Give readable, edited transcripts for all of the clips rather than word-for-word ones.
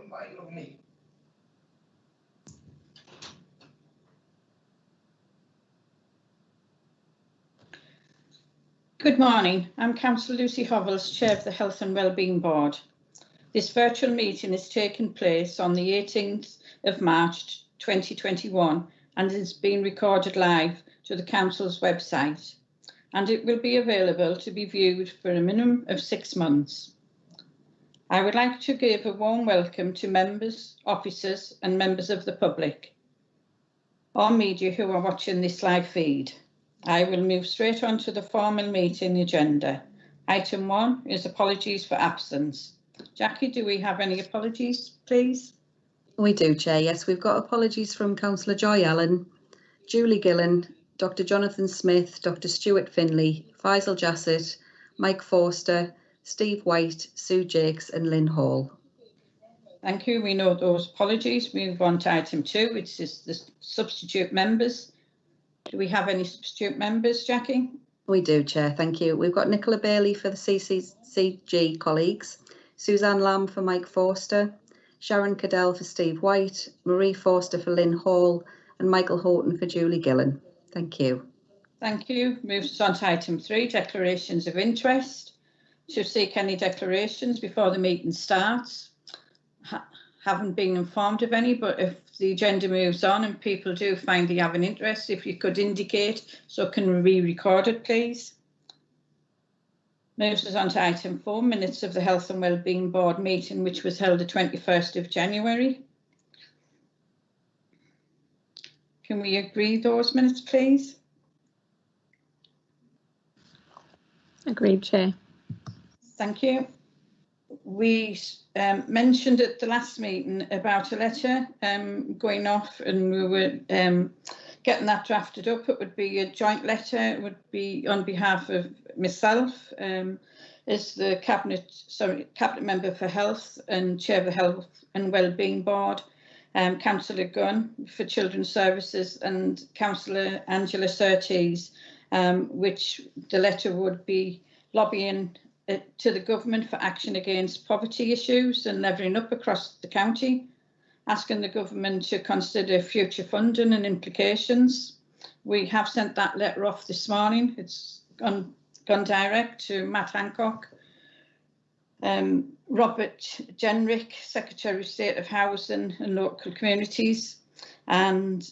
online only. Good morning. I'm Councillor Lucy Hovels, Chair of the Health and Wellbeing Board. This virtual meeting is taking place on the 18th of March 2021 and is being recorded live to the Council's website, and it will be available to be viewed for a minimum of 6 months. I would like to give a warm welcome to members, officers and members of the public or media who are watching this live feed. I will move straight on to the formal meeting agenda. Item 1 is apologies for absence. Jackie, do we have any apologies, please? We do, Chair. Yes, we've got apologies from Councillor Joy Allen, Julie Gillen, Dr Jonathan Smith, Dr Stuart Finlay, Faisal Jassett, Mike Forster, Steve White, Sue Jakes and Lynn Hall. Thank you. We know those apologies. We move on to item 2, which is the substitute members. Do we have any substitute members, Jackie? We do, Chair. Thank you. We've got Nicola Bailey for the CCCG colleagues, Suzanne Lamb for Mike Forster, Sharon Cadell for Steve White, Marie Forster for Lynn Hall and Michael Houghton for Julie Gillen. Thank you. Thank you. Moves on to item 3, declarations of interest. To seek any declarations before the meeting starts. Haven't been informed of any, but if the agenda moves on and people do find they have an interest, if you could indicate so it can be recorded, please. Moves us on to item 4, minutes of the Health and Wellbeing Board meeting, which was held the 21st of January. Can we agree those minutes, please? Agreed, Chair. Thank you. We mentioned at the last meeting about a letter going off, and we were getting that drafted up. It would be a joint letter. It would be on behalf of myself as the cabinet member for health and chair of the Health and Wellbeing Board, Councillor Gunn for Children's Services and Councillor Angela Surtees, which the letter would be lobbying to the government for action against poverty issues and levelling up across the county, asking the government to consider future funding and implications. We have sent that letter off this morning. It's gone direct to Matt Hancock, Robert Jenrick, Secretary of State of Housing and Local Communities, and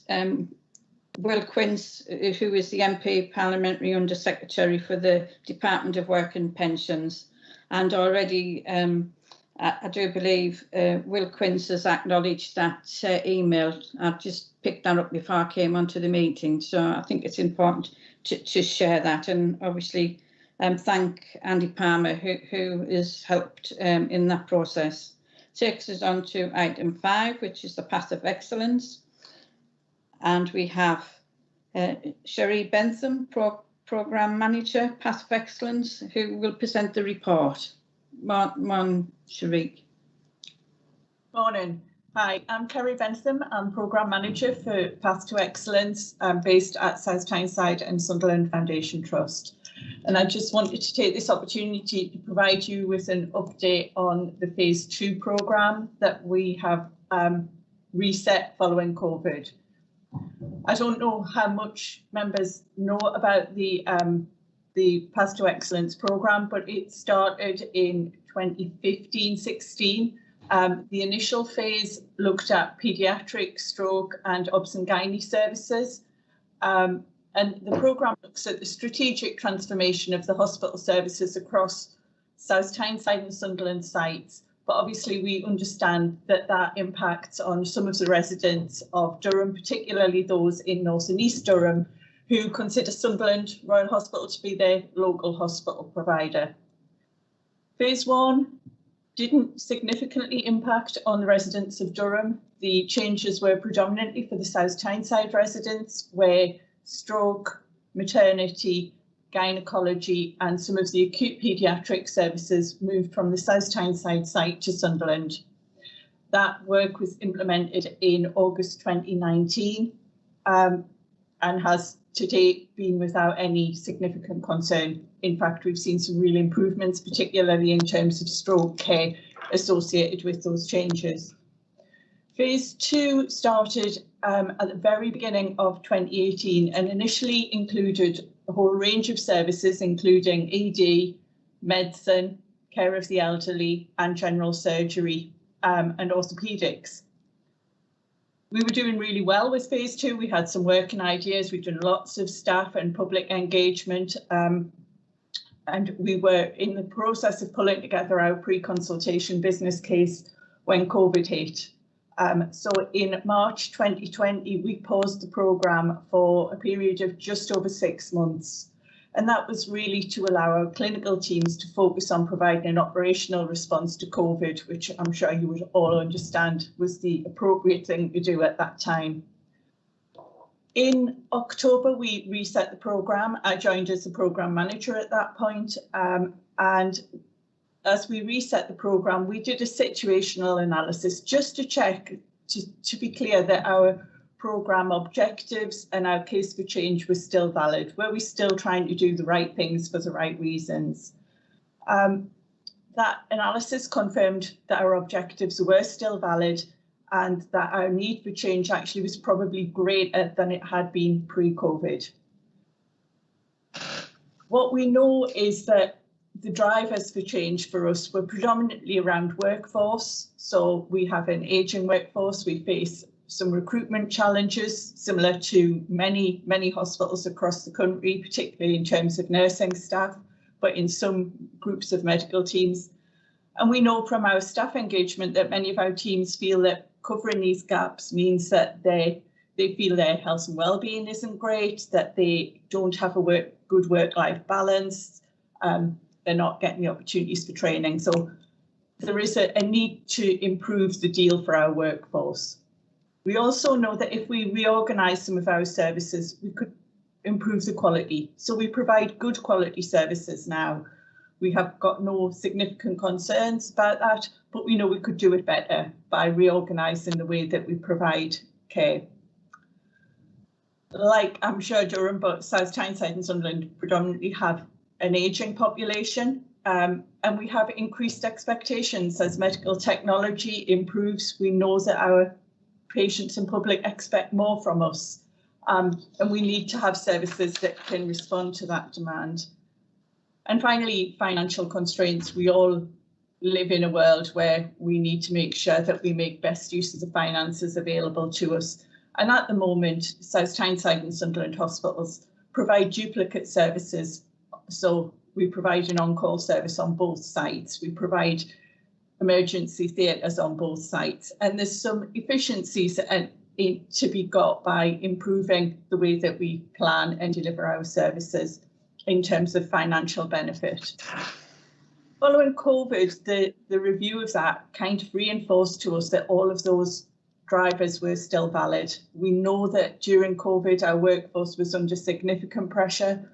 Will Quince, who is the MP Parliamentary Under Secretary for the Department of Work and Pensions. And already, I do believe Will Quince has acknowledged that email. I've just picked that up before I came onto the meeting, so I think it's important to share that, and obviously thank Andy Palmer, who has helped in that process. Takes us on to item 5, which is the path of excellence. And we have Cherie Bentham, Programme Manager, Path of Excellence, who will present the report. Cherie. Morning. Hi, I'm Cherie Bentham. I'm Programme Manager for Path to Excellence, based at South Tyneside and Sunderland Foundation Trust. And I just wanted to take this opportunity to provide you with an update on the Phase 2 programme that we have reset following COVID. I don't know how much members know about the Path to Excellence programme, but it started in 2015-16. The initial phase looked at paediatric, stroke and obs and gynae services. And the programme looks at the strategic transformation of the hospital services across South Tyneside and Sunderland sites. But obviously we understand that that impacts on some of the residents of Durham, particularly those in North and East Durham, who consider Sunderland Royal Hospital to be their local hospital provider. Phase 1 didn't significantly impact on the residents of Durham. The changes were predominantly for the South Tyneside residents, where stroke, maternity, gynecology and some of the acute paediatric services moved from the South Tyneside site to Sunderland. That work was implemented in August 2019 and has to date been without any significant concern. In fact, we've seen some real improvements, particularly in terms of stroke care associated with those changes. Phase 2 started at the very beginning of 2018 and initially included a whole range of services, including ED, medicine, care of the elderly, and general surgery and orthopaedics. We were doing really well with Phase 2. We had some working ideas. We've done lots of staff and public engagement. And we were in the process of pulling together our pre-consultation business case when COVID hit. So in March 2020, we paused the programme for a period of just over 6 months. And that was really to allow our clinical teams to focus on providing an operational response to COVID, which I'm sure you would all understand was the appropriate thing to do at that time. In October, we reset the programme. I joined as the programme manager at that point. And as we reset the programme, we did a situational analysis just to check, to be clear that our programme objectives and our case for change was still valid. Were we still trying to do the right things for the right reasons? That analysis confirmed that our objectives were still valid and that our need for change actually was probably greater than it had been pre-COVID. What we know is that the drivers for change for us were predominantly around workforce. So we have an ageing workforce. We face some recruitment challenges similar to many hospitals across the country, particularly in terms of nursing staff, but in some groups of medical teams. And we know from our staff engagement that many of our teams feel that covering these gaps means that they feel their health and well-being isn't great, that they don't have a good work-life balance, they're not getting the opportunities for training. So there is a need to improve the deal for our workforce. We also know that if we reorganise some of our services, we could improve the quality. So we provide good quality services now. We have got no significant concerns about that, but we know we could do it better by reorganising the way that we provide care. Like I'm sure Durham, but South Tyneside and Sunderland predominantly have an ageing population, and we have increased expectations as medical technology improves. We know that our patients and public expect more from us, and we need to have services that can respond to that demand. And finally, financial constraints. We all live in a world where we need to make sure that we make best use of the finances available to us. And at the moment, South Tyneside and Sunderland hospitals provide duplicate services. So we provide an on-call service on both sites. We provide emergency theatres on both sites. And there's some efficiencies to be got by improving the way that we plan and deliver our services in terms of financial benefit. Following COVID, the review of that kind of reinforced to us that all of those drivers were still valid. We know that during COVID, our workforce was under significant pressure,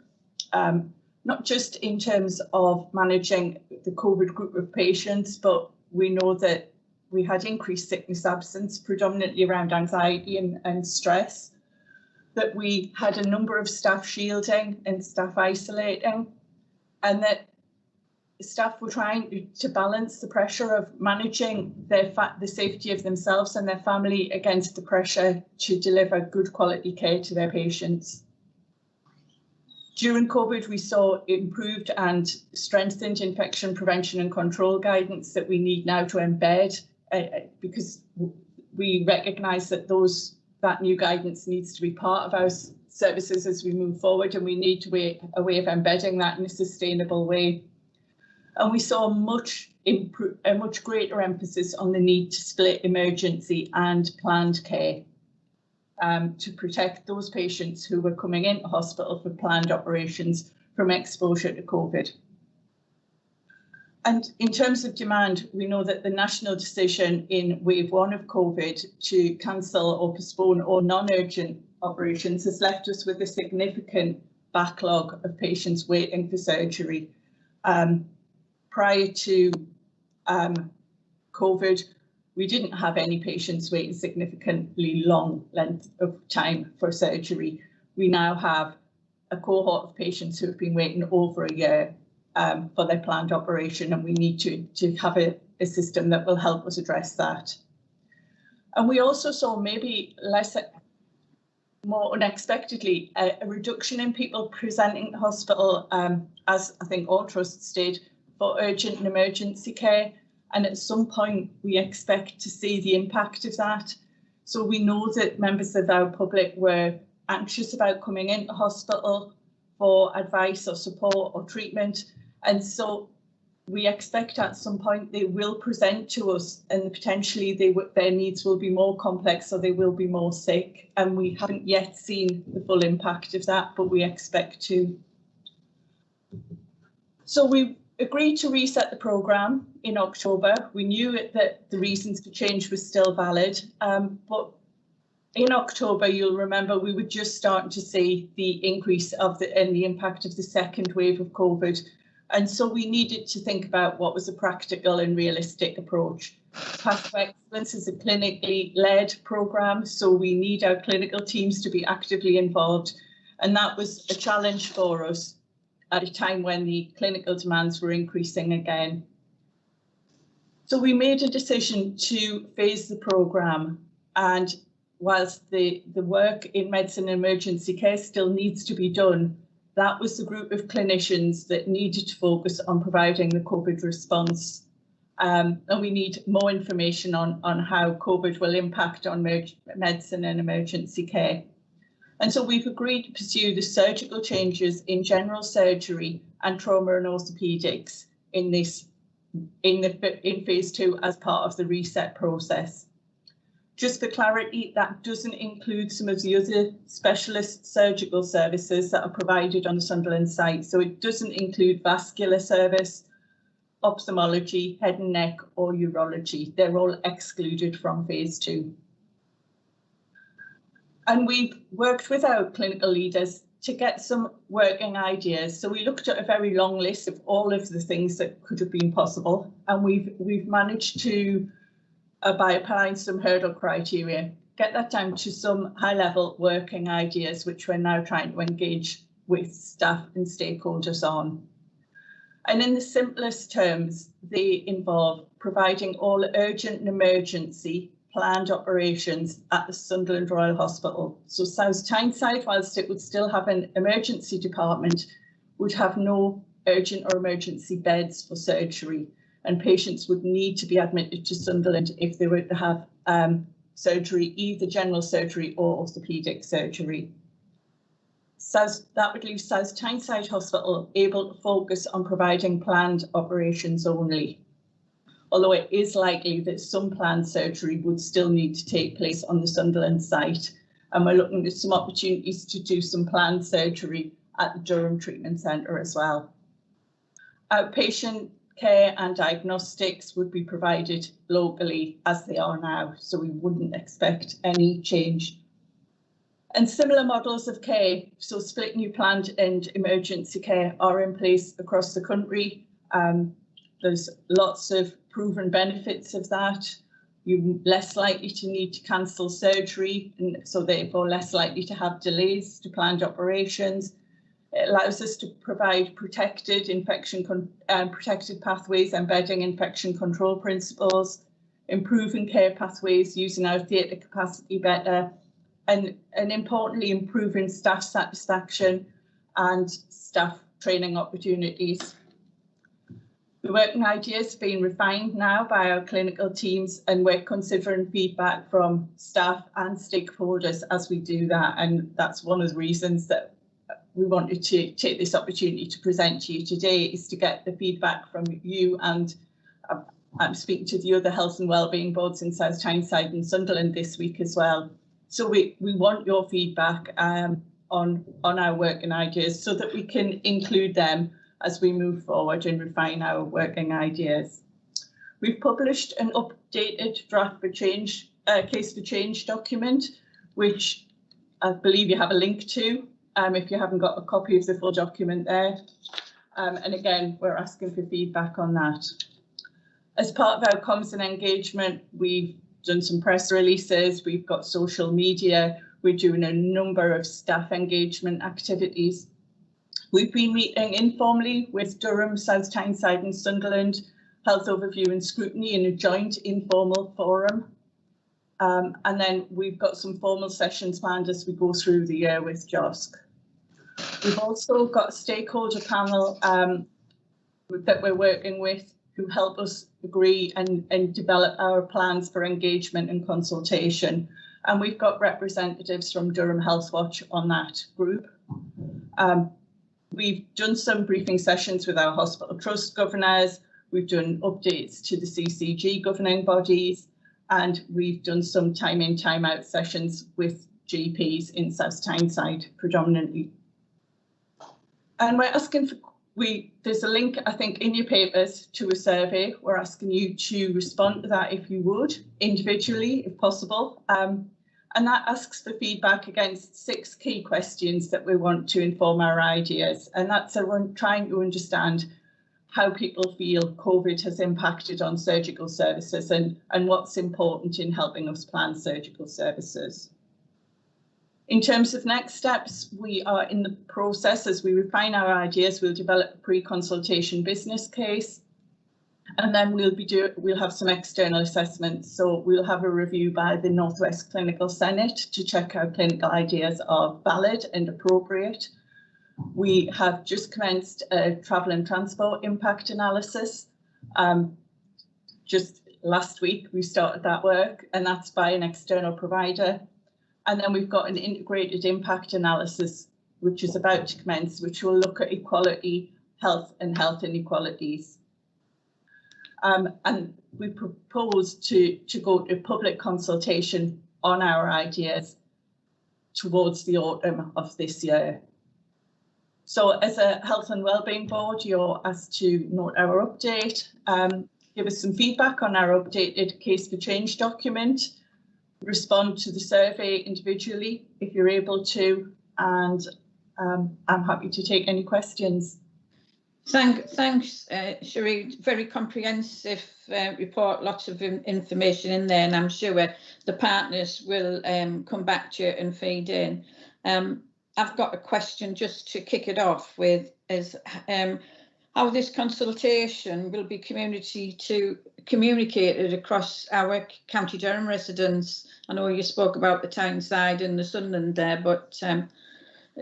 not just in terms of managing the COVID group of patients, but we know that we had increased sickness absence, predominantly around anxiety and stress, that we had a number of staff shielding and staff isolating, and that staff were trying to balance the pressure of managing the safety of themselves and their family against the pressure to deliver good quality care to their patients. During COVID, we saw improved and strengthened infection prevention and control guidance that we need now to embed, because we recognise that that new guidance needs to be part of our services as we move forward, and we need a way of embedding that in a sustainable way. And we saw a much greater emphasis on the need to split emergency and planned care to protect those patients who were coming into hospital for planned operations from exposure to COVID. And in terms of demand, we know that the national decision in wave 1 of COVID to cancel or postpone all non-urgent operations has left us with a significant backlog of patients waiting for surgery. Prior to COVID, we didn't have any patients waiting significantly long length of time for surgery. We now have a cohort of patients who have been waiting over a year for their planned operation, and we need to have a system that will help us address that. And we also saw maybe more unexpectedly, a reduction in people presenting to hospital, as I think all trusts did, for urgent and emergency care. And at some point, we expect to see the impact of that. So we know that members of our public were anxious about coming into hospital for advice or support or treatment. And so we expect at some point they will present to us, and potentially their needs will be more complex, or they will be more sick. And we haven't yet seen the full impact of that, but we expect to. So we agreed to reset the programme in October. We knew that the reasons for change was still valid, but in October, you'll remember, we were just starting to see the increase and the impact of the second wave of COVID. And so we needed to think about what was a practical and realistic approach. Path to Excellence is a clinically led programme, so we need our clinical teams to be actively involved. And that was a challenge for us at a time when the clinical demands were increasing again. So we made a decision to phase the programme, and whilst the work in medicine and emergency care still needs to be done, that was the group of clinicians that needed to focus on providing the COVID response. And we need more information on how COVID will impact on medicine and emergency care. And so we've agreed to pursue the surgical changes in general surgery and trauma and orthopaedics in phase 2 as part of the reset process. Just for clarity, that doesn't include some of the other specialist surgical services that are provided on the Sunderland site. So it doesn't include vascular service, ophthalmology, head and neck, or urology. They're all excluded from phase 2. And we've worked with our clinical leaders to get some working ideas. So we looked at a very long list of all of the things that could have been possible, and we've managed to, by applying some hurdle criteria, get that down to some high-level working ideas, which we're now trying to engage with staff and stakeholders on. And in the simplest terms, they involve providing all urgent and emergency planned operations at the Sunderland Royal Hospital. So South Tyneside, whilst it would still have an emergency department, would have no urgent or emergency beds for surgery, and patients would need to be admitted to Sunderland if they were to have surgery, either general surgery or orthopaedic surgery. That would leave South Tyneside Hospital able to focus on providing planned operations only, although it is likely that some planned surgery would still need to take place on the Sunderland site, and we're looking at some opportunities to do some planned surgery at the Durham Treatment Centre as well. Outpatient care and diagnostics would be provided locally as they are now, so we wouldn't expect any change. And similar models of care, so split new planned and emergency care, are in place across the country. There's lots of proven benefits of that. You're less likely to need to cancel surgery, and so therefore less likely to have delays to planned operations. It allows us to provide protected pathways, embedding infection control principles, improving care pathways, using our theatre capacity better, and importantly, improving staff satisfaction and staff training opportunities. The working ideas are being refined now by our clinical teams, and we're considering feedback from staff and stakeholders as we do that. And that's one of the reasons that we wanted to take this opportunity to present to you today, is to get the feedback from you, and I'm speaking to the other health and wellbeing boards in South Tyneside and Sunderland this week as well. So we want your feedback on our working ideas so that we can include them as we move forward and refine our working ideas. We've published an updated draft for change, case for change document, which I believe you have a link to if you haven't got a copy of the full document there. And again, we're asking for feedback on that. As part of our comms and engagement, we've done some press releases, we've got social media, we're doing a number of staff engagement activities. We've been meeting informally with Durham, South Tyneside and Sunderland Health Overview and Scrutiny in a joint informal forum. And then we've got some formal sessions planned as we go through the year with JOSC. We've also got a stakeholder panel that we're working with who help us agree and develop our plans for engagement and consultation. And we've got representatives from Durham Health Watch on that group. We've done some briefing sessions with our hospital trust governors. We've done updates to the CCG governing bodies, and we've done some time in, time out sessions with GPs in South Tyneside predominantly. And we're asking for, there's a link, I think, in your papers to a survey. We're asking you to respond to that if you would, individually, if possible. And that asks for feedback against 6 key questions that we want to inform our ideas. And that's around trying to understand how people feel COVID has impacted on surgical services and what's important in helping us plan surgical services. In terms of next steps, we are in the process, as we refine our ideas, we'll develop a pre-consultation business case, and then we'll have some external assessments. So we'll have a review by the North West Clinical Senate to check our clinical ideas are valid and appropriate. We have just commenced a travel and transport impact analysis. Just last week, we started that work, and that's by an external provider. And then we've got an integrated impact analysis, which is about to commence, which will look at equality, health and health inequalities. And we propose to go to public consultation on our ideas towards the autumn of this year. So as a health and wellbeing board, you're asked to note our update, give us some feedback on our updated case for change document, respond to the survey individually if you're able to, and I'm happy to take any questions. Thanks, Cherie. Very comprehensive report, lots of information in there, and I'm sure the partners will come back to you and feed in. I've got a question just to kick it off with, is how this consultation will be communicated across our County Durham residents. I know you spoke about the Tyneside and the Sunderland there, but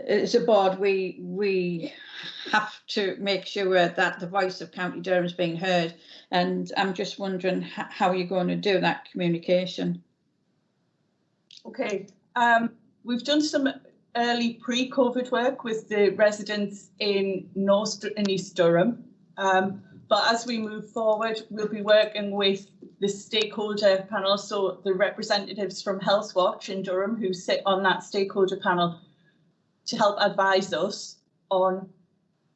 as a board, we have to make sure that the voice of County Durham is being heard, and I'm just wondering how you're going to do that communication. Okay, we've done some early pre-COVID work with the residents in North and East Durham, but as we move forward, we'll be working with the stakeholder panel, so the representatives from Health Watch in Durham who sit on that stakeholder panel to help advise us on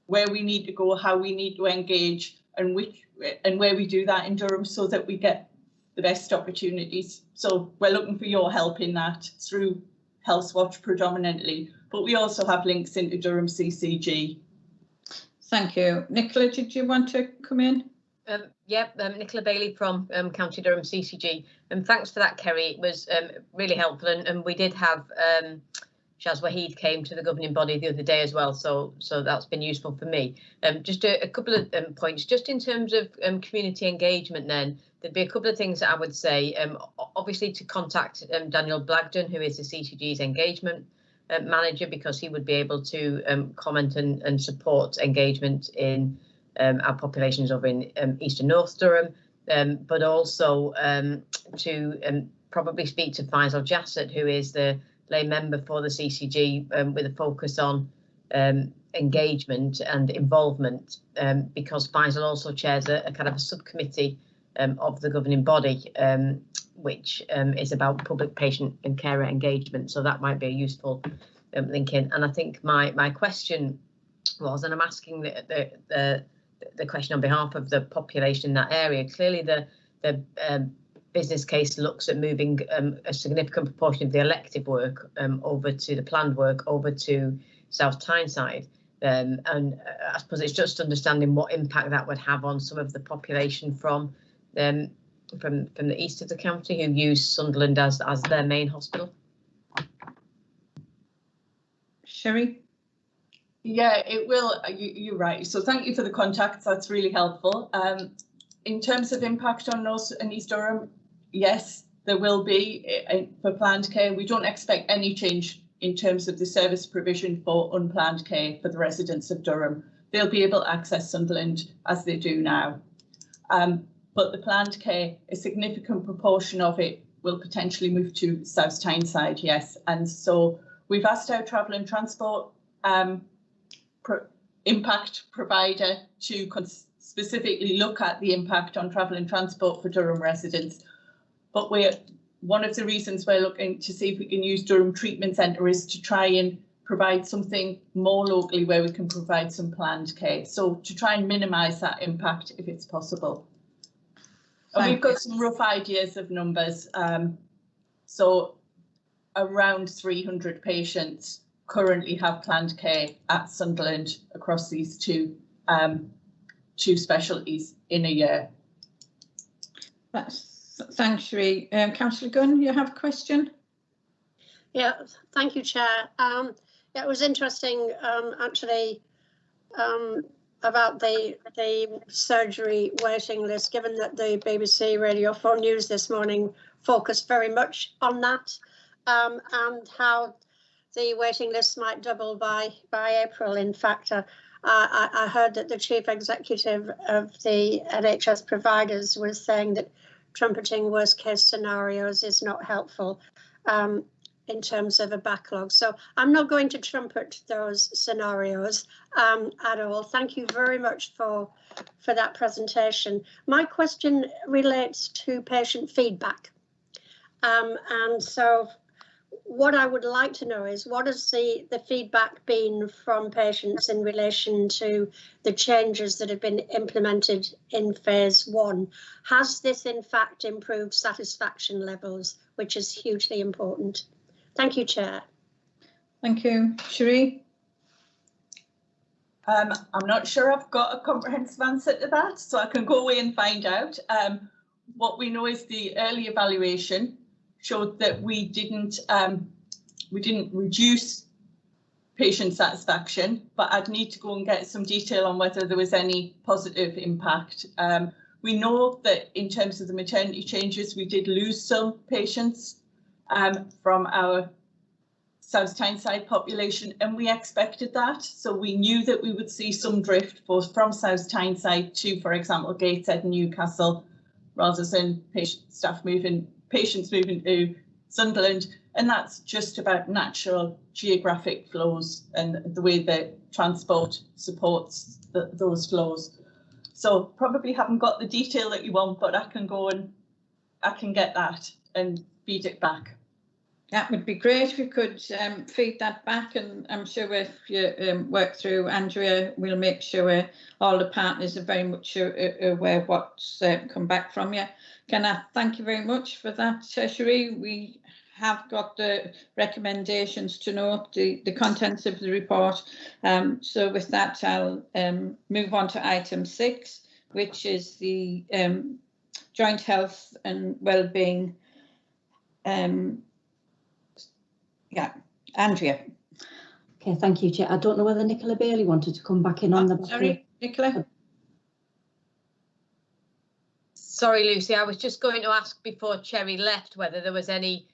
where we need to go, how we need to engage, and where we do that in Durham so that we get the best opportunities. So we're looking for your help in that through Health Watch predominantly, but we also have links into Durham CCG. Thank you. Nicola, did you want to come in? Nicola Bailey from County Durham CCG, and thanks for that, Kerry. It was really helpful, and we did have Shaz Waheed came to the governing body the other day as well, so that's been useful for me. Just a couple of points, just in terms of community engagement. Then there'd be a couple of things that I would say. Obviously, to contact Daniel Blagden, who is the CCG's engagement manager, because he would be able to comment and support engagement in our populations over in East and North Durham, but also to probably speak to Faisal Jassat, who is the lay member for the CCG, with a focus on engagement and involvement, because Faisal also chairs a kind of a subcommittee of the governing body, which is about public patient and carer engagement. So that might be a useful link in. And I think my question was, and I'm asking the question on behalf of the population in that area. Clearly, the business case looks at moving a significant proportion of the elective work over to the planned work over to South Tyneside. And I suppose it's just understanding what impact that would have on some of the population from the east of the county who use Sunderland as their main hospital. Sherry? Yeah, it will. You're right. So thank you for the contacts. That's really helpful. In terms of impact on North and East Durham, yes, there will be, for planned care, we don't expect any change in terms of the service provision for unplanned care for the residents of Durham. They'll be able to access Sunderland as they do now. But the planned care, a significant proportion of it will potentially move to South Tyneside, yes. And so we've asked our travel and transport impact provider to specifically look at the impact on travel and transport for Durham residents. But one of the reasons we're looking to see if we can use Durham Treatment Centre is to try and provide something more locally where we can provide some planned care. So to try and minimise that impact if it's possible. And we've got some rough ideas of numbers. So around 300 patients currently have planned care at Sunderland across these two specialties in a year. Thanks, Sheree. Councillor Gunn, you have a question? Yeah, thank you, Chair. Yeah, it was interesting, actually, about the surgery waiting list, given that the BBC Radio 4 News this morning focused very much on that, and how the waiting lists might double by April. In fact, I heard that the chief executive of the NHS providers was saying that trumpeting worst case scenarios is not helpful in terms of a backlog. So I'm not going to trumpet those scenarios at all. Thank you very much for that presentation. My question relates to patient feedback. And so what I would like to know is, what has the feedback been from patients in relation to the changes that have been implemented in phase 1? Has this in fact improved satisfaction levels, which is hugely important? Thank you, Chair. Thank you. Sheree? I'm not sure I've got a comprehensive answer to that, so I can go away and find out. What we know is the early evaluation showed that we didn't reduce patient satisfaction, but I'd need to go and get some detail on whether there was any positive impact. We know that in terms of the maternity changes, we did lose some patients from our South Tyneside population, and we expected that. So we knew that we would see some drift both from South Tyneside to, for example, Gateshead and Newcastle, rather than patients moving to Sunderland. And that's just about natural geographic flows and the way that transport supports those flows. So probably haven't got the detail that you want, but I can go and I can get that and feed it back. That would be great if you could feed that back, and I'm sure if you work through Andrea, we'll make sure all the partners are very much aware of what's come back from you. Can I thank you very much for that, Sheree? We have got the recommendations to note, the contents of the report. So with that, I'll move on to item 6, which is the joint health and wellbeing. Yeah, Andrea. Okay, thank you, Chair. I don't know whether Nicola Bailey wanted to come back in on the. Sorry, Nicola. Sorry, Lucy, I was just going to ask before Cherry left whether there was any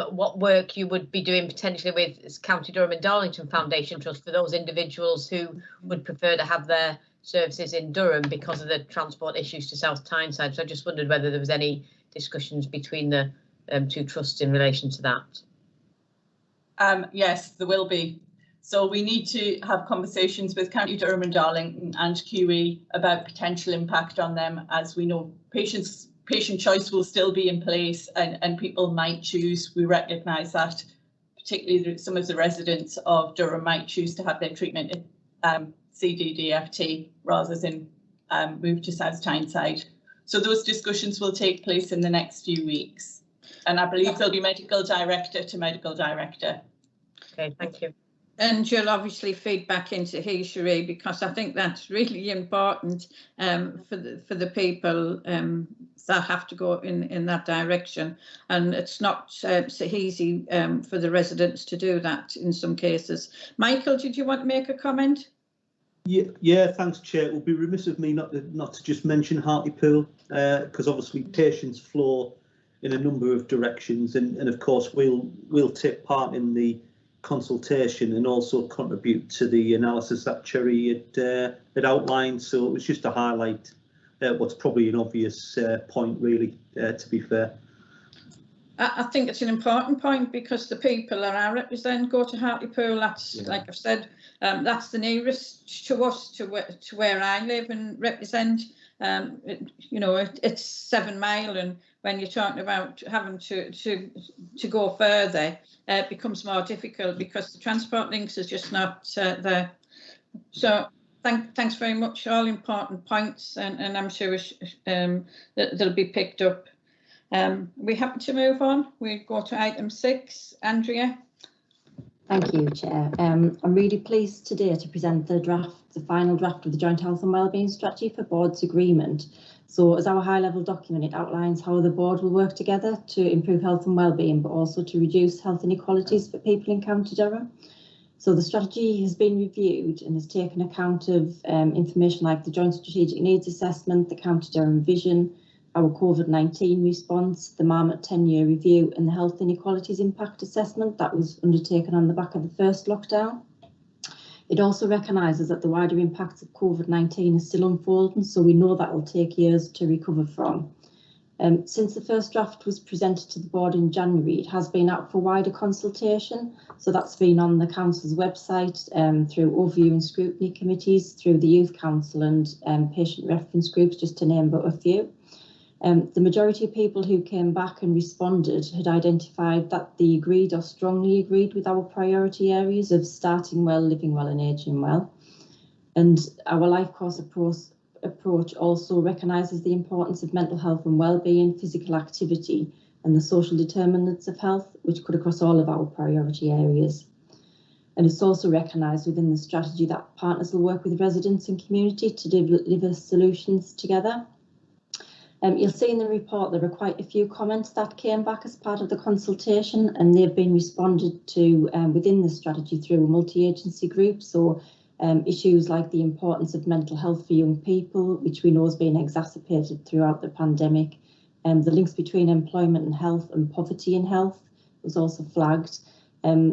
what work you would be doing potentially with County Durham and Darlington Foundation Trust for those individuals who would prefer to have their services in Durham because of the transport issues to South Tyneside. So I just wondered whether there was any discussions between the two trusts in relation to that. Yes, there will be. So we need to have conversations with County Durham and Darlington and QE about potential impact on them. As we know, patient choice will still be in place, and people might choose. We recognise that, particularly some of the residents of Durham might choose to have their treatment at CDDFT rather than move to South Tyneside. So those discussions will take place in the next few weeks. And I believe there'll be medical director to medical director. Okay, thank you. And you'll obviously feed back into Sheree, because I think that's really important for the people that have to go in that direction. And it's not so easy for the residents to do that in some cases. Michael, did you want to make a comment? Yeah, thanks, Chair. It would be remiss of me not to just mention Hartlepool, because obviously patients flow in a number of directions, and of course we'll take part in the consultation and also contribute to the analysis that Cherry had outlined. So it was just to highlight what's probably an obvious point, really, to be fair. I think it's an important point because the people that I represent go to Hartlepool. That's, like I've said, that's the nearest to us, to where I live and represent. You know, it's 7 miles, and when you're talking about having to go further, it becomes more difficult because the transport links is just not there. So thanks very much. All important points, and I'm sure they'll be picked up. We happen to move on. We go to item 6. Andrea. Thank you, Chair. I'm really pleased today to present the final draft of the Joint Health and Wellbeing Strategy for Board's agreement. So as our high-level document, it outlines how the board will work together to improve health and wellbeing, but also to reduce health inequalities for people in County Durham. So the strategy has been reviewed and has taken account of information like the Joint Strategic Needs Assessment, the County Durham Vision, our COVID-19 response, the Marmot 10-year review, and the Health Inequalities Impact Assessment that was undertaken on the back of the first lockdown. It also recognises that the wider impacts of COVID-19 are still unfolding, so we know that will take years to recover from. Since the first draft was presented to the board in January, it has been out for wider consultation. So that's been on the council's website, through overview and scrutiny committees, through the Youth Council and patient reference groups, just to name but a few. The majority of people who came back and responded had identified that they agreed or strongly agreed with our priority areas of starting well, living well and ageing well. And our life course approach also recognises the importance of mental health and wellbeing, physical activity and the social determinants of health, which cut across all of our priority areas. And it's also recognised within the strategy that partners will work with residents and community to deliver solutions together. You'll see in the report there are quite a few comments that came back as part of the consultation, and they've been responded to within the strategy through a multi-agency group. So issues like the importance of mental health for young people, which we know has been exacerbated throughout the pandemic, and the links between employment and health and poverty in health was also flagged.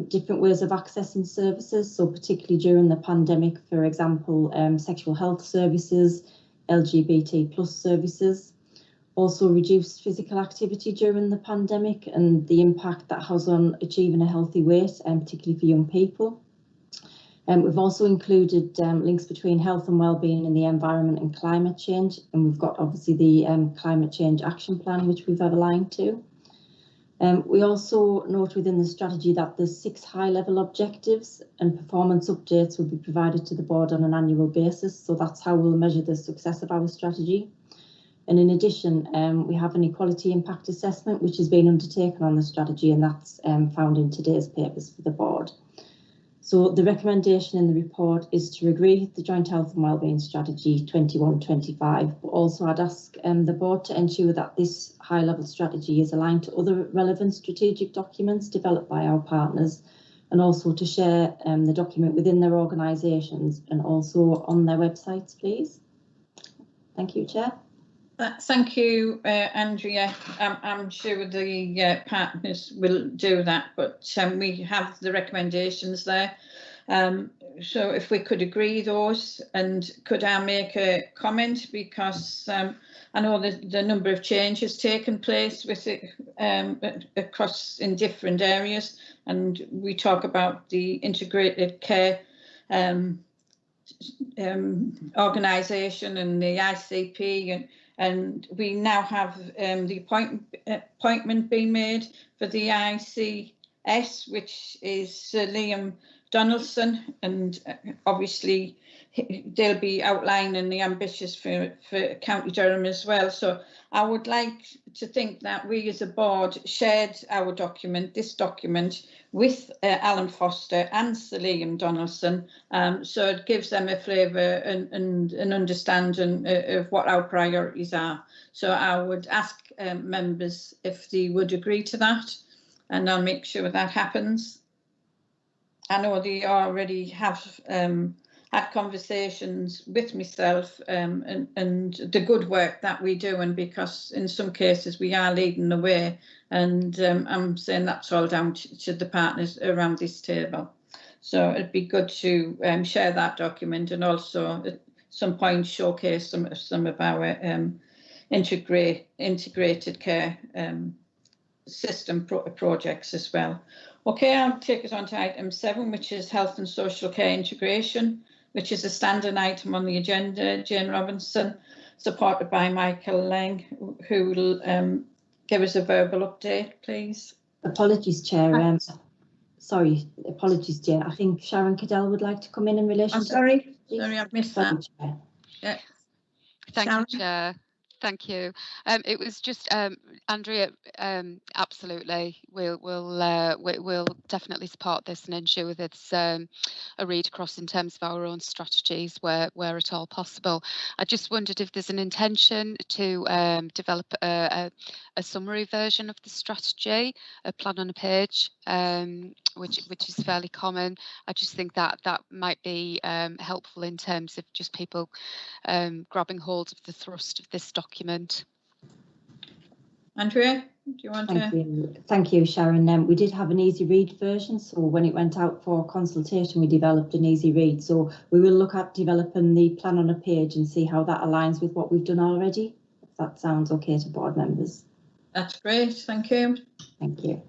Different ways of accessing services, so particularly during the pandemic, for example, sexual health services, LGBT+ services. Also reduced physical activity during the pandemic and the impact that has on achieving a healthy weight, particularly for young people. We've also included links between health and wellbeing and the environment and climate change, and we've got obviously the climate change action plan, which we've aligned to. We also note within the strategy that there's 6 high-level objectives and performance updates will be provided to the board on an annual basis, so that's how we'll measure the success of our strategy. And in addition, we have an equality impact assessment which has been undertaken on the strategy, and that's found in today's papers for the board. So the recommendation in the report is to agree the Joint Health and Wellbeing Strategy 21-25, but also I'd ask the board to ensure that this high-level strategy is aligned to other relevant strategic documents developed by our partners, and also to share the document within their organisations and also on their websites, please. Thank you, Chair. Thank you, Andrea. I'm sure the partners will do that, but we have the recommendations there. So if we could agree those, and could I make a comment, because I know the number of changes taken place with it across in different areas, and we talk about the integrated care organisation and the ICP, and we now have the appointment being made for the ICS, which is Sir Liam Donaldson, and obviously they'll be outlining the ambitions for County Durham as well. So I would like to think that we as a board shared our document, this document, with Alan Foster and Sir Liam Donaldson, so it gives them a flavour and an understanding of what our priorities are. So I would ask members if they would agree to that, and I'll make sure that happens. I know they already have had conversations with myself and the good work that we do, and because in some cases we are leading the way, and I'm saying that's all down to the partners around this table. So it'd be good to share that document, and also at some point showcase some of our integrated care system projects as well. Okay, I'll take us on to item 7, which is health and social care integration, which is a standing item on the agenda. Jane Robinson, supported by Michael Lang, who will give us a verbal update, please. Apologies, Chair. Sorry, apologies, Chair. I think Sharon Cadell would like to come in relation to... Sorry, I've missed that. Chair. Yeah. Thank Sharon? you, Chair. Thank you. It was just Andrea. Absolutely, we'll definitely support this and ensure that it's a read across in terms of our own strategies where at all possible. I just wondered if there's an intention to develop a summary version of the strategy, a plan on a page, which is fairly common. I just think that might be helpful in terms of just people grabbing hold of the thrust of this document. Andrea, do you want to? Thank you, Sharon. We did have an easy read version, so when it went out for consultation, we developed an easy read. So we will look at developing the plan on a page and see how that aligns with what we've done already. If that sounds okay to board members. That's great, thank you. Thank you.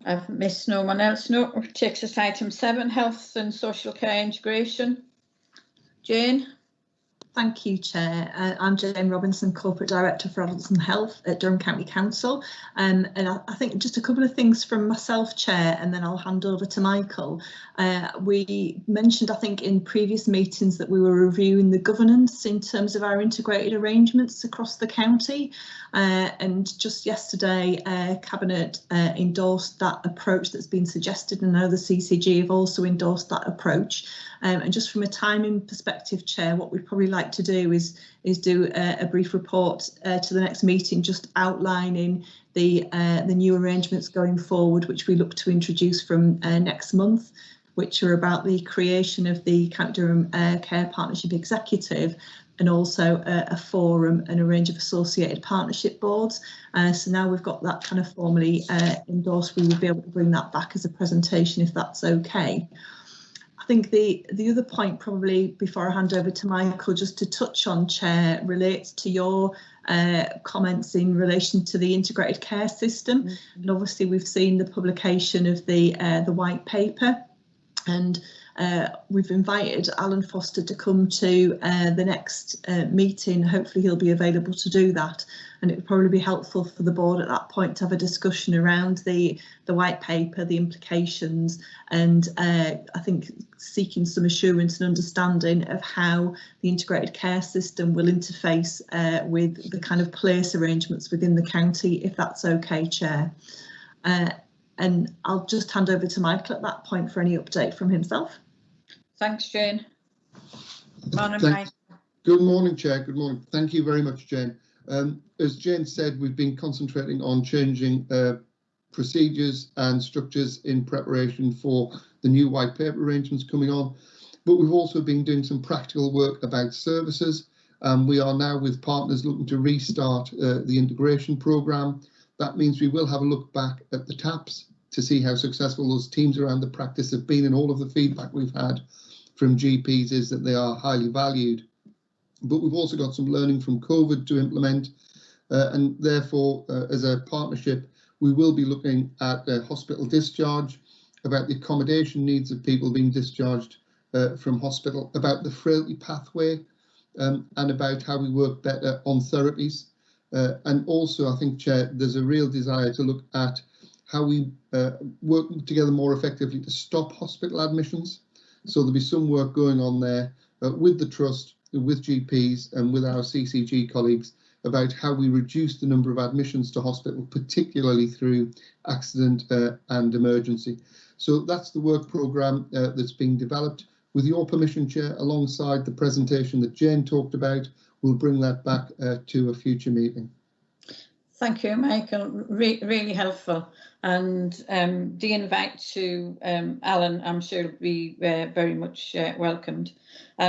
I've missed no one else. No, takes us to item 7, health and social care integration. Jane? Thank you, Chair. I'm Jane Robinson, Corporate Director for Adults and Health at Durham County Council. And I think just a couple of things from myself, Chair, and then I'll hand over to Michael. We mentioned, I think, in previous meetings that we were reviewing the governance in terms of our integrated arrangements across the county. And just yesterday, Cabinet endorsed that approach that's been suggested, and now the CCG have also endorsed that approach. And just from a timing perspective, Chair, what we'd probably like to do is do a brief report to the next meeting, just outlining the new arrangements going forward, which we look to introduce from next month, which are about the creation of the County Durham Care Partnership Executive, and also a forum and a range of associated partnership boards. So now we've got that kind of formally endorsed, we will be able to bring that back as a presentation if that's okay. I think the other point, probably before I hand over to Michael, just to touch on, Chair, relates to your comments in relation to the integrated care system. And obviously we've seen the publication of the white paper, and we've invited Alan Foster to come to the next meeting. Hopefully he'll be available to do that, and it would probably be helpful for the board at that point to have a discussion around the white paper, the implications, and I think seeking some assurance and understanding of how the integrated care system will interface with the kind of place arrangements within the county, if that's okay, Chair. And I'll just hand over to Michael at that point for any update from himself. Thanks, Jane. Morning, Mike. Good morning, Chair. Good morning. Thank you very much, Jane. As Jane said, we've been concentrating on changing procedures and structures in preparation for the new white paper arrangements coming on. But we've also been doing some practical work about services. We are now with partners looking to restart the integration programme. That means we will have a look back at the TAPs to see how successful those teams around the practice have been, and all of the feedback we've had from GPs is that they are highly valued. But we've also got some learning from COVID to implement, and therefore, as a partnership, we will be looking at hospital discharge, about the accommodation needs of people being discharged from hospital, about the frailty pathway, and about how we work better on therapies. And also, I think, Chair, there's a real desire to look at how we work together more effectively to stop hospital admissions. So there'll be some work going on there with the Trust, with GPs and with our CCG colleagues about how we reduce the number of admissions to hospital, particularly through accident and emergency. So that's the work programme that's being developed. With your permission, Chair, alongside the presentation that Jane talked about, we'll bring that back to a future meeting. Thank you, Michael. Really helpful. And the invite to Alan, I'm sure, will be very much welcomed.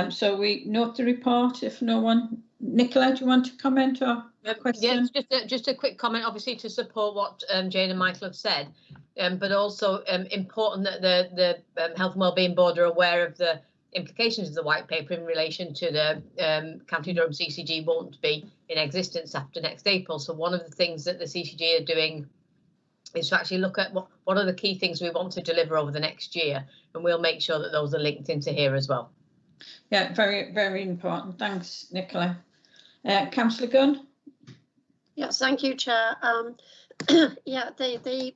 So we note the report. If no one, Nicola, do you want to comment or question? Yeah, just a quick comment, obviously to support what Jane and Michael have said, but also important that the Health and Wellbeing Board are aware of the implications of the white paper in relation to the County Durham CCG won't be in existence after next April. So one of the things that the CCG are doing is to actually look at what are the key things we want to deliver over the next year, and we'll make sure that those are linked into here as well. Yeah, very, very important. Thanks, Nicola. Councillor Gunn. Yes, thank you, Chair. Yeah, the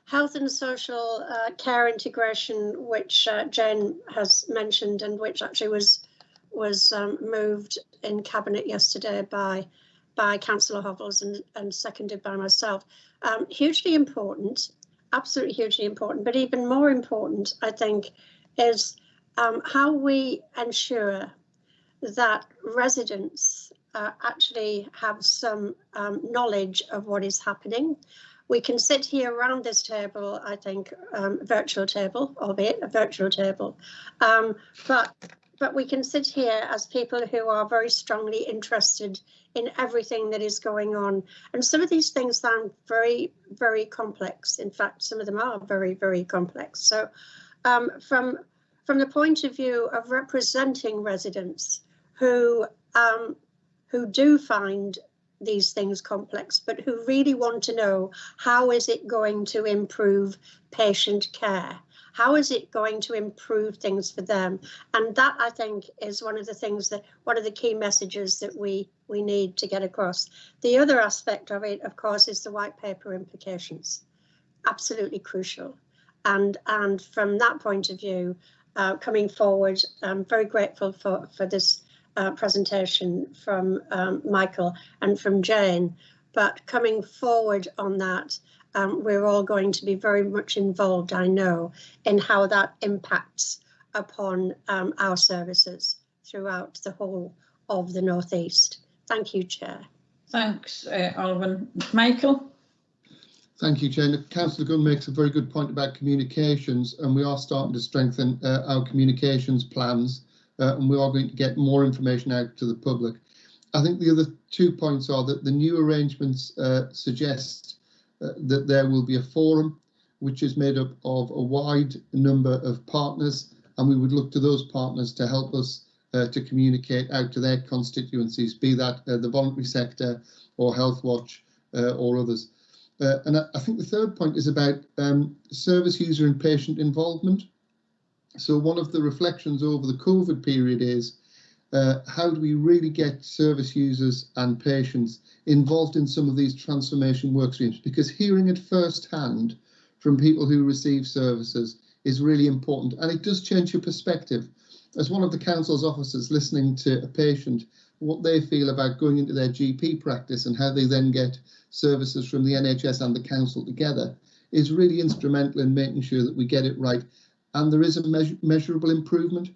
health and social care integration, which Jane has mentioned, and which actually was moved in Cabinet yesterday by Councillor Hovels and seconded by myself. Hugely important, absolutely hugely important, but even more important, I think, is how we ensure that residents actually have some knowledge of what is happening. We can sit here around this table, I think, virtual table, albeit a virtual table, but we can sit here as people who are very strongly interested in everything that is going on. And some of these things sound very, very complex. In fact, some of them are very, very complex. So from the point of view of representing residents who do find these things complex, but who really want to know, how is it going to improve patient care? How is it going to improve things for them? And that, I think, is one of the key messages that we need to get across. The other aspect of it, of course, is the white paper implications. Absolutely crucial. And from that point of view, coming forward, I'm very grateful for this presentation from Michael and from Jane, but coming forward on that, we're all going to be very much involved, I know, in how that impacts upon our services throughout the whole of the North East. Thank you, Chair. Thanks, Alwyn. Michael? Thank you, Chair. Councillor Gunn makes a very good point about communications, and we are starting to strengthen our communications plans, and we are going to get more information out to the public. I think the other 2 points are that the new arrangements suggest that there will be a forum which is made up of a wide number of partners, and we would look to those partners to help us to communicate out to their constituencies, be that the voluntary sector or Health Watch or others. And I think the third point is about service user and patient involvement. So one of the reflections over the COVID period is how do we really get service users and patients involved in some of these transformation work streams? Because hearing it firsthand from people who receive services is really important, and it does change your perspective. As one of the council's officers listening to a patient, what they feel about going into their GP practice and how they then get services from the NHS and the council together is really instrumental in making sure that we get it right. And there is a measurable improvement.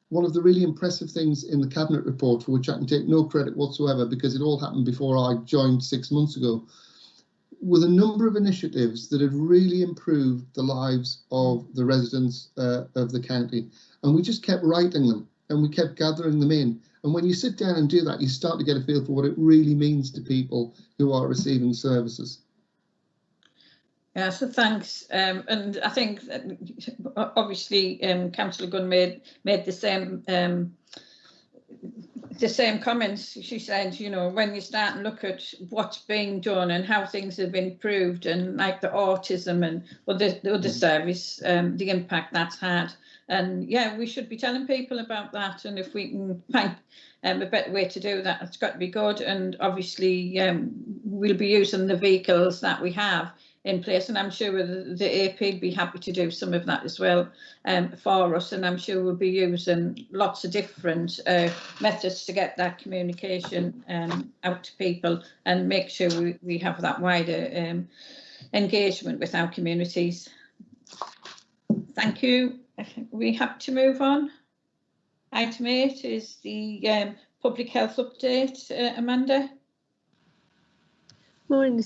One of the really impressive things in the Cabinet report, for which I can take no credit whatsoever because it all happened before I joined 6 months ago, were the number of initiatives that have really improved the lives of the residents of the county. And we just kept writing them and we kept gathering them in. And when you sit down and do that, you start to get a feel for what it really means to people who are receiving services. Yeah, so thanks. And I think that obviously Councillor Gunn made the same comments. She said, you know, when you start and look at what's being done and how things have improved, and like the autism and the other service, the impact that's had. And yeah, we should be telling people about that. And if we can find a better way to do that, it's got to be good. And obviously we'll be using the vehicles that we have in place, and I'm sure the AP would be happy to do some of that as well for us, and I'm sure we'll be using lots of different methods to get that communication out to people and make sure we have that wider engagement with our communities. Thank you. We have to move on. Item 8 is the public health update. Amanda? Morning,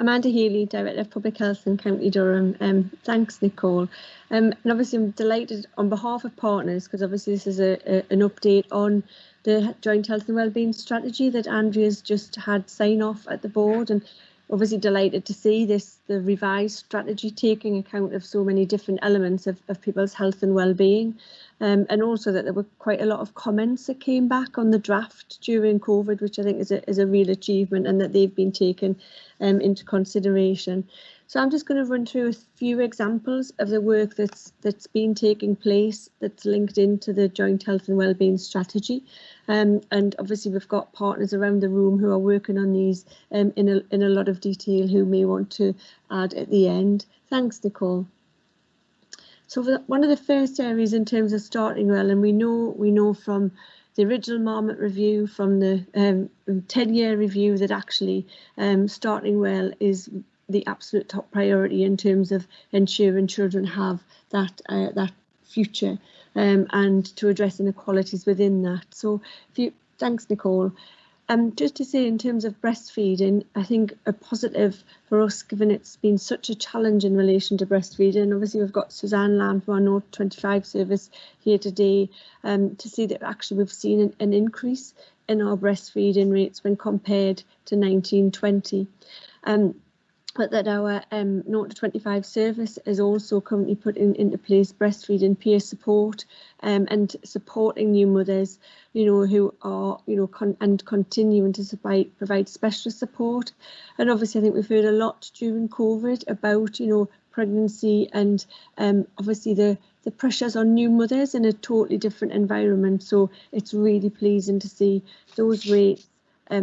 Amanda Healy, Director of Public Health in County Durham. Thanks, Nicole. And obviously I'm delighted on behalf of partners, because obviously this is an update on the Joint Health and Wellbeing Strategy that Andrea's just had sign off at the board, and obviously delighted to see the revised strategy taking account of so many different elements of people's health and well-being, and also that there were quite a lot of comments that came back on the draft during COVID, which I think is a real achievement, and that they've been taken into consideration. So I'm just going to run through a few examples of the work that's been taking place that's linked into the Joint Health and Wellbeing Strategy, and obviously we've got partners around the room who are working on these in a lot of detail, who may want to add at the end. Thanks, Nicole. So one of the first areas in terms of starting well, and we know from the original Marmot review, from the 10-year review, that actually starting well is the absolute top priority in terms of ensuring children have that future, and to address inequalities within that. So thanks, Nicole. Just to say, in terms of breastfeeding, I think a positive for us, given it's been such a challenge in relation to breastfeeding. Obviously, we've got Suzanne Lamb from our North 25 service here today, to see that actually we've seen an increase in our breastfeeding rates when compared to 1920. But that our 0 to 25 service is also currently putting into place breastfeeding peer support, and supporting new mothers, who are, continuing to provide specialist support. And obviously I think we've heard a lot during COVID about, pregnancy and obviously the pressures on new mothers in a totally different environment. So it's really pleasing to see those rates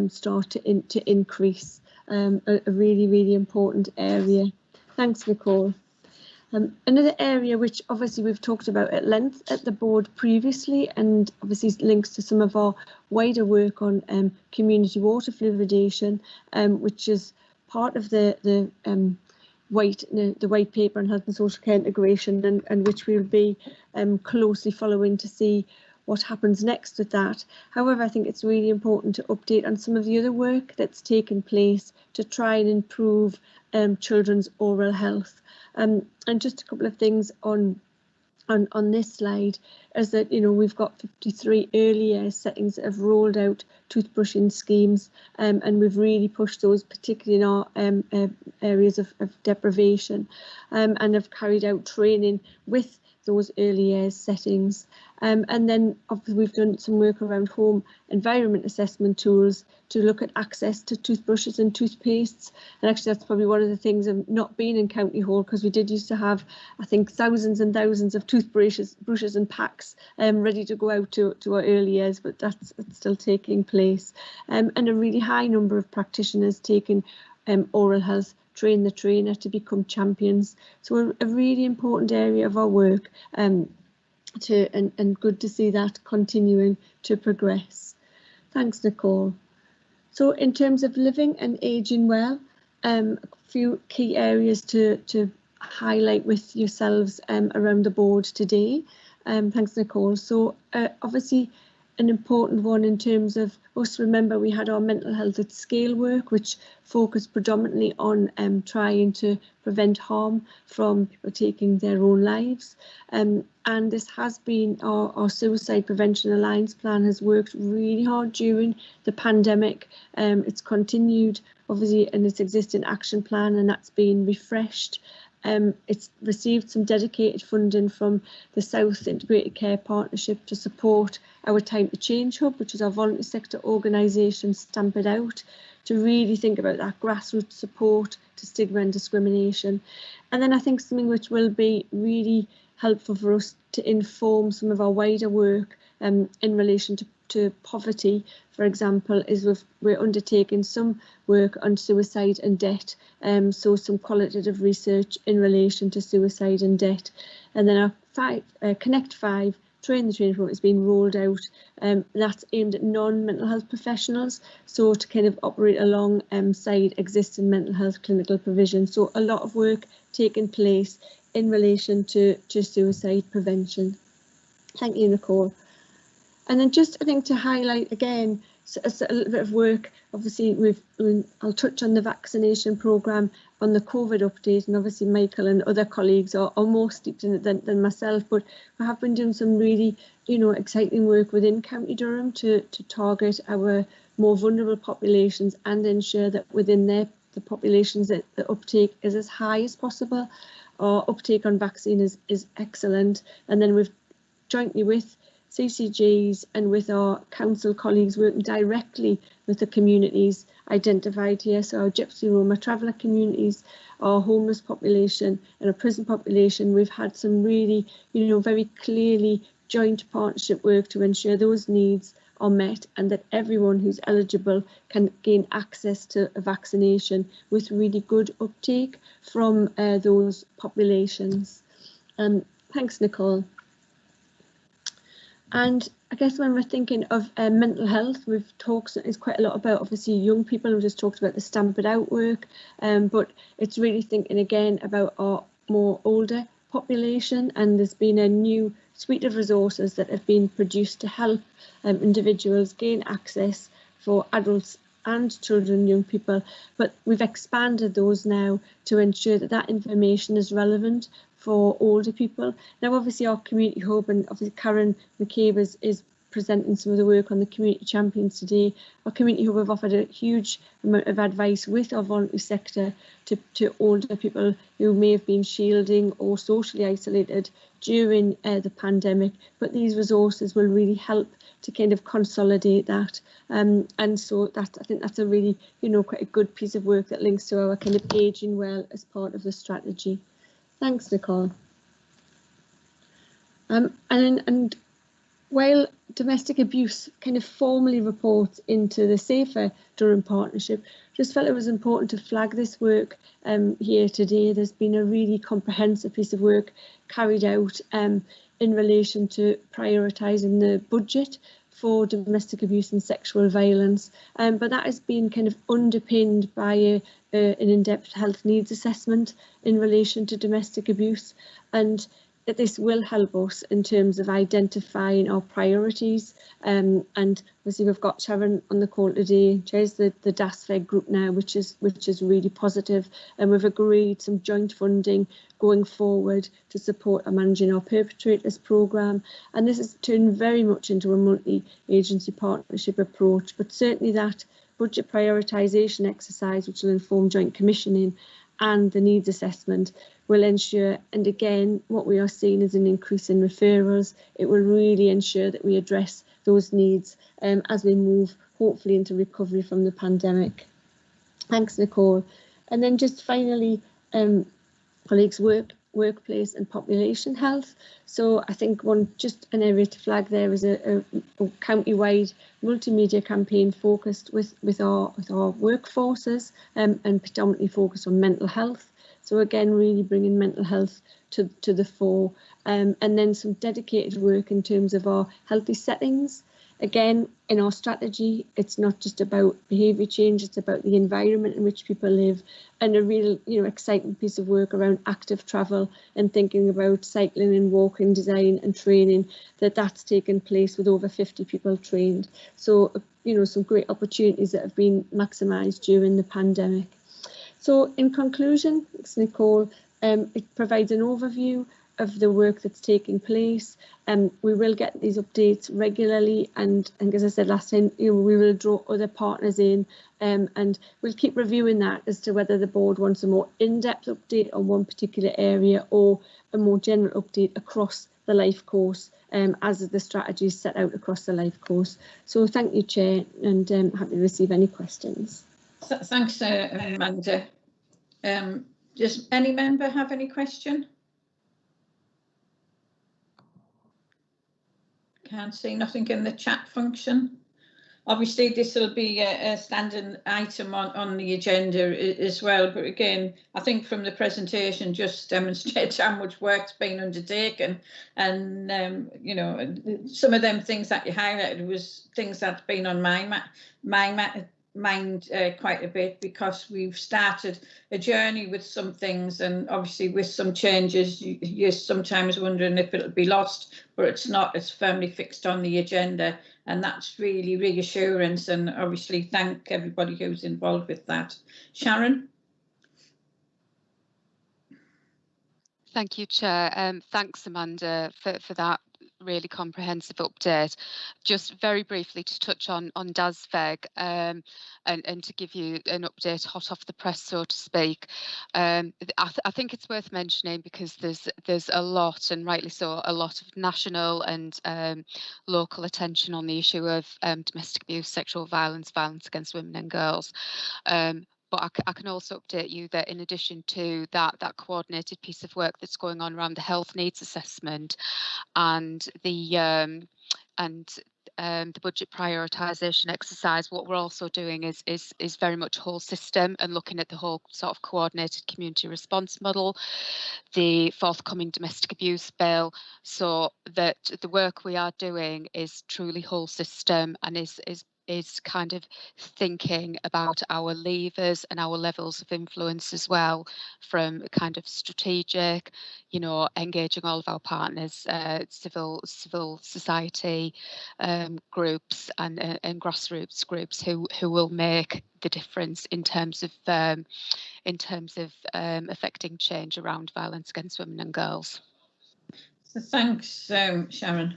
start to increase. A really, really important area. Thanks, Nicole. Another area which obviously we've talked about at length at the board previously, and obviously links to some of our wider work on community water fluoridation, which is part of the white paper on health and social care integration, and which we'll be closely following to see what happens next with that. However, I think it's really important to update on some of the other work that's taken place to try and improve children's oral health. And just a couple of things on this slide is that, we've got 53 early years settings that have rolled out toothbrushing schemes, and we've really pushed those, particularly in our areas of deprivation, and have carried out training with those early years settings. And then obviously we've done some work around home environment assessment tools to look at access to toothbrushes and toothpastes. And actually that's probably one of the things of not being in County Hall, because we did used to have, I think, thousands and thousands of toothbrushes and packs ready to go out to our early years, but that's still taking place. And a really high number of practitioners taking oral health, train the trainer to become champions. So a really important area of our work, and good to see that continuing to progress. Thanks, Nicole. So in terms of living and ageing well, a few key areas to highlight with yourselves around the board today. Thanks, Nicole. So obviously an important one in terms of us. Remember, we had our mental health at scale work, which focused predominantly on trying to prevent harm from people taking their own lives. And this has been our Suicide Prevention Alliance plan has worked really hard during the pandemic. It's continued, obviously, in its existing action plan, and that's been refreshed. It's received some dedicated funding from the South Integrated Care Partnership to support our Time to Change Hub, which is our voluntary sector organisation, Stamp It Out, to really think about that grassroots support to stigma and discrimination. And then I think something which will be really helpful for us to inform some of our wider work in relation to poverty, for example, is we're undertaking some work on suicide and debt, so some qualitative research in relation to suicide and debt. And then our Connect 5 Train the Trainer program is being rolled out. That's aimed at non-mental health professionals, so to kind of operate alongside existing mental health clinical provision. So a lot of work taking place in relation to suicide prevention. Thank you, Nicole. And then just, I think, to highlight again, a little bit of work. Obviously, I'll touch on the vaccination programme, on the COVID update, and obviously Michael and other colleagues are more steeped in it than myself, but we have been doing some really, exciting work within County Durham to target our more vulnerable populations and ensure that within the populations that the uptake is as high as possible. Our uptake on vaccine is excellent, and then we've jointly with CCGs and with our council colleagues working directly with the communities identified here, so our Gypsy Roma traveller communities, our homeless population and our prison population. We've had some really, very clearly joint partnership work to ensure those needs are met and that everyone who's eligible can gain access to a vaccination with really good uptake from those populations. Thanks, Nicole. And I guess when we're thinking of mental health, we've talked quite a lot about obviously young people. We've just talked about the Stamp It Out work, but it's really thinking again about our more older population, and there's been a new suite of resources that have been produced to help individuals gain access for adults and children, young people, but we've expanded those now to ensure that that information is relevant for older people. Now, obviously, our community hub, and obviously Karen McCabe is presenting some of the work on the community champions today. Our community hub have offered a huge amount of advice with our voluntary sector to older people who may have been shielding or socially isolated during the pandemic, but these resources will really help to kind of consolidate that, and so that I think that's a really quite a good piece of work that links to our kind of ageing well as part of the strategy. Thanks, Nicole. And while domestic abuse kind of formally reports into the Safer Durham Partnership, just felt it was important to flag this work here today. There's been a really comprehensive piece of work carried out in relation to prioritising the budget for domestic abuse and sexual violence, but that has been kind of underpinned by an in-depth health needs assessment in relation to domestic abuse, and that this will help us in terms of identifying our priorities. And obviously we've got Sharon on the call today, chairs the DASFEG group now, which is really positive, and we've agreed some joint funding going forward to support managing our perpetrators programme, and this has turned very much into a multi-agency partnership approach, but certainly that budget prioritisation exercise, which will inform joint commissioning and the needs assessment, will ensure, and again what we are seeing is an increase in referrals. It will really ensure that we address those needs as we move hopefully into recovery from the pandemic. Thanks, Nicole. And then just finally, colleagues, workplace and population health. So I think just an area to flag there is a county-wide multimedia campaign focused with our workforces and predominantly focused on mental health. So again, really bringing mental health to the fore, and then some dedicated work in terms of our healthy settings. Again, in our strategy, it's not just about behaviour change, it's about the environment in which people live, and a real exciting piece of work around active travel and thinking about cycling and walking design and training, that's taken place with over 50 people trained. So, some great opportunities that have been maximised during the pandemic. So in conclusion, thanks, Nicole, it provides an overview of the work that's taking place, and we will get these updates regularly, and as I said last time, we will draw other partners in, and we'll keep reviewing that as to whether the board wants a more in-depth update on one particular area or a more general update across the life course, as the strategy is set out across the life course. So thank you, Chair, and happy to receive any questions. Thanks, Amanda. Does any member have any question? Can't see nothing in the chat function. Obviously, this will be a standing item on the agenda as well. But again, I think from the presentation just demonstrates how much work's been undertaken, and some of them things that you highlighted was things that's been on my mind quite a bit, because we've started a journey with some things, and obviously with some changes you're sometimes wondering if it'll be lost, but it's not. It's firmly fixed on the agenda, and that's really reassurance, and obviously thank everybody who's involved with that. Sharon? Thank you, Chair. Thanks, Amanda, for that really comprehensive update. Just very briefly to touch on DASVEG and to give you an update hot off the press, so to speak. I think it's worth mentioning, because there's a lot, and rightly so, a lot of national and local attention on the issue of domestic abuse, sexual violence, violence against women and girls. But I can also update you that in addition to that coordinated piece of work that's going on around the health needs assessment and the budget prioritisation exercise, what we're also doing is very much whole system and looking at the whole sort of coordinated community response model, the forthcoming domestic abuse bill, so that the work we are doing is truly whole system and is kind of thinking about our levers and our levels of influence as well, from kind of strategic, engaging all of our partners, civil society groups and grassroots groups who will make the difference in terms of affecting change around violence against women and girls. So thanks, Sharon.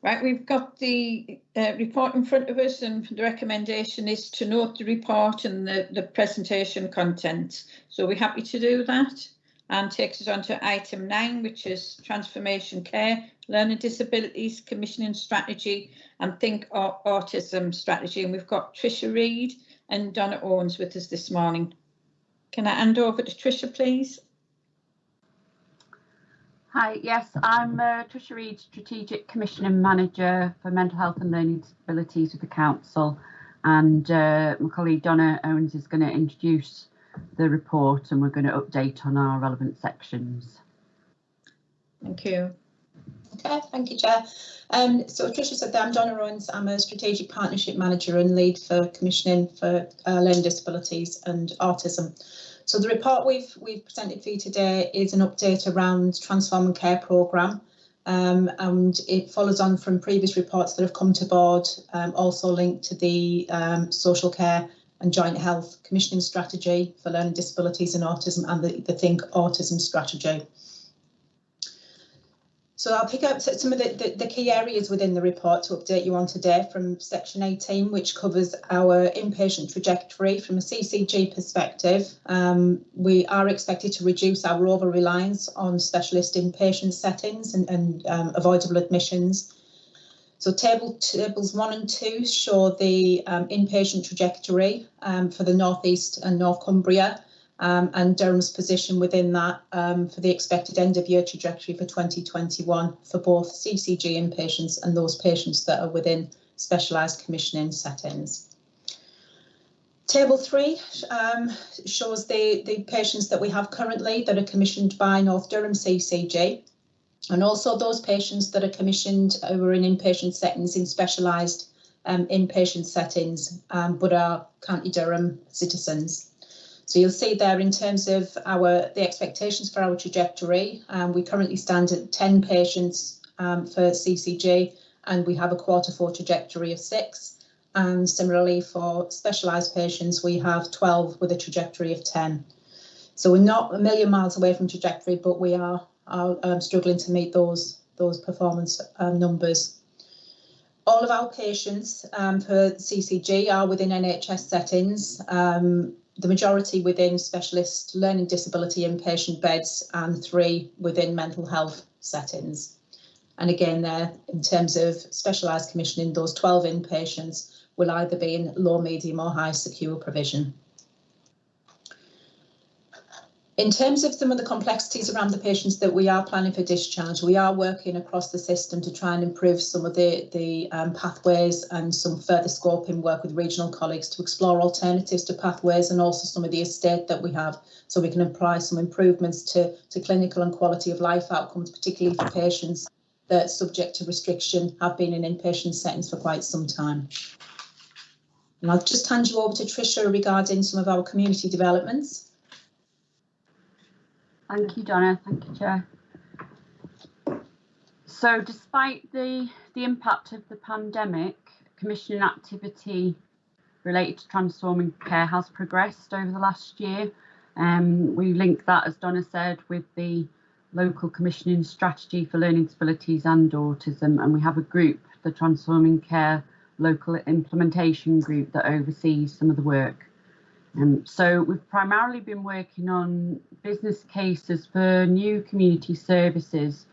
Right, we've got the report in front of us, and the recommendation is to note the report and the presentation content. So we're happy to do that, and takes us on to item 9, which is Transformation Care, Learning Disabilities, Commissioning Strategy and Think Autism Strategy. And we've got Tricia Reid and Donna Owens with us this morning. Can I hand over to Tricia, please? Hi, yes, I'm Tricia Reid, Strategic Commissioning Manager for Mental Health and Learning Disabilities with the Council, and my colleague Donna Owens is going to introduce the report, and we're going to update on our relevant sections. Thank you. Okay, thank you, Chair. So Tricia said that I'm Donna Owens. I'm a Strategic Partnership Manager and Lead for Commissioning for Learning Disabilities and Autism. So the report we've presented for you today is an update around Transforming Care programme, and it follows on from previous reports that have come to board, also linked to the social care and joint health commissioning strategy for learning disabilities and autism, and the Think Autism strategy. So I'll pick up some of the key areas within the report to update you on today, from section 18, which covers our inpatient trajectory from a CCG perspective. We are expected to reduce our over-reliance on specialist inpatient settings and avoidable admissions. So tables 1 and 2 show the inpatient trajectory for the North East and North Cumbria, and Durham's position within that for the expected end-of-year trajectory for 2021 for both CCG inpatients and those patients that are within specialised commissioning settings. Table 3 shows the patients that we have currently that are commissioned by North Durham CCG, and also those patients that are commissioned who are in inpatient settings in specialised inpatient settings, but are County Durham citizens. So you'll see there, in terms of the expectations for our trajectory, we currently stand at 10 patients for CCG, and we have a Q4 trajectory of 6. And similarly for specialised patients, we have 12 with a trajectory of 10. So we're not a million miles away from trajectory, but we are struggling to meet those performance numbers. All of our patients for CCG are within NHS settings. The majority within specialist learning disability inpatient beds, and 3 within mental health settings. And again, there, in terms of specialised commissioning, those 12 inpatients will either be in low, medium or high secure provision. In terms of some of the complexities around the patients that we are planning for discharge, we are working across the system to try and improve some of the pathways, and some further scoping work with regional colleagues to explore alternatives to pathways, and also some of the estate that we have, so we can apply some improvements to clinical and quality of life outcomes, particularly for patients that, subject to restriction, have been in inpatient settings for quite some time. And I'll just hand you over to Tricia regarding some of our community developments. Thank you, Donna. Thank you, Chair. So despite the impact of the pandemic, commissioning activity related to transforming care has progressed over the last year. We linked that, as Donna said, with the local commissioning strategy for learning disabilities and autism, and we have a group, the Transforming Care Local Implementation Group, that oversees some of the work. So we've primarily been working on business cases for new community services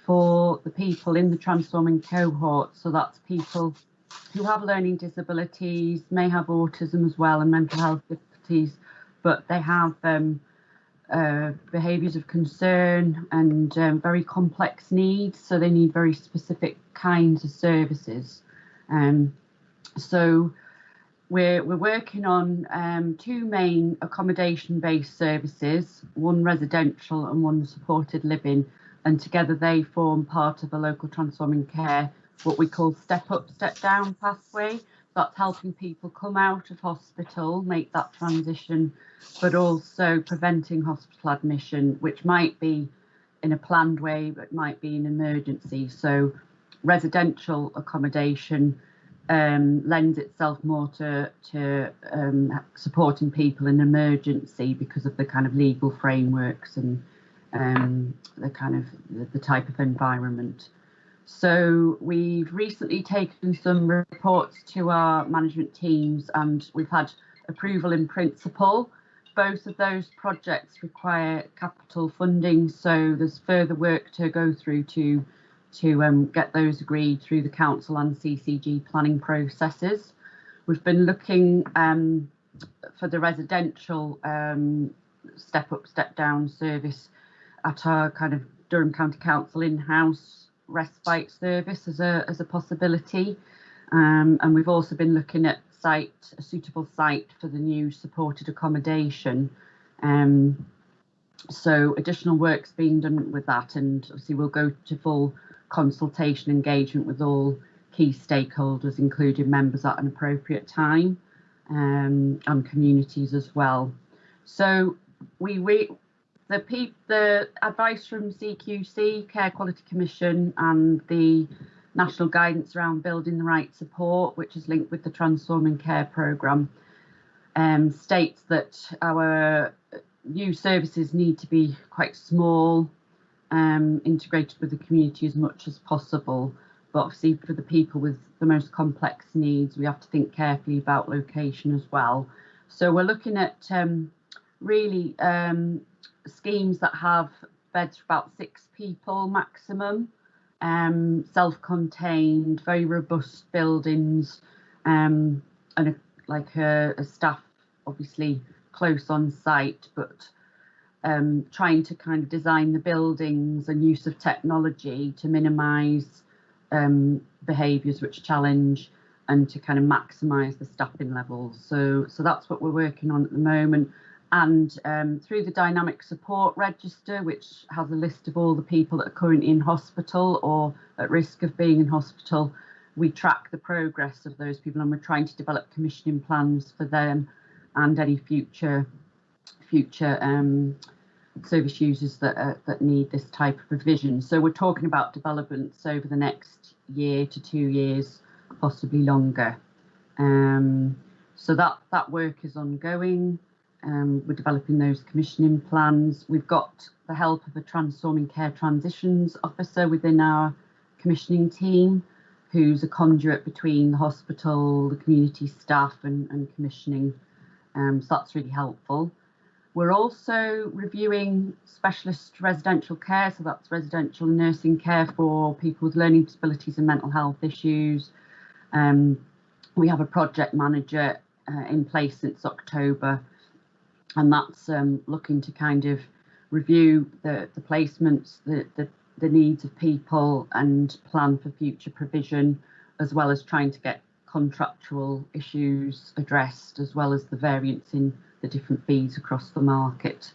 for the people in the transforming cohort. So that's people who have learning disabilities, may have autism as well, and mental health difficulties, but they have behaviours of concern and very complex needs, so they need very specific kinds of services. So we're working on two main accommodation-based services, one residential and one supported living, and together they form part of a local transforming care, what we call step up, step down pathway. That's helping people come out of hospital, make that transition, but also preventing hospital admission, which might be in a planned way, but might be an emergency. So residential accommodation lends itself more to supporting people in emergency because of the kind of legal frameworks and the kind of the type of environment. So we've recently taken some reports to our management teams and we've had approval in principle. Both of those projects require capital funding, so there's further work to go through to get those agreed through the council and CCG planning processes. We've been looking for the residential step up, step down service at our kind of Durham County Council in-house respite service as a possibility, and we've also been looking at a suitable site for the new supported accommodation. So additional work's being done with that, and obviously we'll go to full consultation engagement with all key stakeholders, including members at an appropriate time, and communities as well. So the advice from CQC, Care Quality Commission, and the national guidance around building the right support, which is linked with the Transforming Care programme, states that our new services need to be quite small, integrated with the community as much as possible. But obviously for the people with the most complex needs, we have to think carefully about location as well. So we're looking at really schemes that have beds for about 6 people maximum, self-contained, very robust buildings, and a staff obviously close on site, but trying to kind of design the buildings and use of technology to minimise behaviours which challenge and to kind of maximise the staffing levels. So that's what we're working on at the moment. And through the dynamic support register, which has a list of all the people that are currently in hospital or at risk of being in hospital, we track the progress of those people, and we're trying to develop commissioning plans for them and any future service users that need this type of provision. So we're talking about developments over the next year to 2 years, possibly longer. So that work is ongoing. We're developing those commissioning plans. We've got the help of a Transforming Care Transitions Officer within our commissioning team, who's a conduit between the hospital, the community staff and commissioning. So that's really helpful. We're also reviewing specialist residential care, so that's residential nursing care for people with learning disabilities and mental health issues. We have a project manager in place since October, and that's looking to kind of review the placements, the needs of people and plan for future provision, as well as trying to get contractual issues addressed, as well as the variance in the different fees across the market.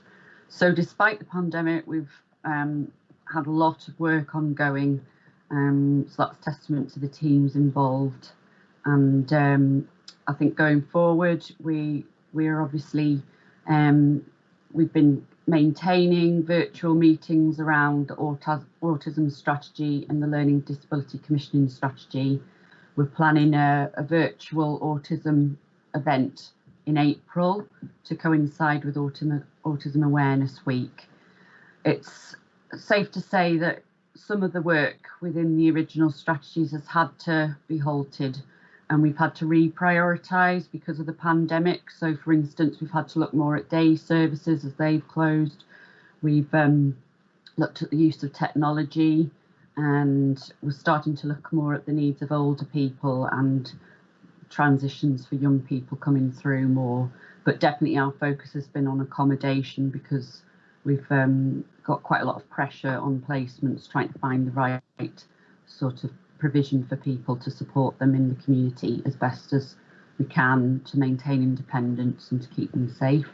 So despite the pandemic, we've had a lot of work ongoing, so that's testament to the teams involved. And I think going forward, we're obviously we've been maintaining virtual meetings around the autism strategy and the Learning Disability Commissioning strategy. We're planning a virtual autism event in April to coincide with Autism Awareness Week. It's safe to say that some of the work within the original strategies has had to be halted, and we've had to reprioritise because of the pandemic. So, for instance, we've had to look more at day services as they've closed. We've looked at the use of technology, and we're starting to look more at the needs of older people and transitions for young people coming through more. But definitely our focus has been on accommodation, because we've got quite a lot of pressure on placements trying to find the right sort of provision for people to support them in the community as best as we can to maintain independence and to keep them safe.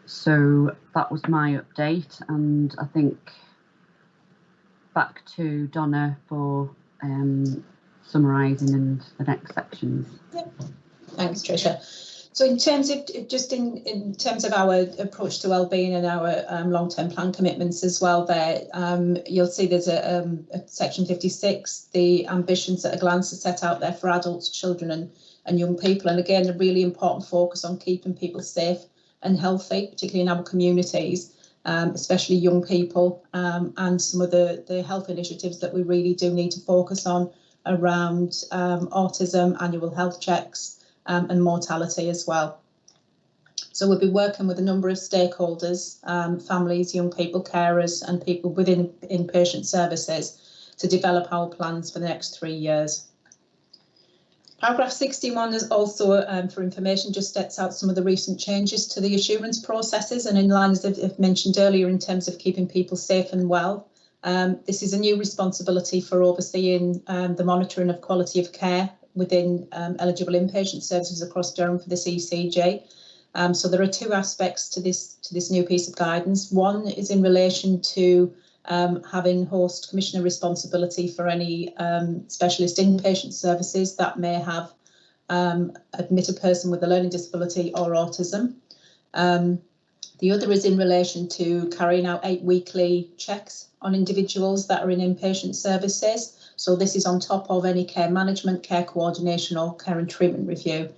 So that was my update, and I think back to Donna for summarising and the next sections. Yep. Thanks, Tricia. So in terms of in terms of our approach to wellbeing and our long-term plan commitments as well, there you'll see there's a section 56, the ambitions at a glance are set out there for adults, children and young people, and again a really important focus on keeping people safe and healthy, particularly in our communities, especially young people, and some of the health initiatives that we really do need to focus on around autism, annual health checks, and mortality as well. So we'll be working with a number of stakeholders, families, young people, carers and people within inpatient services to develop our plans for the next 3 years. Paragraph 61 is also for information, just sets out some of the recent changes to the assurance processes, and in line, as I've mentioned earlier, in terms of keeping people safe and well. This is a new responsibility for overseeing the monitoring of quality of care within eligible inpatient services across Durham for the CCJ. So there are two aspects to this new piece of guidance. One is in relation to having host commissioner responsibility for any specialist inpatient services that may have admit a person with a learning disability or autism. The other is in relation to carrying out 8 weekly checks on individuals that are in inpatient services. So this is on top of any care management, care coordination or care and treatment review.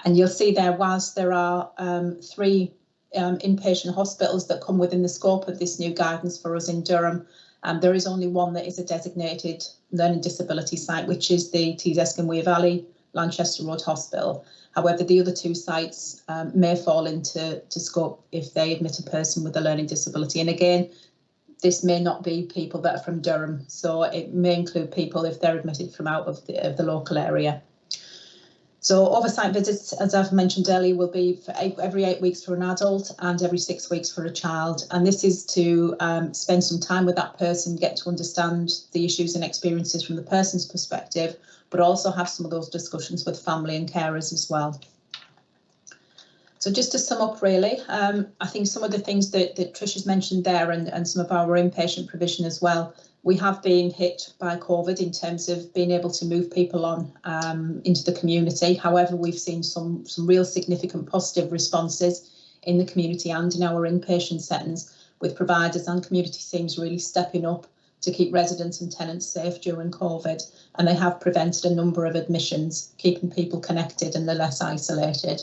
And you'll see there, whilst there are 3 inpatient hospitals that come within the scope of this new guidance for us in Durham, there is only one that is a designated learning disability site, which is the Tees Weir Valley Lanchester Road Hospital. However, the other 2 sites may fall into scope if they admit a person with a learning disability. And again, this may not be people that are from Durham, so it may include people if they're admitted from out of the local area. So oversight visits, as I've mentioned earlier, will be for every 8 weeks for an adult and every 6 weeks for a child. And this is to spend some time with that person, get to understand the issues and experiences from the person's perspective, but also have some of those discussions with family and carers as well. So just to sum up, really, I think some of the things that Tricia's mentioned there and some of our inpatient provision as well, we have been hit by COVID in terms of being able to move people on into the community. However, we've seen some real significant positive responses in the community and in our inpatient settings, with providers and community teams really stepping up to keep residents and tenants safe during COVID. And they have prevented a number of admissions, keeping people connected and they're less isolated.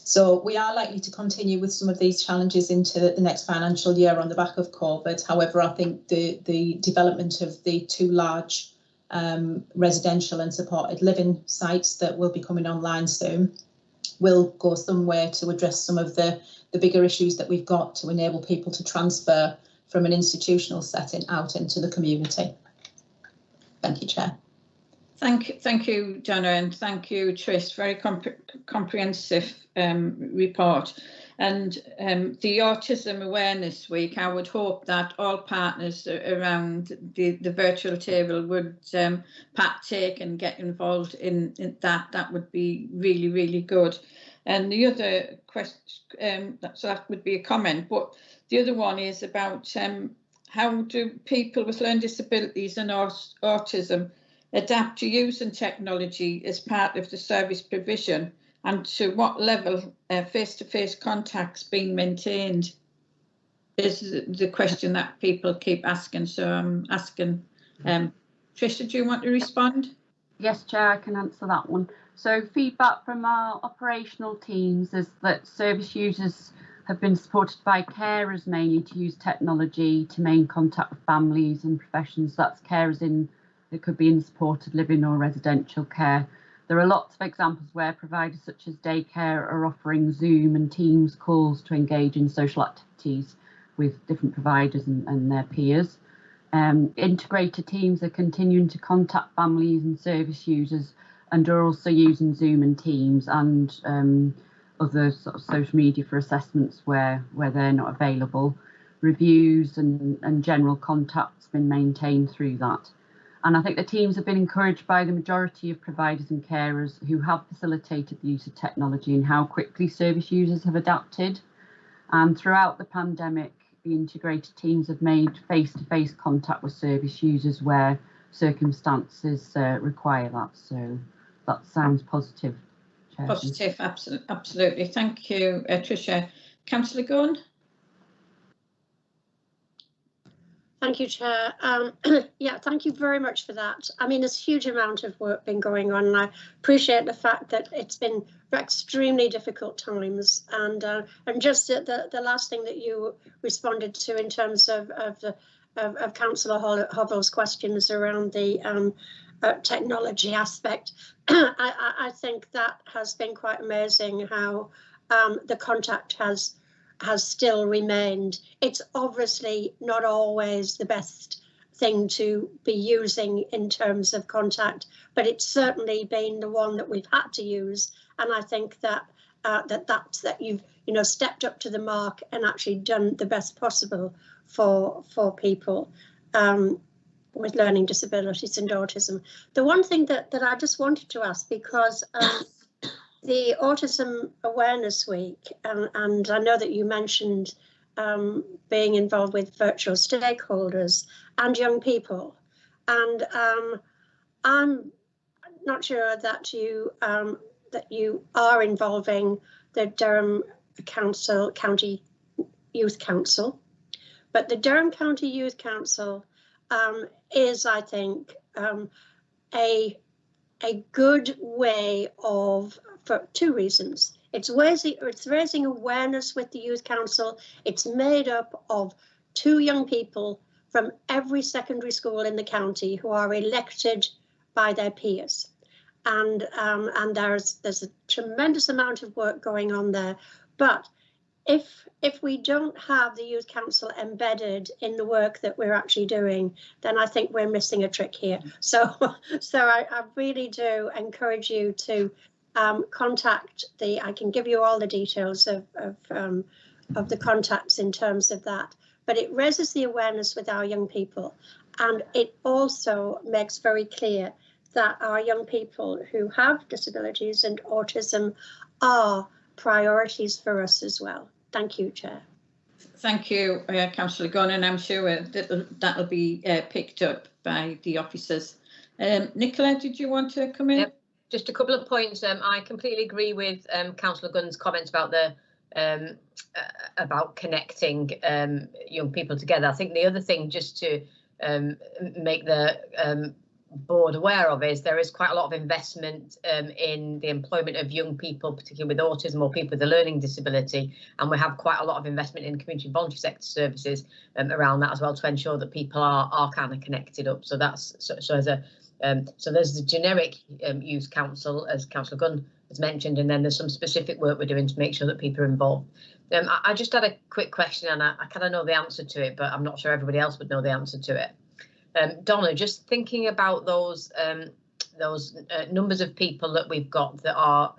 So we are likely to continue with some of these challenges into the next financial year on the back of COVID. However, I think the development of the 2 large residential and supported living sites that will be coming online soon will go some way to address some of the bigger issues that we've got to enable people to transfer from an institutional setting out into the community. Thank you, Chair. Thank you, Donna, and thank you, Trish. Very comprehensive report. And the Autism Awareness Week, I would hope that all partners around the virtual table would partake and get involved in that. That would be really, really good. And the other question, so that would be a comment, but the other one is about how do people with learning disabilities and autism adapt to using technology as part of the service provision, and to what level face-to-face contacts being maintained is the question that people keep asking. So I'm asking, Tricia, do you want to respond? Yes, Chair, I can answer that one. So feedback from our operational teams is that service users have been supported by carers mainly to use technology to maintain contact with families and professions. That's carers it could be in supported living or residential care. There are lots of examples where providers such as daycare are offering Zoom and Teams calls to engage in social activities with different providers and their peers. Integrated teams are continuing to contact families and service users and are also using Zoom and Teams and other sort of social media for assessments where they're not available. Reviews and general contact's been maintained through that. And I think the teams have been encouraged by the majority of providers and carers who have facilitated the use of technology and how quickly service users have adapted. And throughout the pandemic, the integrated teams have made face-to-face contact with service users where circumstances require that. So that sounds positive. Chair. Positive, absolutely. Thank you, Tricia. Councillor Gunn. Thank you, Chair. Yeah, thank you very much for that. I mean, there's a huge amount of work been going on, and I appreciate the fact that it's been extremely difficult times. And just the last thing that you responded to in terms of Councillor Hovell's questions around the technology aspect, I think that has been quite amazing how the contact has still remained. It's obviously not always the best thing to be using in terms of contact, but it's certainly been the one that we've had to use. And I think that that you've stepped up to the mark and actually done the best possible for people with learning disabilities and autism. The one thing that I just wanted to ask, because the Autism Awareness Week, and I know that you mentioned being involved with virtual stakeholders and young people, and I'm not sure that you are involving the Durham County Youth Council, but the Durham County Youth Council is, I think, a good way of, for two reasons. It's raising awareness with the Youth Council. It's made up of 2 young people from every secondary school in the county who are elected by their peers. And there's a tremendous amount of work going on there. But if we don't have the Youth Council embedded in the work that we're actually doing, then I think we're missing a trick here. So I really do encourage you to contact I can give you all the details of the contacts in terms of that, but it raises the awareness with our young people, and it also makes very clear that our young people who have disabilities and autism are priorities for us as well. Thank you, Chair. Thank you, Councillor Gunn, and I'm sure that'll be picked up by the officers. Nicola, did you want to come in? Yep. Just a couple of points. I completely agree with Councillor Gunn's comments about about connecting young people together. I think the other thing, just to make the board aware of, is there is quite a lot of investment in the employment of young people, particularly with autism or people with a learning disability, and we have quite a lot of investment in community voluntary sector services around that as well, to ensure that people are kind of connected up. So that's so there's the generic youth council, as Councillor Gunn has mentioned, and then there's some specific work we're doing to make sure that people are involved. I just had a quick question, and I kind of know the answer to it, but I'm not sure everybody else would know the answer to it. Donna, just thinking about those numbers of people that we've got that are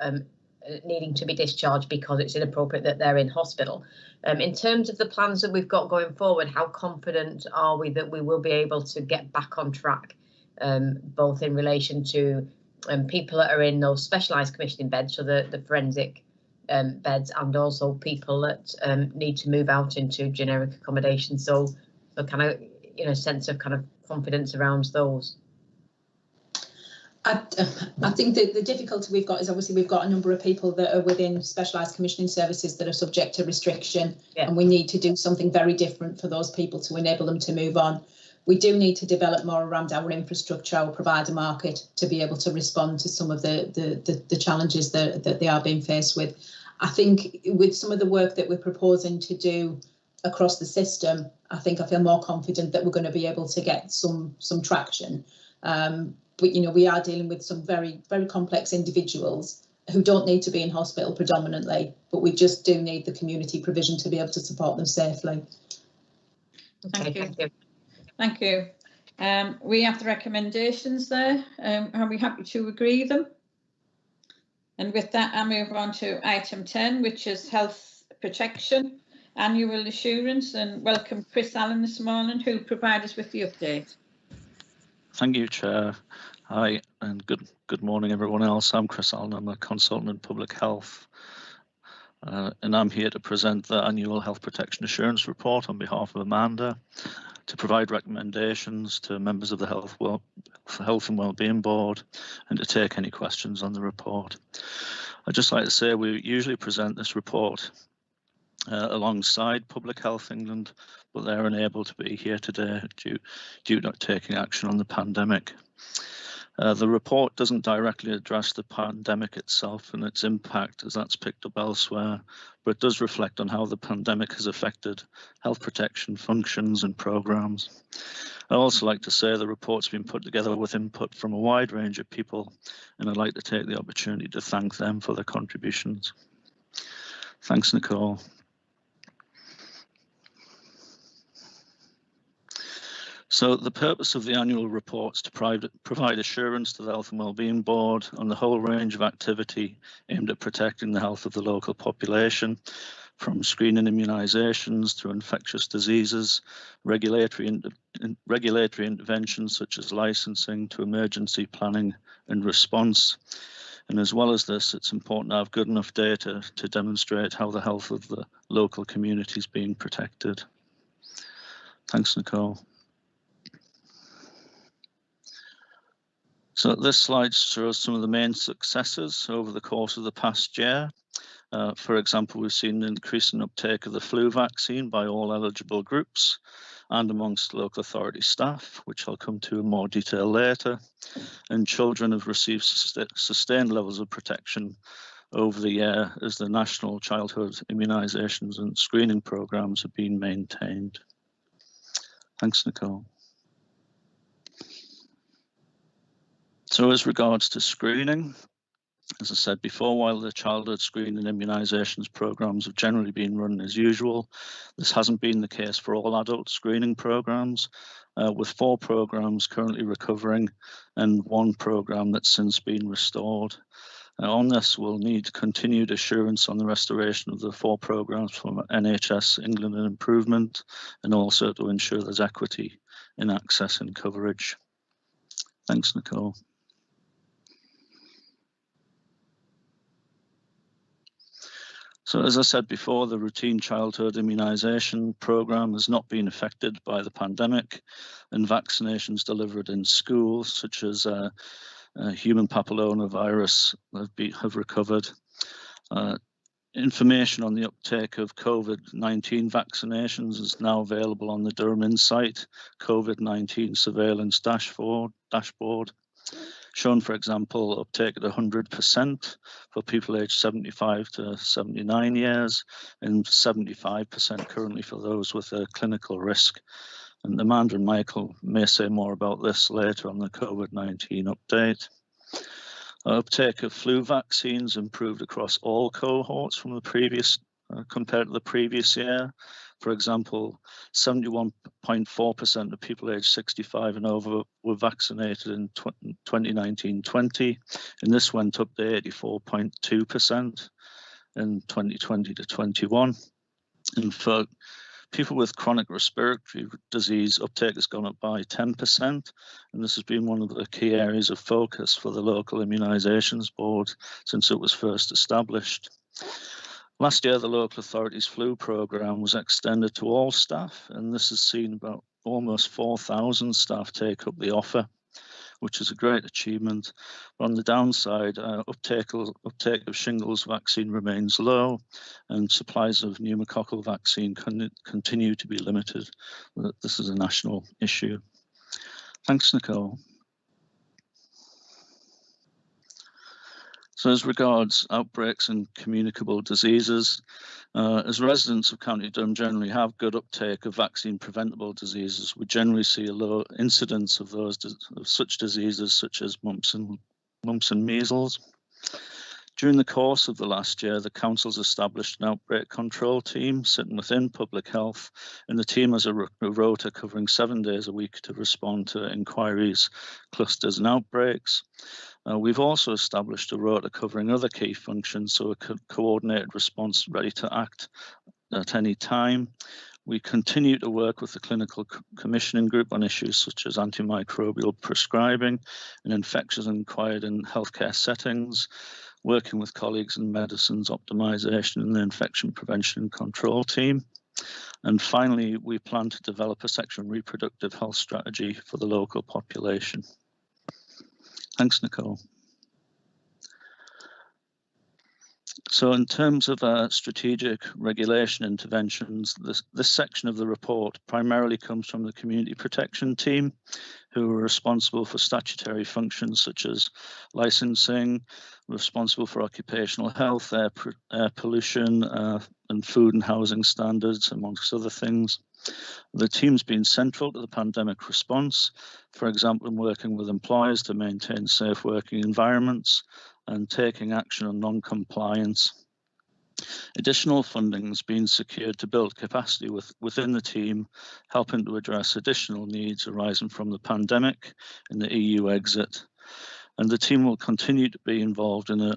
needing to be discharged because it's inappropriate that they're in hospital. In terms of the plans that we've got going forward, how confident are we that we will be able to get back on track, both in relation to people that are in those specialised commissioning beds, so the forensic beds, and also people that need to move out into generic accommodation? So kind of, sense of kind of confidence around those. I think the difficulty we've got is obviously we've got a number of people that are within specialised commissioning services that are subject to restriction, and we need to do something very different for those people to enable them to move on. We do need to develop more around our infrastructure, our provider market, to be able to respond to some of the challenges that they are being faced with. I think with some of the work that we're proposing to do across the system, I feel more confident that we're going to be able to get some traction. But we are dealing with some very, very complex individuals who don't need to be in hospital predominantly, but we just do need the community provision to be able to support them safely. Thank you. Thank you. We have the recommendations there. Are we happy to agree them? And with that, I move on to item 10, which is health protection annual assurance, and welcome Chris Allen this morning, who will provide us with the update. Thank you, Chair. Hi, and good morning, everyone else. I'm Chris Allen. I'm a consultant in public health, and I'm here to present the annual health protection assurance report on behalf of Amanda, to provide recommendations to members of the Health and Wellbeing Board, and to take any questions on the report. I'd just like to say we usually present this report alongside Public Health England, but they're unable to be here today due to taking action on the pandemic. The report doesn't directly address the pandemic itself and its impact, as that's picked up elsewhere, but it does reflect on how the pandemic has affected health protection functions and programmes. I'd also like to say the report's been put together with input from a wide range of people, and I'd like to take the opportunity to thank them for their contributions. Thanks, Nicole. So the purpose of the annual report is to provide assurance to the Health and Wellbeing Board on the whole range of activity aimed at protecting the health of the local population, from screening immunisations to infectious diseases, regulatory interventions such as licensing, to emergency planning and response. And as well as this, it's important to have good enough data to demonstrate how the health of the local community is being protected. Thanks, Nicole. So this slide shows some of the main successes over the course of the past year. For example, we've seen an increasing uptake of the flu vaccine by all eligible groups and amongst local authority staff, which I'll come to in more detail later. And children have received sustained levels of protection over the year as the national childhood immunisations and screening programmes have been maintained. Thanks, Nicole. So as regards to screening, as I said before, while the childhood screening immunisations programmes have generally been run as usual, this hasn't been the case for all adult screening programmes, with 4 programmes currently recovering and 1 programme that's since been restored. On this, we'll need continued assurance on the restoration of the 4 programmes from NHS England and Improvement, and also to ensure there's equity in access and coverage. Thanks, Nicole. So as I said before, the routine childhood immunisation programme has not been affected by the pandemic, and vaccinations delivered in schools, such as human papillomavirus, have recovered. Information on the uptake of COVID-19 vaccinations is now available on the Durham Insight COVID-19 surveillance dashboard. Shown, for example, uptake at 100% for people aged 75 to 79 years and 75% currently for those with a clinical risk. And Amanda and Michael may say more about this later on the COVID-19 update. Uptake of flu vaccines improved across all cohorts from the previous compared to the previous year. For example, 71.4% of people aged 65 and over were vaccinated in 2019-20, and this went up to 84.2% in 2020 to 21. And for people with chronic respiratory disease, uptake has gone up by 10%, and this has been one of the key areas of focus for the local immunisations board since it was first established. Last year, the local authorities flu programme was extended to all staff, and this has seen about almost 4,000 staff take up the offer. which is a great achievement. But on the downside, uptake of shingles vaccine remains low, and supplies of pneumococcal vaccine continue to be limited. This is a national issue. Thanks, Nicole. So as regards outbreaks and communicable diseases, as residents of County Durham generally have good uptake of vaccine preventable diseases, we generally see a low incidence of such diseases such as mumps and measles. During the course of the last year, the council's established an outbreak control team sitting within public health, and the team has a rota covering 7 days a week to respond to inquiries, clusters and outbreaks. We've also established a rota covering other key functions, so a coordinated response ready to act at any time. We continue to work with the clinical commissioning group on issues such as antimicrobial prescribing and infections acquired in healthcare settings, working with colleagues in medicines optimization and the infection prevention and control team. And finally, we plan to develop a sexual and reproductive health strategy for the local population. Thanks, Nicole. So in terms of strategic regulation interventions, this section of the report primarily comes from the community protection team, who are responsible for statutory functions such as licensing, responsible for occupational health, air pollution, and food and housing standards, amongst other things. The team's been central to the pandemic response, for example, in working with employers to maintain safe working environments and taking action on non-compliance. Additional funding has been secured to build capacity within the team, helping to address additional needs arising from the pandemic and the EU exit. And the team will continue to be involved in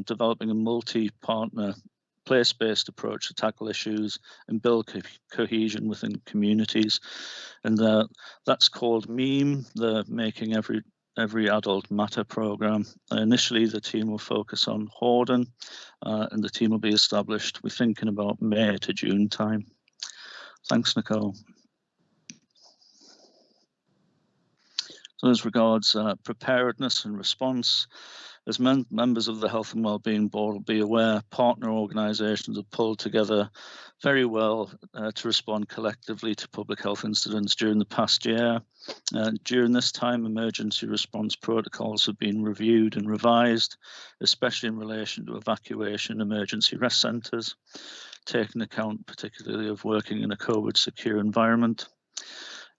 developing a multi-partner place-based approach to tackle issues and build cohesion within communities. And that's called MEME, the Making Every Adult Matter programme. Initially, the team will focus on Horden, and the team will be established, we're thinking about May to June time. Thanks, Nicole. So as regards preparedness and response, as members of the Health and Wellbeing Board will be aware, partner organisations have pulled together very well to respond collectively to public health incidents during the past year. During this time, emergency response protocols have been reviewed and revised, especially in relation to evacuation emergency rest centres, taking account particularly of working in a COVID secure environment.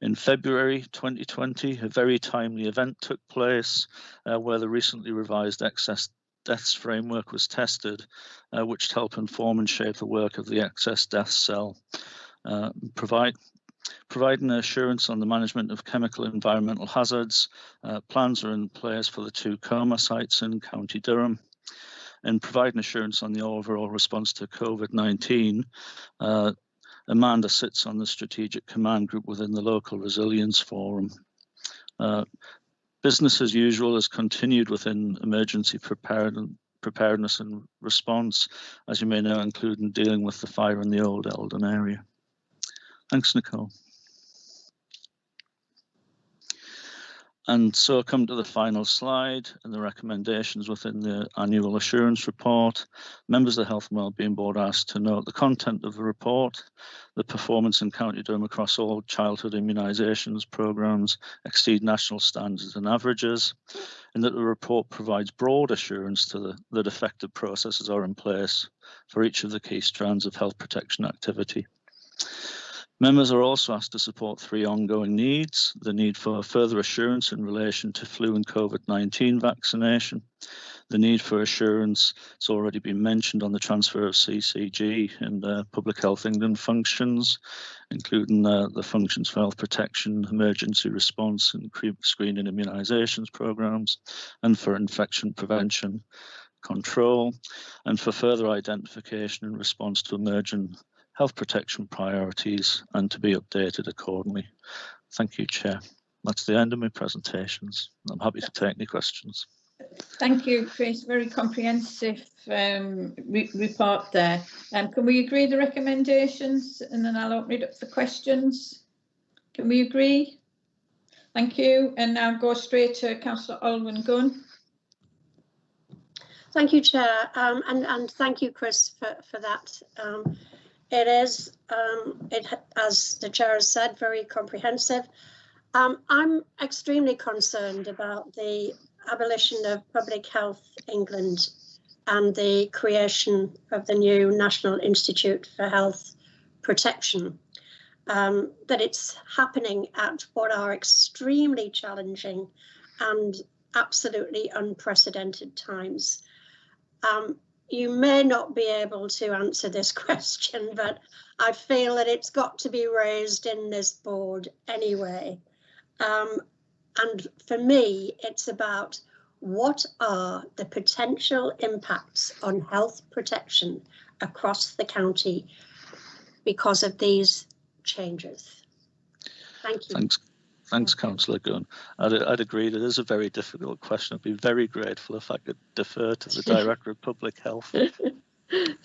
In February 2020, a very timely event took place where the recently revised excess deaths framework was tested, which helped inform and shape the work of the excess deaths cell, providing assurance on the management of chemical environmental hazards. Plans are in place for the 2 coma sites in County Durham, and providing assurance on the overall response to COVID-19. Amanda sits on the Strategic Command Group within the Local Resilience Forum. Business as usual has continued within emergency preparedness and response, as you may know, including dealing with the fire in the Old Eldon area. Thanks, Nicole. And so I come to the final slide and the recommendations within the annual assurance report. Members of the Health and Wellbeing Board are asked to note the content of the report, the performance in County Durham across all childhood immunisations programmes exceed national standards and averages, and that the report provides broad assurance that effective processes are in place for each of the key strands of health protection activity. Members are also asked to support 3 ongoing needs: the need for further assurance in relation to flu and COVID-19 vaccination, the need for assurance, it's already been mentioned, on the transfer of CCG and Public Health England functions, including the functions for health protection, emergency response and screening immunisations programmes, and for infection prevention control, and for further identification and response to emerging health protection priorities and to be updated accordingly. Thank you, Chair. That's the end of my presentations. I'm happy to take any questions. Thank you, Chris. Very comprehensive report there. Can we agree the recommendations, and then I'll open it up for questions? Can we agree? Thank you. And now go straight to Councillor Olwen Gunn. Thank you, Chair, and thank you, Chris, for that. It is, as the Chair has said, very comprehensive. I'm extremely concerned about the abolition of Public Health England and the creation of the new National Institute for Health Protection. That it's happening at what are extremely challenging and absolutely unprecedented times. You may not be able to answer this question, but I feel that it's got to be raised in this board anyway. And for me, it's about what are the potential impacts on health protection across the county because of these changes. Thank you. Thanks, Councillor Gunn. I'd agree that it is a very difficult question. I'd be very grateful if I could defer to the Director of Public Health.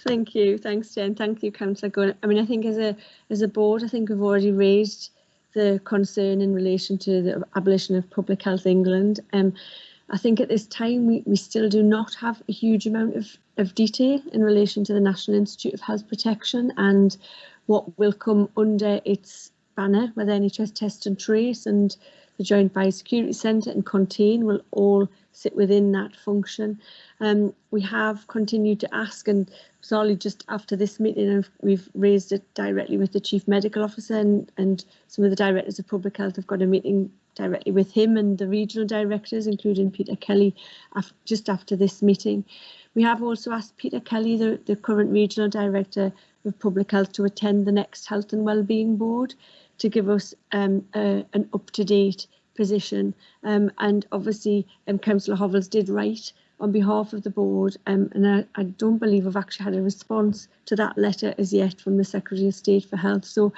Thank you. Thanks, Jen. Thank you, Councillor Gunn. I mean, I think as a board, I think we've already raised the concern in relation to the abolition of Public Health England. I think at this time we still do not have a huge amount of detail in relation to the National Institute of Health Protection and what will come under its banner, whether NHS Test and Trace and the Joint Biosecurity Centre and Contain will all sit within that function. We have continued to ask, and solely just after this meeting, we've raised it directly with the Chief Medical Officer, and some of the Directors of Public Health have got a meeting directly with him and the regional directors, including Peter Kelly, just after this meeting. We have also asked Peter Kelly, the current Regional Director of Public Health, to attend the next Health and Wellbeing Board to give us an up-to-date position. And obviously, Councillor Hovels did write on behalf of the board, and I don't believe I've actually had a response to that letter as yet from the Secretary of State for Health. So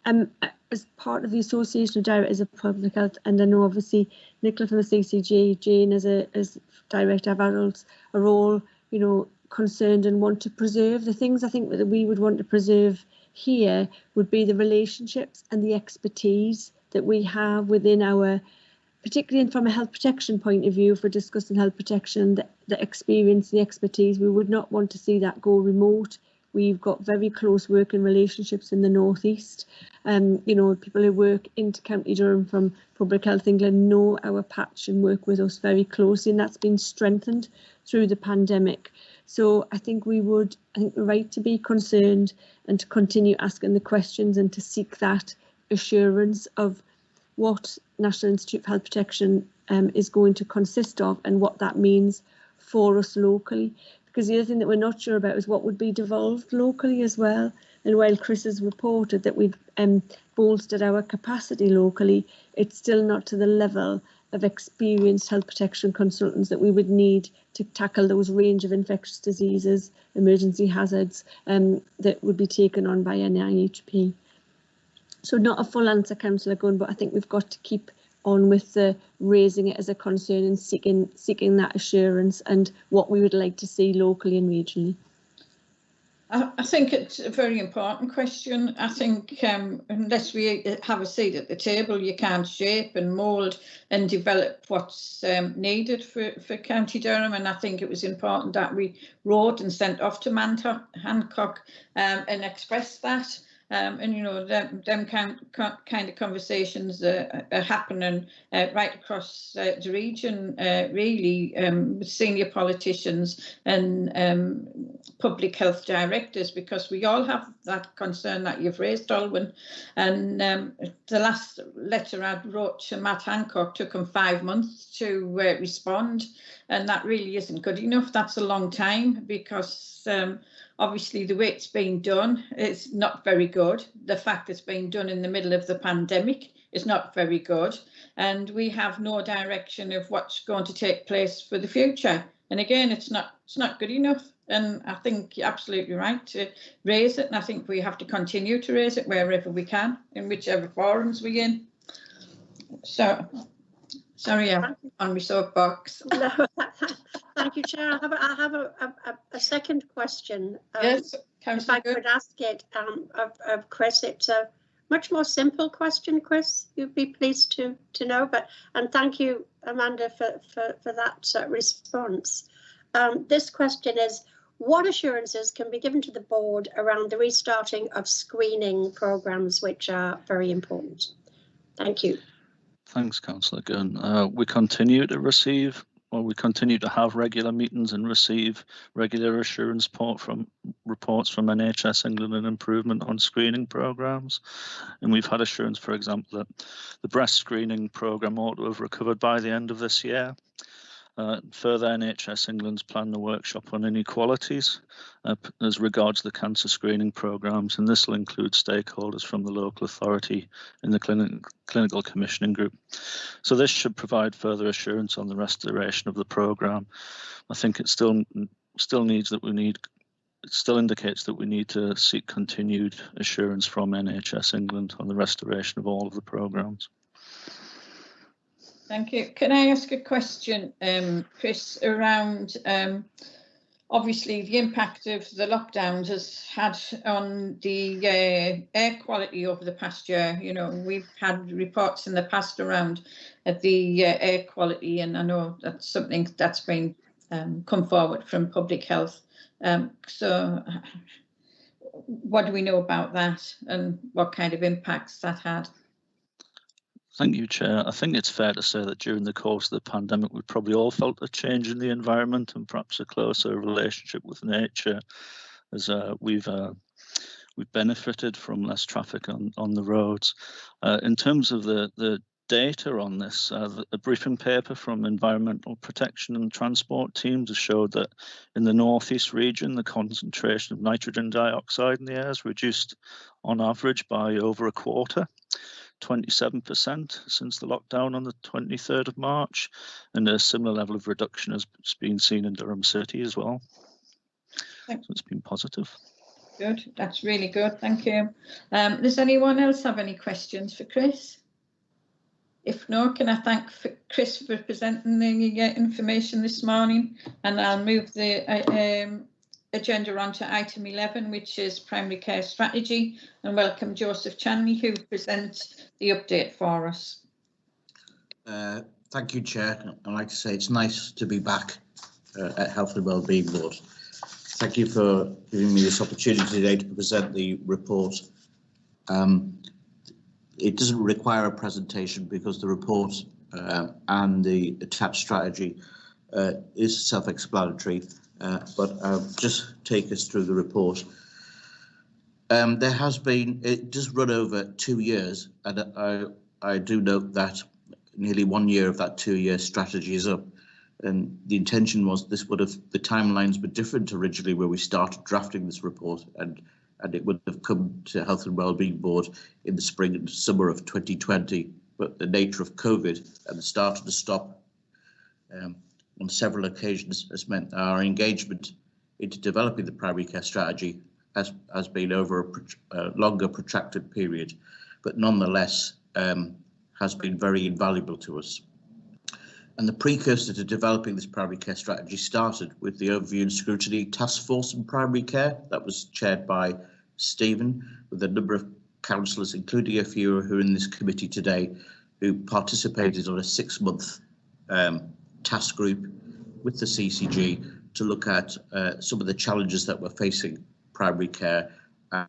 as part of the Association of Directors of Public Health, and I know obviously Nicola from the CCG, Jane as Director of Adults, are all, you know, concerned and want to preserve the things I think that we would want to preserve here would be the relationships and the expertise that we have within our, particularly from a health protection point of view, if we're discussing health protection, the experience, the expertise. We would not want to see that go remote. We've got very close working relationships in the North East. You know, people who work into County Durham from Public Health England know our patch and work with us very closely, and that's been strengthened through the pandemic. So I think we're right to be concerned and to continue asking the questions and to seek that assurance of what National Institute of Health Protection is going to consist of and what that means for us locally. Because the other thing that we're not sure about is what would be devolved locally as well. And while Chris has reported that we've bolstered our capacity locally, it's still not to the level of experienced health protection consultants that we would need to tackle those range of infectious diseases, emergency hazards that would be taken on by NIHP. So not a full answer, Councillor Gunn, but I think we've got to keep on with the raising it as a concern and seeking that assurance and what we would like to see locally and regionally. I think it's a very important question. I think unless we have a seat at the table, you can't shape and mould and develop what's needed for County Durham. And I think it was important that we wrote and sent off to Hancock and expressed that. And you know, them kind of conversations are happening right across the region, really, with senior politicians and public health directors, because we all have that concern that you've raised, Olwen. And the last letter I wrote to Matt Hancock took him 5 months to respond, and that really isn't good enough. That's a long time, because obviously the way it's being done is not very good. The fact it's being done in the middle of the pandemic is not very good, and we have no direction of what's going to take place for the future. And again, it's not good enough. And I think you're absolutely right to raise it, and I think we have to continue to raise it wherever we can, in whichever forums we're in. So, sorry, I'm on my soapbox. No, thank you, Chair. I have a second question. Yes, if I could ask it of Chris. It's much more simple question, Chris. You'd be pleased to know, and thank you, Amanda, for that response. This question is, what assurances can be given to the board around the restarting of screening programmes, which are very important? Thank you. Thanks, Councillor Gunn. We continue to have regular meetings and receive regular assurance reports from NHS England and improvement on screening programmes. And we've had assurance, for example, that the breast screening programme ought to have recovered by the end of this year. Further, NHS England's planned a workshop on inequalities as regards the cancer screening programmes, and this will include stakeholders from the local authority in the clinical commissioning group. So this should provide further assurance on the restoration of the programme. I think it still indicates that we need to seek continued assurance from NHS England on the restoration of all of the programmes. Thank you. Can I ask a question, Chris, around obviously the impact of the lockdowns has had on the air quality over the past year? You know, we've had reports in the past around the air quality, and I know that's something that's been come forward from public health. So what do we know about that, and what kind of impacts that had? Thank you, Chair. I think it's fair to say that during the course of the pandemic, we probably all felt a change in the environment and perhaps a closer relationship with nature, as we've benefited from less traffic on the roads. In terms of the data on this, a briefing paper from environmental protection and transport teams has showed that in the northeast region, the concentration of nitrogen dioxide in the air has reduced on average by over a quarter. 27% since the lockdown on the 23rd of March, and a similar level of reduction has been seen in Durham City as well. So it's been positive. Good, that's really good, thank you. Does anyone else have any questions for Chris? If not, can I thank Chris for presenting the information this morning, and I'll move the agenda on to item 11, which is primary care strategy, and welcome Joseph Chanley, who presents the update for us. Thank you, Chair. I'd like to say it's nice to be back at Health and Wellbeing Board. Thank you for giving me this opportunity today to present the report. It doesn't require a presentation because the report and the attached strategy is self-explanatory. But I'll just take us through the report. It does run over 2 years, and I do note that nearly 1 year of that 2-year strategy is up. And the intention was the timelines were different originally where we started drafting this report, and it would have come to Health and Wellbeing Board in the spring and summer of 2020. But the nature of COVID and the start and the stop on several occasions has meant our engagement into developing the primary care strategy has been over a longer protracted period, but nonetheless has been very invaluable to us. And the precursor to developing this primary care strategy started with the Overview and Scrutiny Task Force in Primary Care that was chaired by Stephen, with a number of councillors, including a few who are in this committee today, who participated on a 6-month task group with the CCG to look at some of the challenges that we're facing primary care,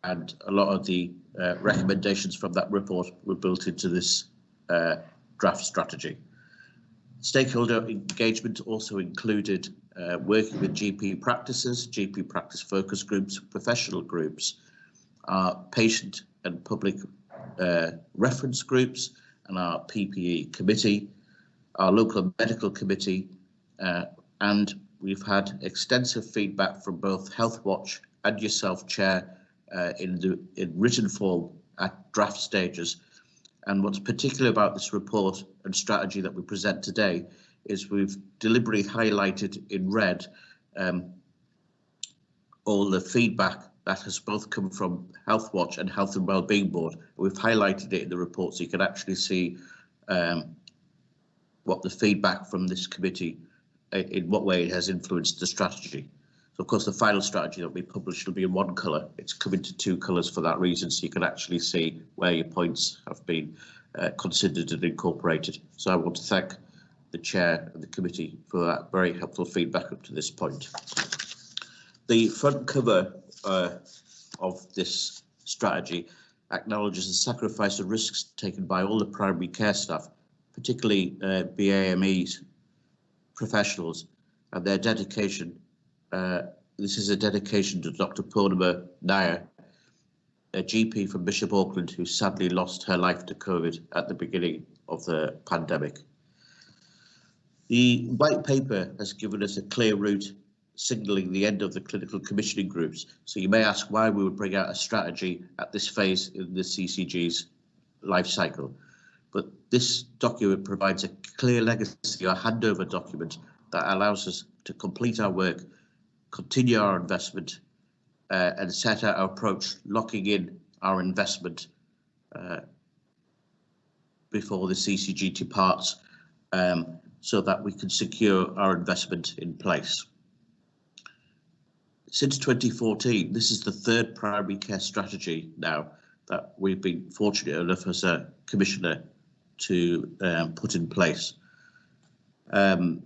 and a lot of the recommendations from that report were built into this draft strategy. Stakeholder engagement also included working with GP practices, GP practice focus groups, professional groups, our patient and public reference groups, and our PPE committee, our local medical committee, and we've had extensive feedback from both Health Watch and yourself, Chair, in written form at draft stages. And what's particular about this report and strategy that we present today is we've deliberately highlighted in red all the feedback that has both come from Health Watch and Health and Wellbeing Board. We've highlighted it in the report so you can actually see what the feedback from this committee, in what way it has influenced the strategy. So of course the final strategy that will be published will be in one colour. It's come into two colours for that reason, so you can actually see where your points have been considered and incorporated. So I want to thank the Chair and the committee for that very helpful feedback up to this point. The front cover of this strategy acknowledges the sacrifice and risks taken by all the primary care staff, particularly BAME professionals, and their dedication. This is a dedication to Dr. Purnima Nair, a GP from Bishop Auckland who sadly lost her life to COVID at the beginning of the pandemic. The white paper has given us a clear route signalling the end of the clinical commissioning groups. So you may ask why we would bring out a strategy at this phase in the CCG's life cycle. But this document provides a clear legacy or handover document that allows us to complete our work, continue our investment, and set out our approach, locking in our investment before the CCG departs, so that we can secure our investment in place. Since 2014, this is the third primary care strategy now that we've been fortunate enough as a commissioner to put in place. The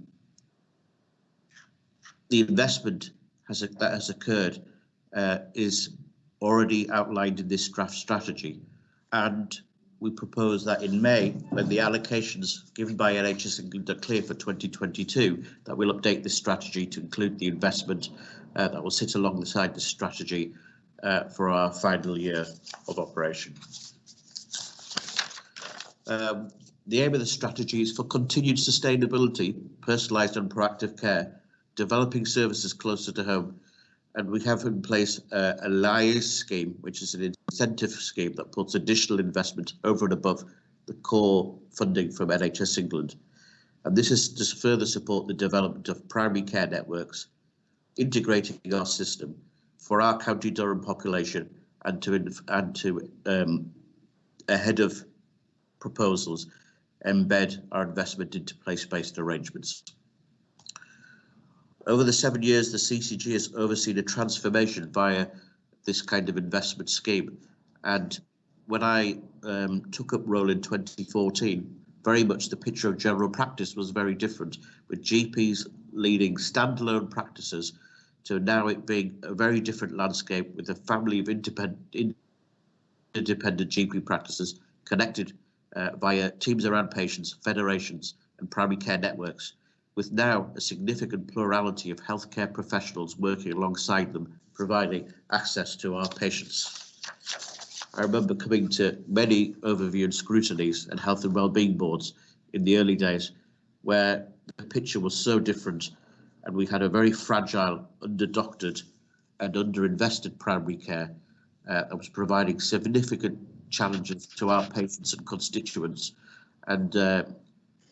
investment that has occurred is already outlined in this draft strategy, and we propose that in May, when the allocations given by NHS England are clear for 2022, that we'll update this strategy to include the investment that will sit alongside the strategy for our final year of operation. The aim of the strategy is for continued sustainability, personalised and proactive care, developing services closer to home, and we have in place a liaise scheme, which is an incentive scheme that puts additional investment over and above the core funding from NHS England. And this is to further support the development of primary care networks, integrating our system for our County Durham population, and to ahead of proposals, embed our investment into place-based arrangements. Over the 7 years, the CCG has overseen a transformation via this kind of investment scheme. And when I took up role in 2014, very much the picture of general practice was very different, with GPs leading standalone practices to now it being a very different landscape with a family of independent GP practices connected via teams around patients, federations and primary care networks, with now a significant plurality of healthcare professionals working alongside them, providing access to our patients. I remember coming to many overview and scrutinies and health and wellbeing boards in the early days, where the picture was so different, and we had a very fragile, under-doctored and under-invested primary care that was providing significant challenges to our patients and constituents. And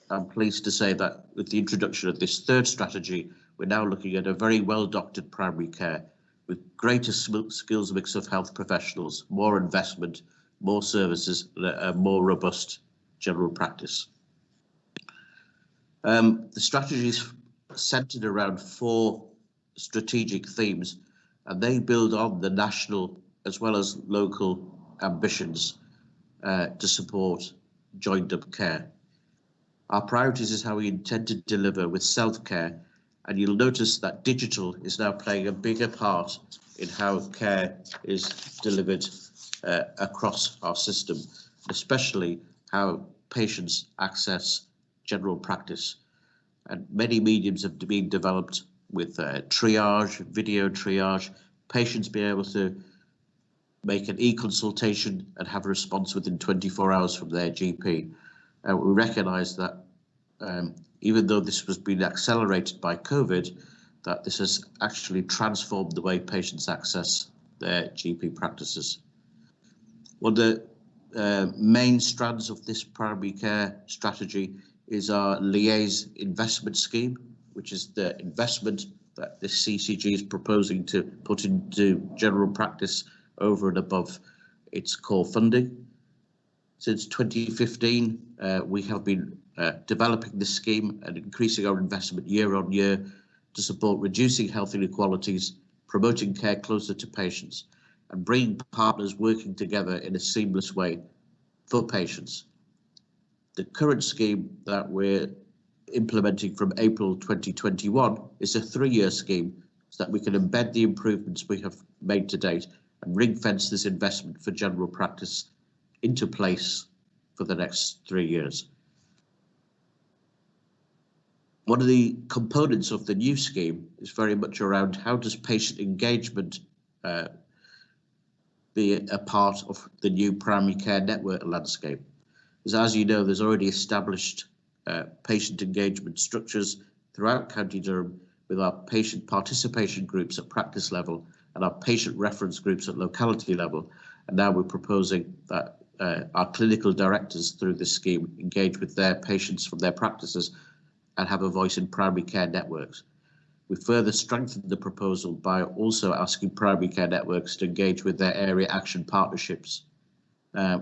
I'm pleased to say that with the introduction of this third strategy, we're now looking at a very well-doctored primary care with greater skills mix of health professionals, more investment, more services, and a more robust general practice. The strategy is centred around 4 strategic themes, and they build on the national as well as local ambitions to support joined-up care. Our priorities is how we intend to deliver with self-care, and you'll notice that digital is now playing a bigger part in how care is delivered across our system, especially how patients access general practice. And many mediums have been developed with triage, video triage, patients being able to make an e-consultation and have a response within 24 hours from their GP. We recognise that even though this was being accelerated by COVID, that this has actually transformed the way patients access their GP practices. One of the main strands of this primary care strategy is our liaise investment scheme, which is the investment that the CCG is proposing to put into general practice over and above its core funding. Since 2015, we have been developing this scheme and increasing our investment year on year to support reducing health inequalities, promoting care closer to patients, and bringing partners working together in a seamless way for patients. The current scheme that we're implementing from April 2021 is a 3-year scheme so that we can embed the improvements we have made to date and ring fence this investment for general practice into place for the next 3 years. One of the components of the new scheme is very much around how does patient engagement be a part of the new primary care network landscape. Because as you know, there's already established patient engagement structures throughout County Durham with our patient participation groups at practice level and our patient reference groups at locality level. And now we're proposing that our clinical directors through this scheme engage with their patients from their practices and have a voice in primary care networks. We further strengthened the proposal by also asking primary care networks to engage with their area action partnerships,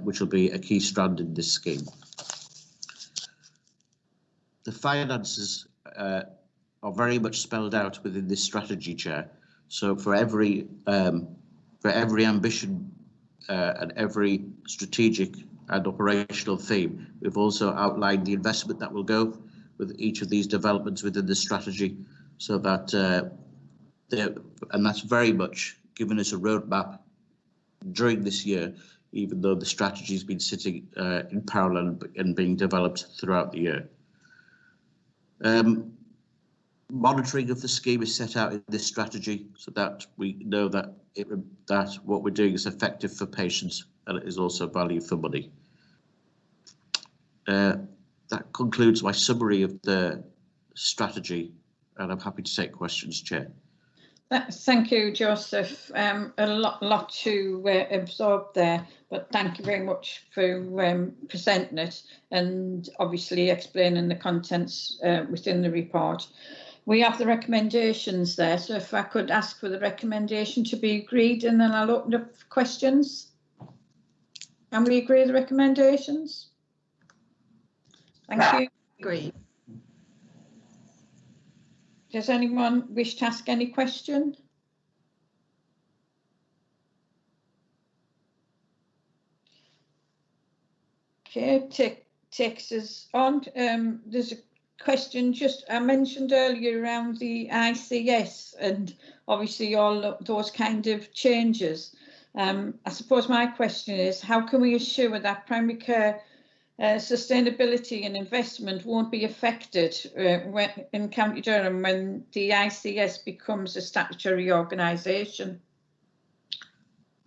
which will be a key strand in this scheme. The finances are very much spelled out within this strategy, Chair. So for every ambition and every strategic and operational theme, we've also outlined the investment that will go with each of these developments within the strategy, so that and that's very much given us a roadmap during this year, even though the strategy has been sitting in parallel and being developed throughout the year. Monitoring of the scheme is set out in this strategy so that we know that that what we're doing is effective for patients and it is also value for money. That concludes my summary of the strategy, and I'm happy to take questions, Chair. Thank you, Joseph. A lot to absorb there, but thank you very much for presenting it and obviously explaining the contents within the report. We have the recommendations there, so if I could ask for the recommendation to be agreed, and then I'll open up for questions. Can we agree the recommendations? Thank you. Agreed. Does anyone wish to ask any question? Okay, takes us on. There's a question just I mentioned earlier around the ICS and obviously all those kind of changes. I suppose my question is, how can we assure that primary care sustainability and investment won't be affected in County Durham when the ICS becomes a statutory organisation?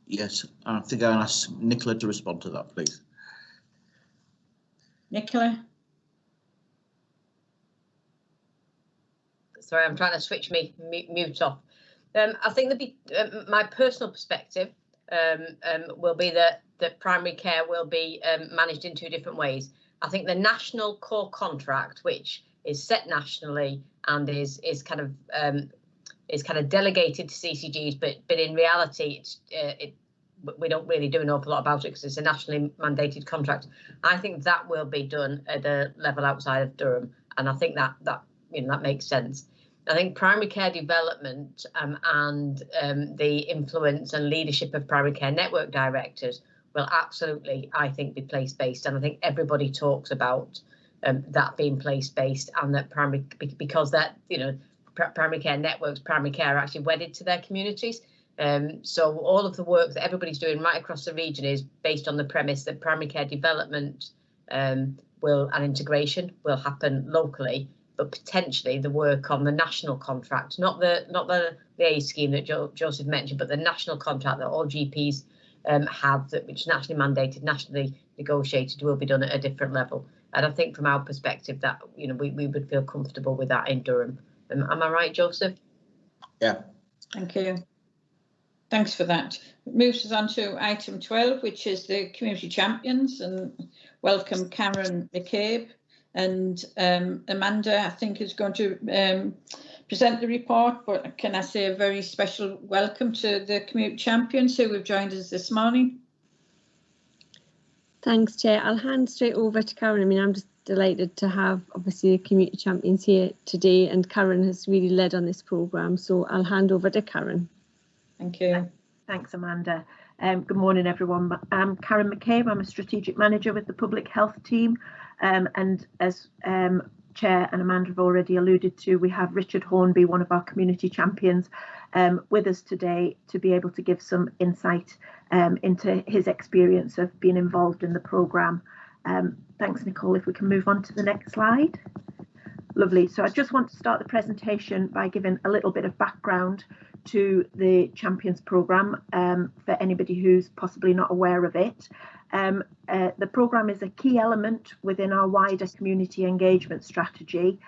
Yes, I think I'll ask Nicola to respond to that, please. Nicola? Sorry, I'm trying to switch me mute off. I think my personal perspective will be that primary care will be managed in 2 different ways. I think the national core contract, which is set nationally and is kind of delegated to CCGs, but in reality, we don't really do an awful lot about it because it's a nationally mandated contract. I think that will be done at a level outside of Durham, and I think that makes sense. I think primary care development and the influence and leadership of primary care network directors will absolutely, I think, be place-based. And I think everybody talks about that being place-based, and that because that, primary care networks, primary care are actually wedded to their communities. So all of the work that everybody's doing right across the region is based on the premise that primary care development and integration will happen locally, but potentially the work on the national contract, not the age scheme that Joseph mentioned, but the national contract that all GPs have, which is nationally mandated, nationally negotiated, will be done at a different level. And I think from our perspective that we would feel comfortable with that in Durham. Am I right, Joseph? Yeah. Thank you. Thanks for that. It moves us on to item 12, which is the community champions, and welcome Karen McCabe. And Amanda, I think, is going to present the report, but can I say a very special welcome to the community champions who have joined us this morning. Thanks, Chair. I'll hand straight over to Karen. I mean, I'm just delighted to have obviously the community champions here today, and Karen has really led on this programme, so I'll hand over to Karen. Thank you. Thanks, Amanda. Good morning, everyone. I'm Karen McCabe. I'm a strategic manager with the public health team, and as Chair and Amanda have already alluded to, we have Richard Hornby, one of our community champions, with us today to be able to give some insight into his experience of being involved in the programme. Thanks, Nicole. If we can move on to the next slide. Lovely. So I just want to start the presentation by giving a little bit of background to the Champions programme for anybody who's possibly not aware of it. The programme is a key element within our wider community engagement strategy.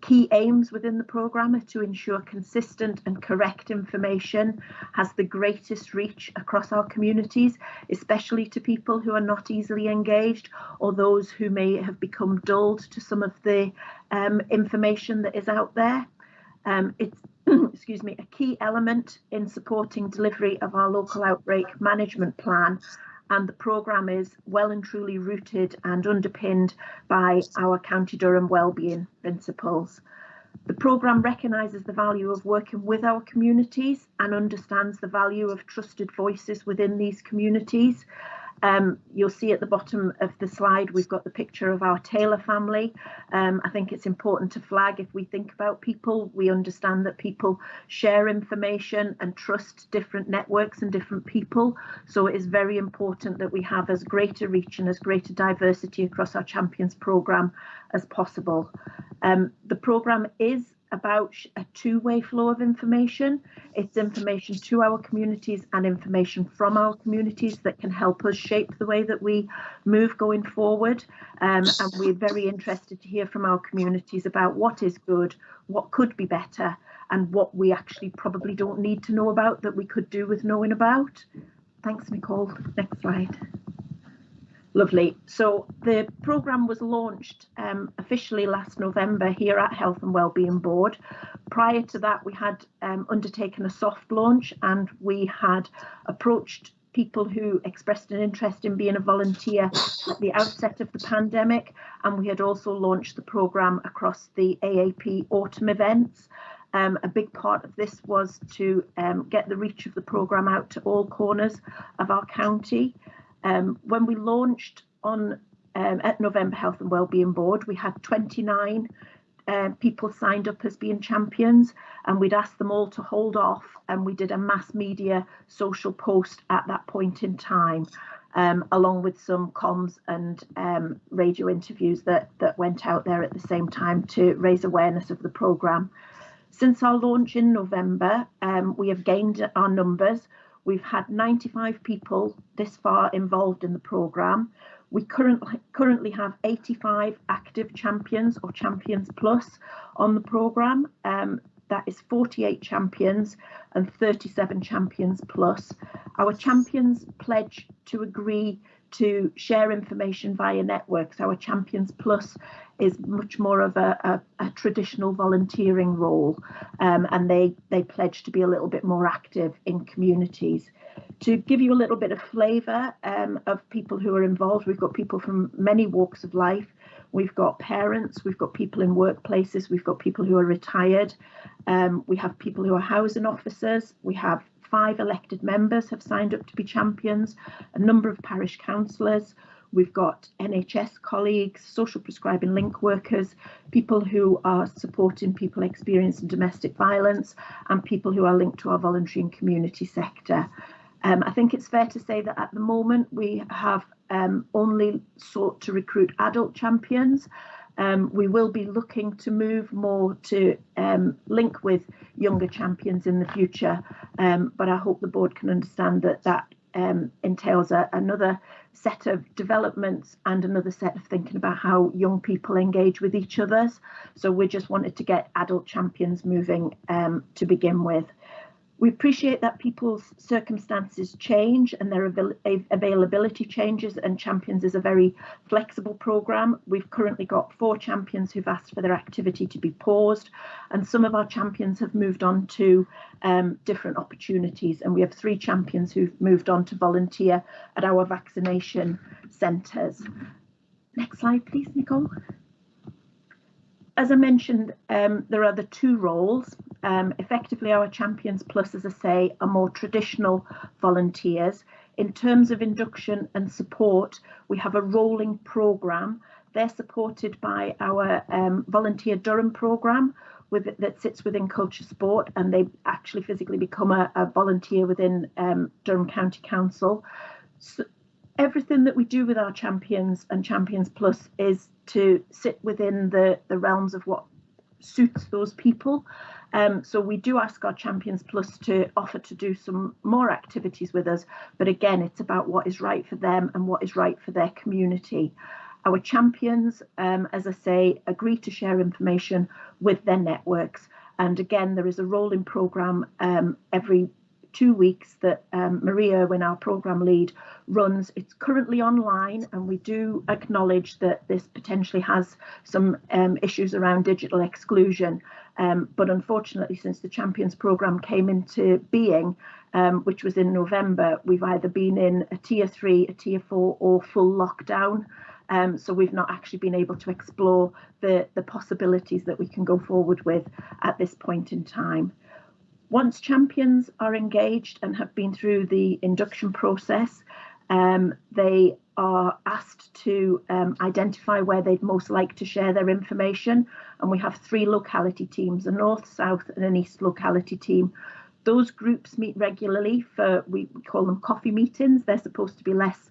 Key aims within the programme are to ensure consistent and correct information has the greatest reach across our communities, especially to people who are not easily engaged or those who may have become dulled to some of the information that is out there. It's excuse me, a key element in supporting delivery of our local outbreak management plan, and the programme is well and truly rooted and underpinned by our County Durham Wellbeing principles. The programme recognises the value of working with our communities and understands the value of trusted voices within these communities. You'll see at the bottom of the slide we've got the picture of our Taylor family. I think it's important to flag, if we think about people, we understand that people share information and trust different networks and different people. So it is very important that we have as great a reach and as great a diversity across our Champions programme as possible. The programme is about a two-way flow of information. It's information to our communities and information from our communities that can help us shape the way that we move going forward. And we're very interested to hear from our communities about what is good, what could be better, and what we actually probably don't need to know about that we could do with knowing about. Thanks, Nicole. Next slide. Lovely. So the programme was launched officially last November here at Health and Wellbeing Board. Prior to that, we had undertaken a soft launch, and we had approached people who expressed an interest in being a volunteer at the outset of the pandemic, and we had also launched the programme across the AAP autumn events. A big part of this was to get the reach of the programme out to all corners of our county. When we launched on at November Health and Wellbeing Board, we had 29 people signed up as being champions, and we'd asked them all to hold off, and we did a mass media social post at that point in time, along with some comms and radio interviews that went out there at the same time to raise awareness of the programme. Since our launch in November, we have gained our numbers. We've had 95 people this far involved in the programme. We currently have 85 active champions or champions plus on the programme. That is 48 champions and 37 champions plus. Our champions pledge to agree to share information via networks. Our Champions Plus is much more of a traditional volunteering role, and they pledge to be a little bit more active in communities. To give you a little bit of flavour of people who are involved, we've got people from many walks of life. We've got parents, we've got people in workplaces, we've got people who are retired, we have people who are housing officers, we have 5 elected members have signed up to be champions, a number of parish councillors, we've got NHS colleagues, social prescribing link workers, people who are supporting people experiencing domestic violence, and people who are linked to our voluntary and community sector. I think it's fair to say that at the moment we have only sought to recruit adult champions. We will be looking to move more to link with younger champions in the future, but I hope the board can understand that that entails another set of developments and another set of thinking about how young people engage with each other. So we just wanted to get adult champions moving to begin with. We appreciate that people's circumstances change and their availability changes, and Champions is a very flexible programme. We've currently got 4 champions who've asked for their activity to be paused, and some of our champions have moved on to different opportunities, and we have 3 champions who've moved on to volunteer at our vaccination centres. Next slide, please, Nicole. As I mentioned, there are the two roles. Effectively, our Champions Plus, as I say, are more traditional volunteers. In terms of induction and support, we have a rolling programme. They're supported by our Volunteer Durham programme that sits within Culture Sport, and they actually physically become a volunteer within Durham County Council. So everything that we do with our Champions and Champions Plus is to sit within the realms of what suits those people. So we do ask our Champions Plus to offer to do some more activities with us, but again, it's about what is right for them and what is right for their community. Our champions, as I say, agree to share information with their networks. And again, there is a rolling programme every 2 weeks that Marie Irwin, our programme lead, runs. It's currently online, and we do acknowledge that this potentially has some issues around digital exclusion. But unfortunately, since the Champions programme came into being, which was in November, we've either been in a tier 3, a tier 4 or full lockdown. So we've not actually been able to explore the possibilities that we can go forward with at this point in time. Once champions are engaged and have been through the induction process, they are asked to identify where they'd most like to share their information. And we have 3 locality teams, a north, south and an east locality team. Those groups meet regularly for, we call them coffee meetings. They're supposed to be less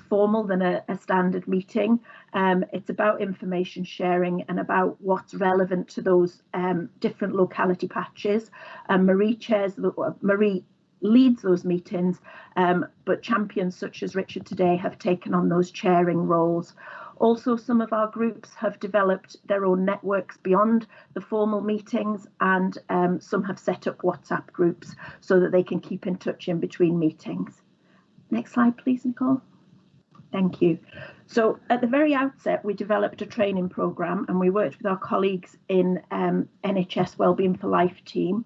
formal than a standard meeting. It's about information sharing and about what's relevant to those different locality patches. Marie leads those meetings, but champions such as Richard today have taken on those chairing roles. Also, some of our groups have developed their own networks beyond the formal meetings, and some have set up WhatsApp groups so that they can keep in touch in between meetings. Next slide, please, Nicole. Thank you. So at the very outset, we developed a training programme, and we worked with our colleagues in NHS Wellbeing for Life team.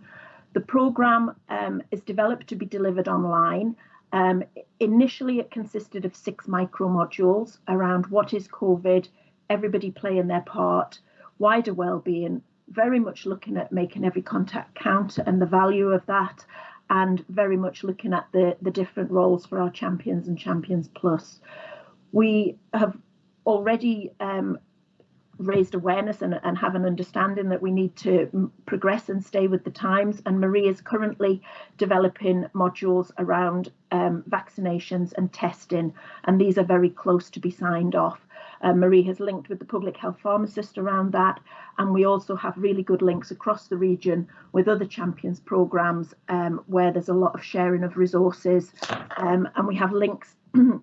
The programme is developed to be delivered online. Initially, it consisted of 6 micro modules around what is COVID, everybody playing their part, wider wellbeing, very much looking at making every contact count and the value of that, and very much looking at the different roles for our champions and Champions Plus. We have already raised awareness and have an understanding that we need to progress and stay with the times, and Marie is currently developing modules around vaccinations and testing, and these are very close to be signed off. Marie has linked with the public health pharmacist around that, and we also have really good links across the region with other champions programs where there's a lot of sharing of resources, and we have links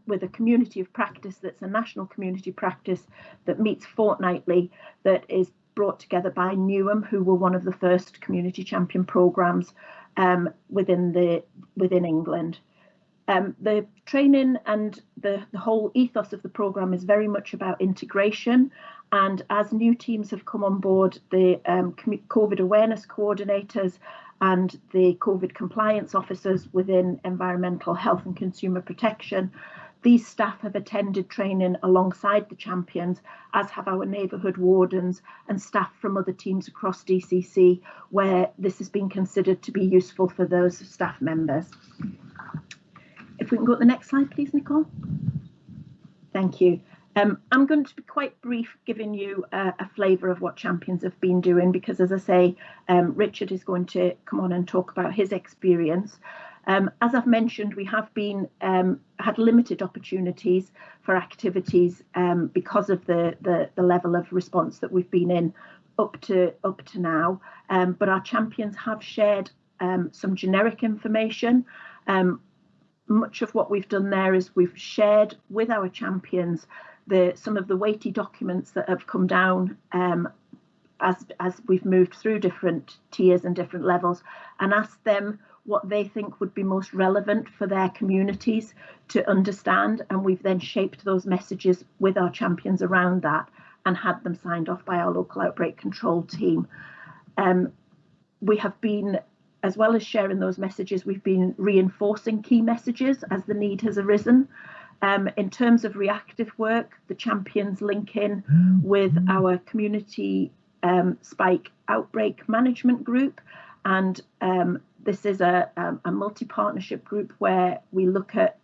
with a community of practice that's a national community practice that meets fortnightly, that is brought together by Newham, who were one of the first community champion programs within England. The training and the whole ethos of the programme is very much about integration, and as new teams have come on board, the COVID awareness coordinators and the COVID compliance officers within environmental health and consumer protection, these staff have attended training alongside the champions, as have our neighbourhood wardens and staff from other teams across DCC, where this has been considered to be useful for those staff members. If we can go to the next slide, please, Nicole. Thank you. I'm going to be quite brief, giving you a flavour of what champions have been doing, because, as I say, Richard is going to come on and talk about his experience. As I've mentioned, we have been had limited opportunities for activities because of the level of response that we've been in up to now. But our champions have shared some generic information. Much of what we've done there is we've shared with our champions some of the weighty documents that have come down as we've moved through different tiers and different levels, and asked them what they think would be most relevant for their communities to understand, and we've then shaped those messages with our champions around that and had them signed off by our local outbreak control team. We have been, as well as sharing those messages, we've been reinforcing key messages as the need has arisen. In terms of reactive work, the champions link in with our community spike outbreak management group, and this is a multi-partnership group where we look at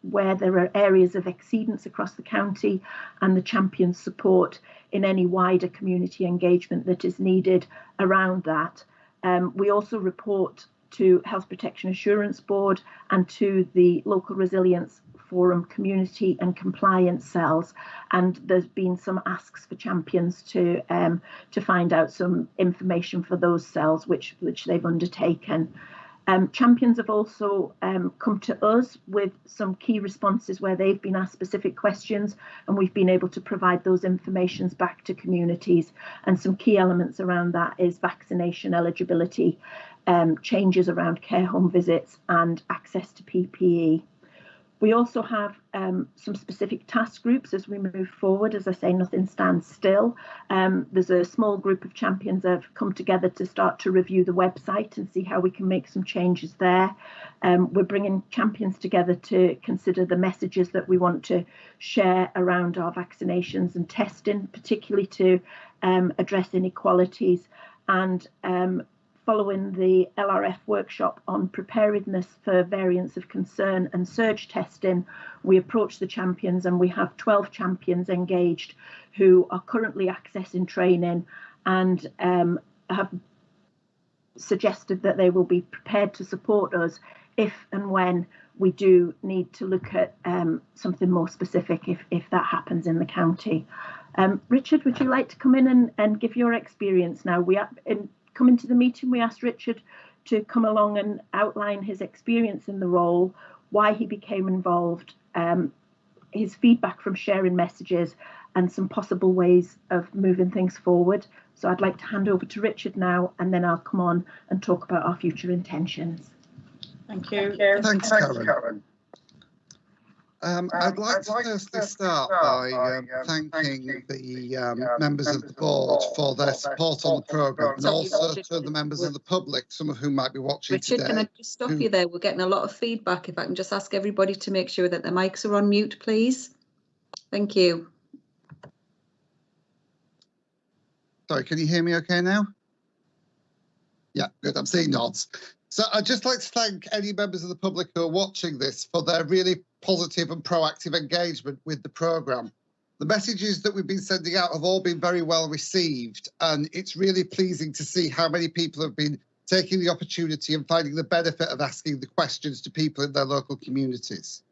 where there are areas of exceedance across the county, and the champions support in any wider community engagement that is needed around that. We also report to Health Protection Assurance Board and to the Local Resilience Forum community and compliance cells, and there's been some asks for champions to find out some information for those cells, which they've undertaken. Champions have also come to us with some key responses where they've been asked specific questions, and we've been able to provide those informations back to communities. And some key elements around that is vaccination eligibility, changes around care home visits, and access to PPE. We also have some specific task groups as we move forward. As I say, nothing stands still. There's a small group of champions that have come together to start to review the website and see how we can make some changes there. We're bringing champions together to consider the messages that we want to share around our vaccinations and testing, particularly to address inequalities. And following the LRF workshop on preparedness for variants of concern and surge testing, we approached the champions, and we have 12 champions engaged who are currently accessing training and have suggested that they will be prepared to support us if and when we do need to look at something more specific if that happens in the county. Richard, would you like to come in and give your experience now? Coming to the meeting, we asked Richard to come along and outline his experience in the role, why he became involved, his feedback from sharing messages, and some possible ways of moving things forward. So I'd like to hand over to Richard now, and then I'll come on and talk about our future intentions. Thank you. Thanks, Karen. I'd like to firstly start by thanking the members of the board for their support on the programme, and also to the members of the public, some of whom might be watching Richard, today. can I just stop you there? We're getting a lot of feedback. If I can just ask everybody to make sure that their mics are on mute, please. Thank you. Sorry, can you hear me okay now? Yeah, good. I'm seeing nods. So I'd just like to thank any members of the public who are watching this for their really positive and proactive engagement with the programme. The messages that we've been sending out have all been very well received, and it's really pleasing to see how many people have been taking the opportunity and finding the benefit of asking the questions to people in their local communities.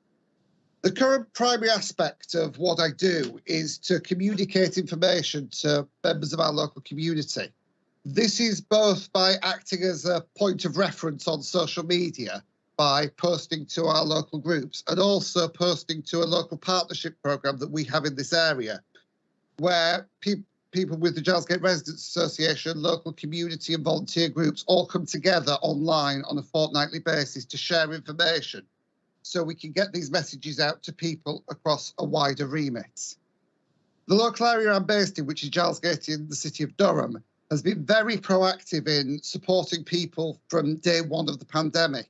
The current primary aspect of what I do is to communicate information to members of our local community. This is both by acting as a point of reference on social media, by posting to our local groups, and also posting to a local partnership programme that we have in this area, where people with the Gilesgate Residents Association, local community and volunteer groups all come together online on a fortnightly basis to share information, so we can get these messages out to people across a wider remit. The local area I'm based in, which is Gilesgate in the city of Durham, has been very proactive in supporting people from day one of the pandemic.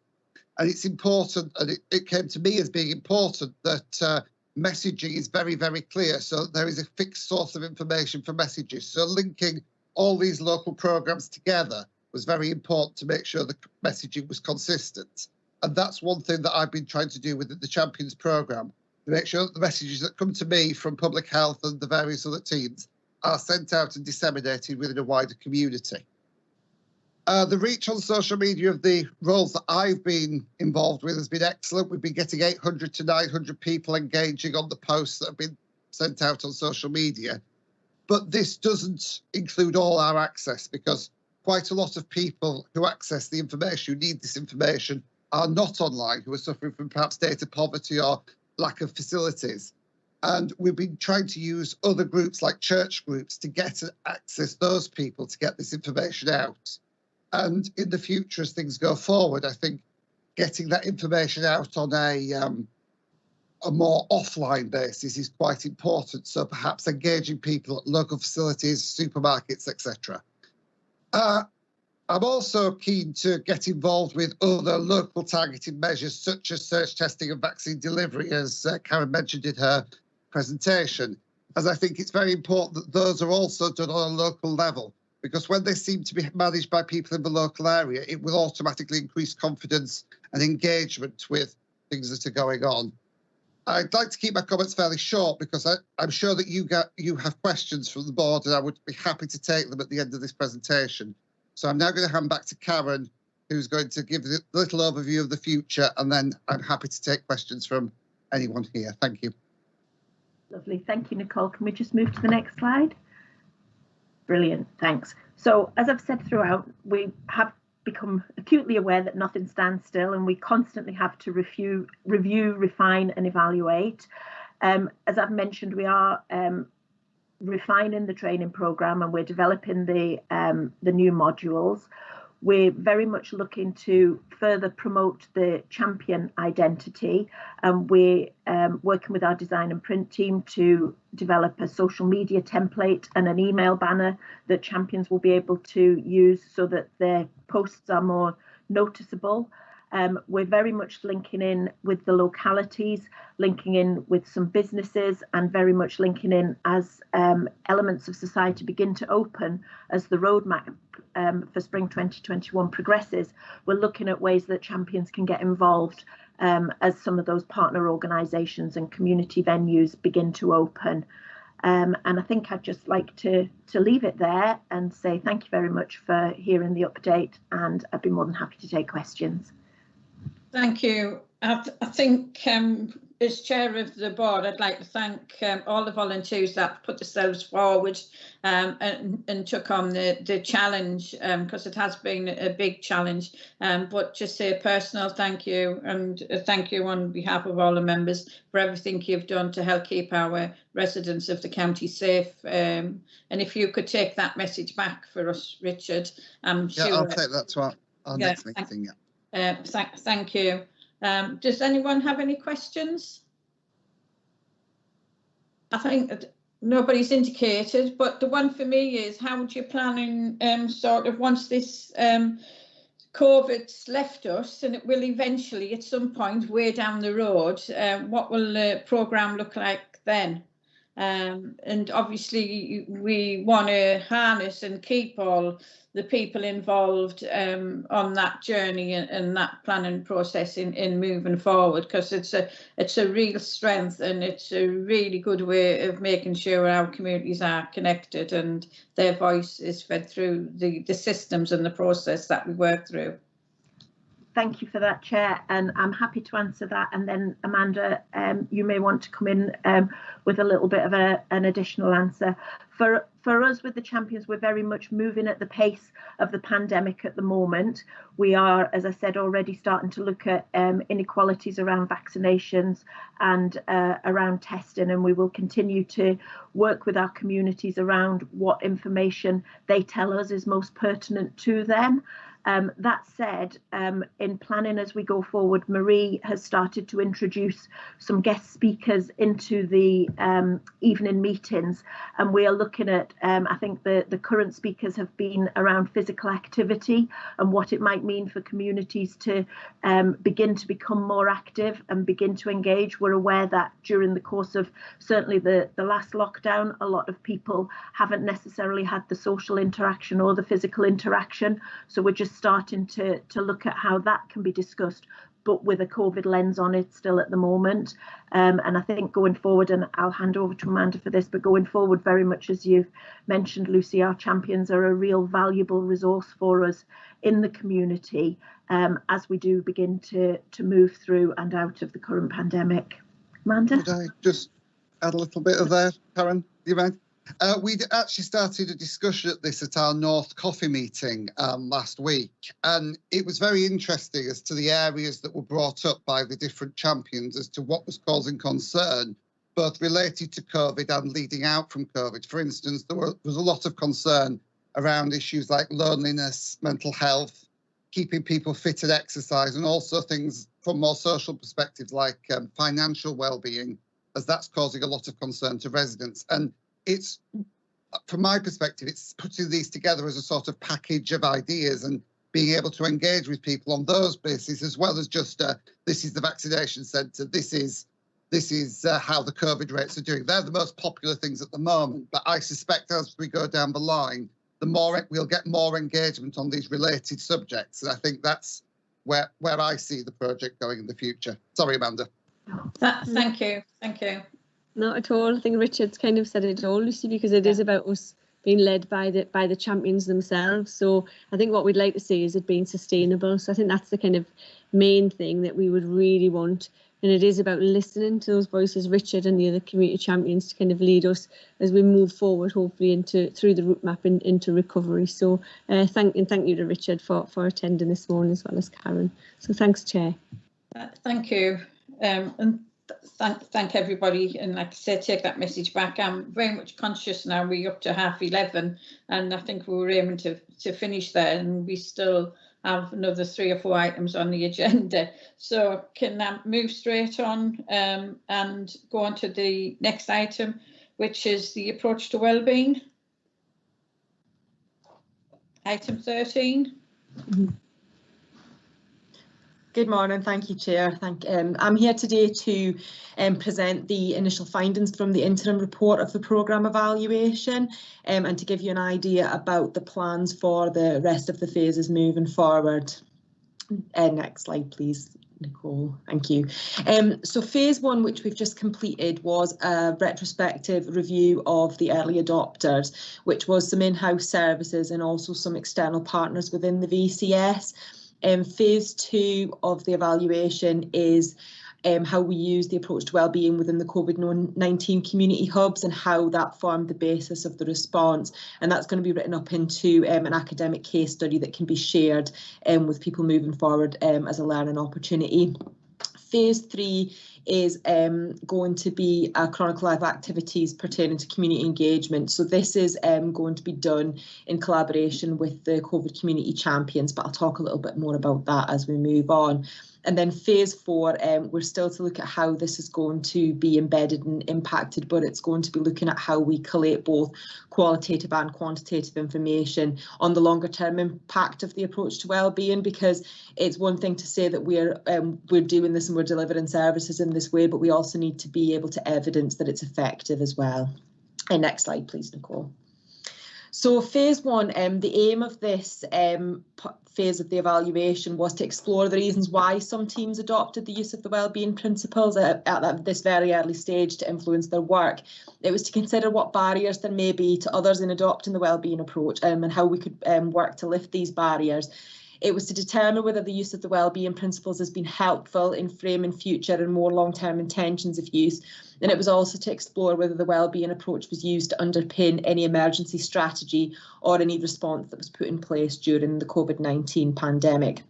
And it's important, and it came to me as being important, that messaging is very, very clear. So there is a fixed source of information for messages. So linking all these local programmes together was very important to make sure the messaging was consistent. And that's one thing that I've been trying to do within the Champions programme, to make sure that the messages that come to me from public health and the various other teams are sent out and disseminated within a wider community. The reach on social media of the roles that I've been involved with has been excellent. We've been getting 800 to 900 people engaging on the posts that have been sent out on social media. But this doesn't include all our access, because quite a lot of people who access the information, who need this information, are not online, who are suffering from perhaps data poverty or lack of facilities. And we've been trying to use other groups like church groups to get to access those people to get this information out. And in the future, as things go forward, I think getting that information out on a more offline basis is quite important. So perhaps engaging people at local facilities, supermarkets, etc. I'm also keen to get involved with other local targeted measures such as surge testing and vaccine delivery, as Karen mentioned in her presentation, as I think it's very important that those are also done on a local level, because when they seem to be managed by people in the local area, it will automatically increase confidence and engagement with things that are going on. I'd like to keep my comments fairly short because I'm sure that you have questions from the board, and I would be happy to take them at the end of this presentation. So I'm now going to hand back to Karen, who's going to give a little overview of the future, and then I'm happy to take questions from anyone here. Thank you. Lovely. Thank you, Nicole. Can we just move to the next slide? Brilliant. Thanks. So as I've said throughout, we have become acutely aware that nothing stands still, and we constantly have to review, refine and evaluate. As I've mentioned, we are refining the training programme, and we're developing the new modules. We're very much looking to further promote the champion identity, and we're working with our design and print team to develop a social media template and an email banner that champions will be able to use so that their posts are more noticeable. We're very much linking in with the localities, linking in with some businesses, and very much linking in as elements of society begin to open as the roadmap for spring 2021 progresses. We're looking at ways that champions can get involved as some of those partner organisations and community venues begin to open. And I think I'd just like to leave it there and say thank you very much for hearing the update, and I'd be more than happy to take questions. Thank you. I think as chair of the board, I'd like to thank all the volunteers that put themselves forward and took on the challenge, because it has been a big challenge. But just say a personal thank you, and thank you on behalf of all the members for everything you've done to help keep our residents of the county safe. And if you could take that message back for us, Richard, I'm sure. Yeah, I'll take that to our next meeting. Yeah. Thank you. Does anyone have any questions? I think that nobody's indicated, but the one for me is, how would you plan on sort of once this COVID's left us, and it will eventually at some point way down the road, what will the programme look like then? And obviously we want to harness and keep all the people involved on that journey and that planning process in moving forward, because it's a real strength, and it's a really good way of making sure our communities are connected and their voice is fed through the systems and the process that we work through. Thank you for that, Chair, and I'm happy to answer that. And then Amanda, you may want to come in with a little bit of an additional answer. For us with the champions, we're very much moving at the pace of the pandemic at the moment. We are, as I said, already starting to look at inequalities around vaccinations and around testing, and we will continue to work with our communities around what information they tell us is most pertinent to them. That said, in planning as we go forward, Marie has started to introduce some guest speakers into the evening meetings, and we are looking at, I think the current speakers have been around physical activity and what it might mean for communities to begin to become more active and begin to engage. We're aware that during the course of certainly the last lockdown, a lot of people haven't necessarily had the social interaction or the physical interaction, so we're just starting to look at how that can be discussed, but with a COVID lens on it still at the moment. And I think going forward, and I'll hand over to Amanda for this, but going forward, very much as you've mentioned, Lucy, our champions are a real valuable resource for us in the community as we do begin to move through and out of the current pandemic. Amanda? Could I just add a little bit of that, Karen? Do you mind? We actually started a discussion at this at our North Coffee meeting last week, and it was very interesting as to the areas that were brought up by the different champions as to what was causing concern, both related to COVID and leading out from COVID. For instance, there was a lot of concern around issues like loneliness, mental health, keeping people fit and exercise, and also things from more social perspectives like financial well-being, as that's causing a lot of concern to residents. And it's from my perspective, it's putting these together as a sort of package of ideas and being able to engage with people on those bases, as well as just this is the vaccination centre, this is how the COVID rates are doing. They're the most popular things at the moment, but I suspect as we go down the line, the more we'll get more engagement on these related subjects, and I think that's where I see the project going in the future. Sorry, Amanda. Thank you. Not at all. I think Richard's kind of said it all, Lucy, because it is about us being led by the champions themselves. So I think what we'd like to see is it being sustainable. So I think that's the kind of main thing that we would really want. And it is about listening to those voices, Richard and the other community champions, to kind of lead us as we move forward, hopefully through the route map into recovery. So thank you to Richard for attending this morning, as well as Karen. So thanks, Chair. Thank you. And thank everybody, and like I said, take that message back. I'm very much conscious now we're up to 11:30, and I think we were aiming to finish there, and we still have another 3 or 4 items on the agenda. So can I move straight on and go on to the next item, which is the approach to wellbeing. Item 13. Good morning, thank you, Chair. I'm here today to present the initial findings from the interim report of the programme evaluation and to give you an idea about the plans for the rest of the phases moving forward. Next slide, please, Nicole. Thank you. So phase 1, which we've just completed, was a retrospective review of the early adopters, which was some in-house services and also some external partners within the VCS. Phase 2 of the evaluation is how we use the approach to wellbeing within the COVID-19 community hubs and how that formed the basis of the response. And that's going to be written up into an academic case study that can be shared with people moving forward as a learning opportunity. Phase 3 is going to be a chronicle of activities pertaining to community engagement. So this is going to be done in collaboration with the COVID community champions, but I'll talk a little bit more about that as we move on. And then phase 4, we're still to look at how this is going to be embedded and impacted, but it's going to be looking at how we collate both qualitative and quantitative information on the longer term impact of the approach to wellbeing, because it's one thing to say that we're doing this and we're delivering services in this way, but we also need to be able to evidence that it's effective as well. And next slide, please, Nicole. So phase 1, the aim of this phase of the evaluation was to explore the reasons why some teams adopted the use of the wellbeing principles at this very early stage to influence their work. It was to consider what barriers there may be to others in adopting the wellbeing approach and how we could work to lift these barriers. It was to determine whether the use of the wellbeing principles has been helpful in framing future and more long-term intentions of use. And it was also to explore whether the wellbeing approach was used to underpin any emergency strategy or any response that was put in place during the COVID-19 pandemic.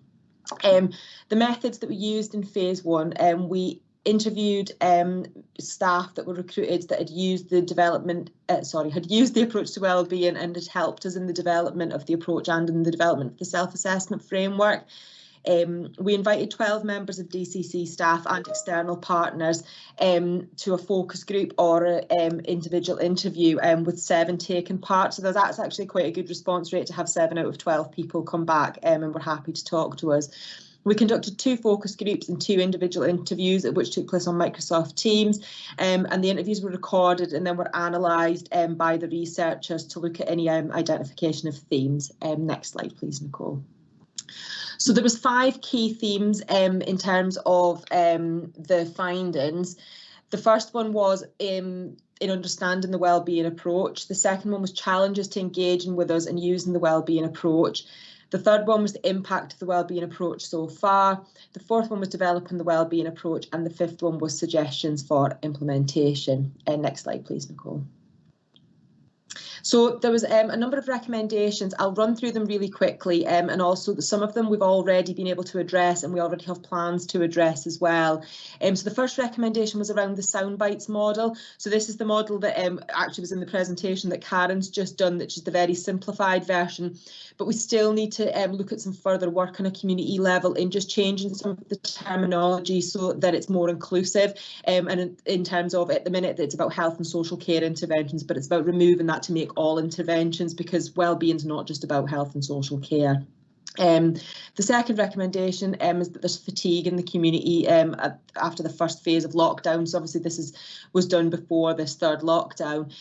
The methods that we used in phase 1, we interviewed staff that were recruited that had used the approach to wellbeing and had helped us in the development of the approach and in the development of the self-assessment framework. We invited 12 members of DCC staff and external partners to a focus group or individual interview with 7 taking part. So that's actually quite a good response rate to have 7 out of 12 people come back and were happy to talk to us. We conducted 2 focus groups and 2 individual interviews, which took place on Microsoft Teams, and the interviews were recorded and then were analysed by the researchers to look at any identification of themes. Next slide, please, Nicole. So there was 5 key themes in terms of the findings. The first one was in understanding the wellbeing approach. The second one was challenges to engaging with us and using the wellbeing approach. The third one was the impact of the wellbeing approach so far. The fourth one was developing the wellbeing approach, and the 5th one was suggestions for implementation. Next slide, please, Nicole. So there was a number of recommendations. I'll run through them really quickly, and also some of them we've already been able to address and we already have plans to address as well. So the first recommendation was around the soundbites model. So this is the model that actually was in the presentation that Karen's just done, which is the very simplified version, but we still need to look at some further work on a community level in just changing some of the terminology so that it's more inclusive, and in terms of at the minute it's about health and social care interventions, but it's about removing that to make take all interventions, because well-being is not just about health and social care. The second recommendation is that there's fatigue in the community after the first phase of lockdown. So obviously this was done before this third lockdown.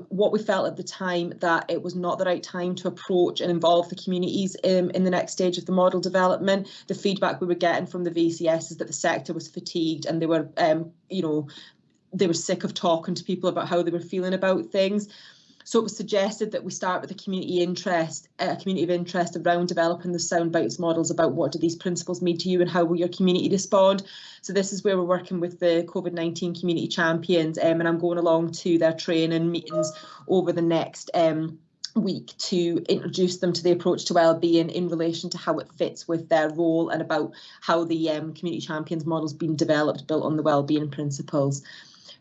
What we felt at the time, that it was not the right time to approach and involve the communities in the next stage of the model development. The feedback we were getting from the VCS is that the sector was fatigued, and they were, they were sick of talking to people about how they were feeling about things. So it was suggested that we start with a community of interest around developing the sound bites models about what do these principles mean to you and how will your community respond. So this is where we're working with the COVID-19 community champions, and I'm going along to their training meetings over the next week to introduce them to the approach to wellbeing in relation to how it fits with their role, and about how the community champions model's been developed, built on the wellbeing principles.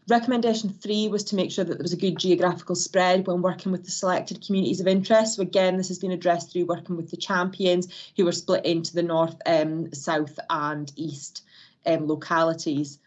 Recommendation 3 was to make sure that there was a good geographical spread when working with the selected communities of interest. So again, this has been addressed through working with the champions, who were split into the north, south and east localities.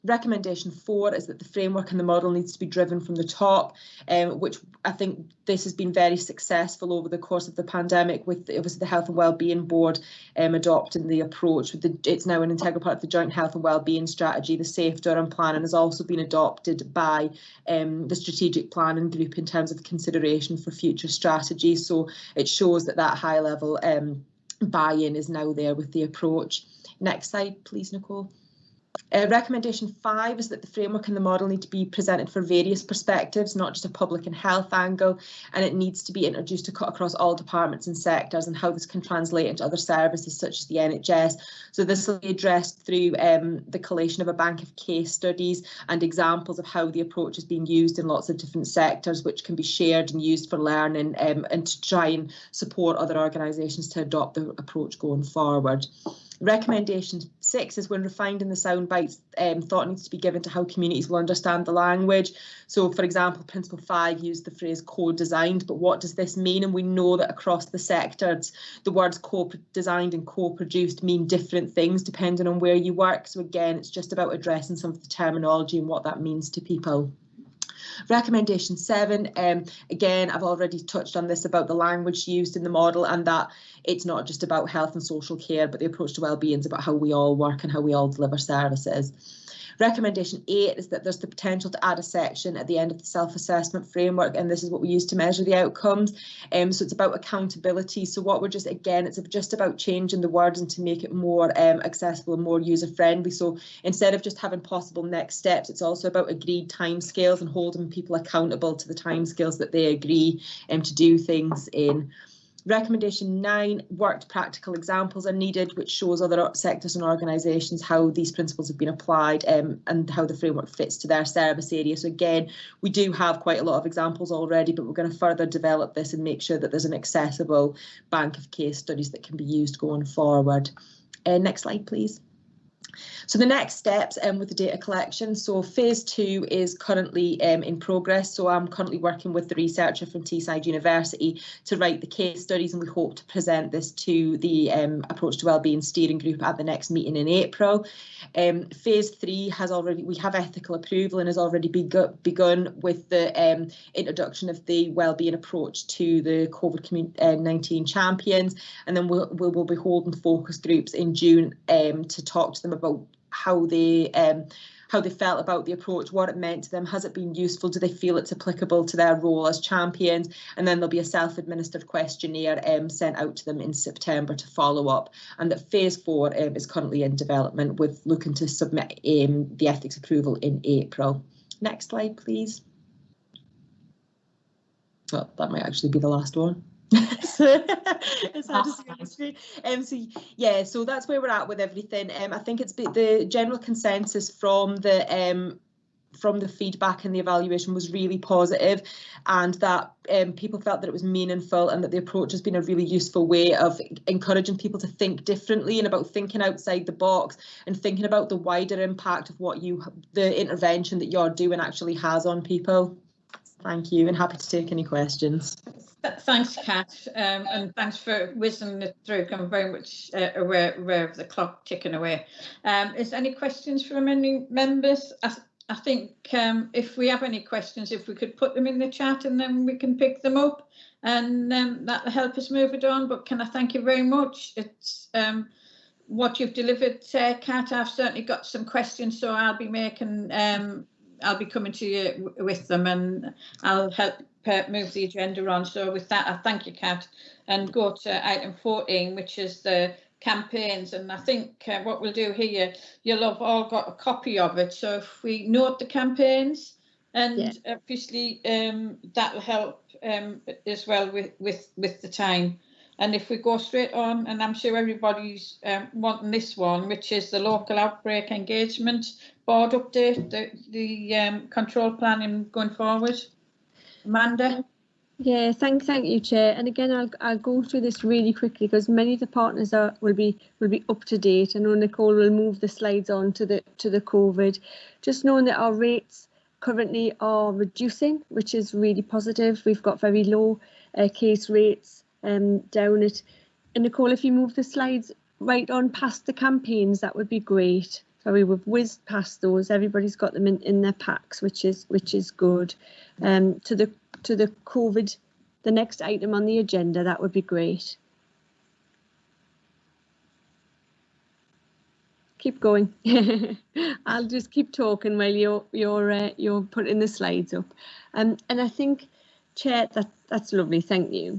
Recommendation 4 is that the framework and the model needs to be driven from the top, which I think this has been very successful over the course of the pandemic, with obviously the Health and Wellbeing Board adopting the approach. It's now an integral part of the Joint Health and Wellbeing Strategy. The Safe Durham Plan has also been adopted by the Strategic Planning Group in terms of consideration for future strategies. So it shows that that high level buy-in is now there with the approach. Next slide, please, Nicole. Recommendation 5 is that the framework and the model need to be presented for various perspectives, not just a public and health angle, and it needs to be introduced to cut across all departments and sectors, and how this can translate into other services such as the NHS. So this will be addressed through the collation of a bank of case studies and examples of how the approach is being used in lots of different sectors, which can be shared and used for learning, and to try and support other organisations to adopt the approach going forward. Recommendation 6 is when refining the sound bites, thought needs to be given to how communities will understand the language. So, for example, Principle 5 used the phrase co-designed, but what does this mean? And we know that across the sectors, the words co-designed and co-produced mean different things depending on where you work. So again, it's just about addressing some of the terminology and what that means to people. Recommendation 7, again, I've already touched on this about the language used in the model, and that it's not just about health and social care, but the approach to wellbeing is about how we all work and how we all deliver services. Recommendation 8 is that there's the potential to add a section at the end of the self-assessment framework, and this is what we use to measure the outcomes. So it's about accountability. So what we're just, again, it's just about changing the words and to make it more accessible and more user-friendly. So instead of just having possible next steps, it's also about agreed timescales and holding people accountable to the timescales that they agree to do things in. Recommendation 9, worked practical examples are needed, which shows other sectors and organisations how these principles have been applied and how the framework fits to their service area. So again, we do have quite a lot of examples already, but we're going to further develop this and make sure that there's an accessible bank of case studies that can be used going forward. Next slide, please. So the next steps with the data collection. So phase 2 is currently in progress. So I'm currently working with the researcher from Teesside University to write the case studies, and we hope to present this to the Approach to Wellbeing Steering Group at the next meeting in April. Phase 3 we have ethical approval and has already begun with the introduction of the wellbeing approach to the COVID-19 champions, and then we'll be holding focus groups in June to talk to them about how they felt about the approach, what it meant to them, has it been useful, do they feel it's applicable to their role as champions, and then there'll be a self-administered questionnaire sent out to them in September to follow up. And that phase 4 is currently in development, with looking to submit the ethics approval in April. Next slide, please. Well, that might actually be the last one. It's hard to see on the screen. So that's where we're at with everything. I think it's the general consensus from the feedback and the evaluation was really positive, and that people felt that it was meaningful and that the approach has been a really useful way of encouraging people to think differently and about thinking outside the box and thinking about the wider impact of what the intervention that you're doing actually has on people. Thank you, and happy to take any questions. Thanks, Kat, and thanks for whizzing it through. I'm very much aware of the clock ticking away. Is there any questions from any members? I think if we have any questions, if we could put them in the chat and then we can pick them up, and that'll help us move it on. But can I thank you very much? It's what you've delivered, Kat. I've certainly got some questions, so I'll be making I'll be coming to you with them, and I'll help move the agenda on. So with that, I thank you, Kat, and go to item 14, which is the campaigns. And I think what we'll do here, you'll have all got a copy of it. So if we note the campaigns, and obviously that'll help as well with the time. And if we go straight on, and I'm sure everybody's wanting this one, which is the local outbreak engagement board update, the control planning going forward. Amanda? Yeah, thank you, Chair. And again, I'll go through this really quickly because many of the partners will be up to date. I know Nicole will move the slides on to the COVID. Just knowing that our rates currently are reducing, which is really positive. We've got very low case rates down at. And Nicole, if you move the slides right on past the campaigns, that would be great. Sorry, we've whizzed past those. Everybody's got them in their packs, which is good. To the COVID, the next item on the agenda, that would be great. Keep going. I'll just keep talking while you're putting the slides up. And I think, Chair, that's lovely. Thank you.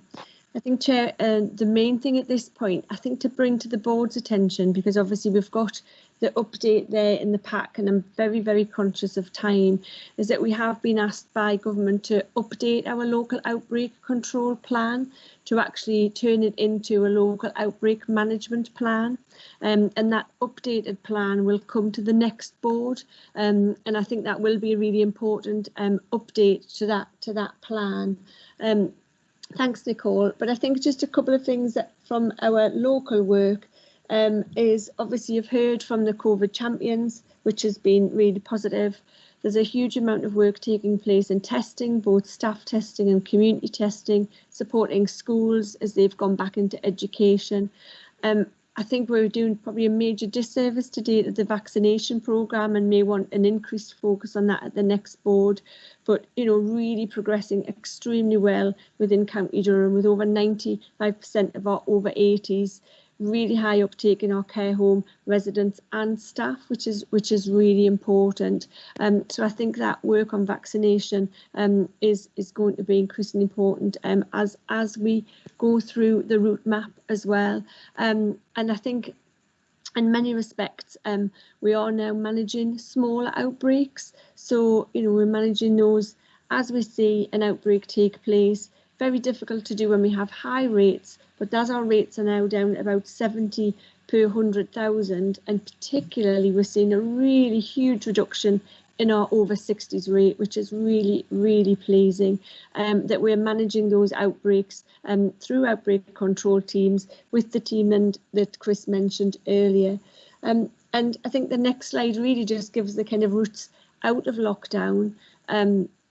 I think, Chair, the main thing at this point, I think to bring to the board's attention, because obviously we've got the update there in the pack, and I'm very, very conscious of time, is that we have been asked by government to update our local outbreak control plan to actually turn it into a local outbreak management plan. And that updated plan will come to the next board. And I think that will be a really important update to that plan. Thanks, Nicole. But I think just a couple of things that from our local work is obviously you've heard from the COVID champions, which has been really positive. There's a huge amount of work taking place in testing, both staff testing and community testing, supporting schools as they've gone back into education. I think we're doing probably a major disservice today to the vaccination programme and may want an increased focus on that at the next board. But, you know, really progressing extremely well within County Durham with over 95% of our over 80s. Really high uptake in our care home residents and staff, which is really important. So I think that work on vaccination is going to be increasingly important as we go through the route map as well. And I think in many respects we are now managing smaller outbreaks. So, you know, we're managing those as we see an outbreak take place. Very difficult to do when we have high rates, but as our rates are now down at about 70 per 100,000, and particularly we're seeing a really huge reduction in our over 60s rate, which is really, really pleasing, that we're managing those outbreaks through outbreak control teams with the team that Chris mentioned earlier. And I think the next slide really just gives the kind of routes out of lockdown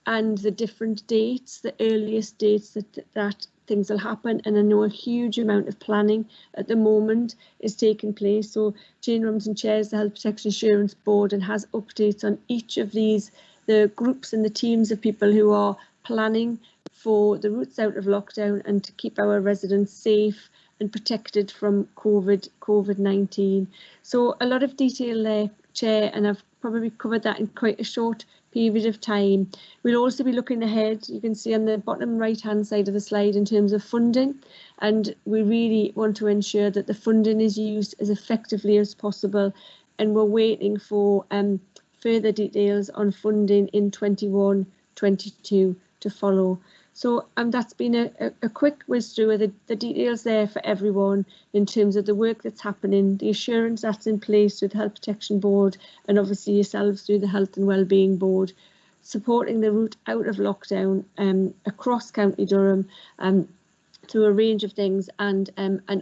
and the different dates, the earliest dates that things will happen. And I know a huge amount of planning at the moment is taking place. So Jane Robinson chairs the Health Protection Insurance Board and has updates on each of these, the groups and the teams of people who are planning for the routes out of lockdown and to keep our residents safe and protected from COVID-19. So a lot of detail there, Chair, and I've probably covered that in quite a short period of time. We'll also be looking ahead. You can see on the bottom right hand side of the slide in terms of funding, and we really want to ensure that the funding is used as effectively as possible, and we're waiting for further details on funding in 21-22 to follow. So that's been a quick whiz through of the details there for everyone in terms of the work that's happening, the assurance that's in place with the Health Protection Board and obviously yourselves through the Health and Wellbeing Board, supporting the route out of lockdown across County Durham through a range of things, and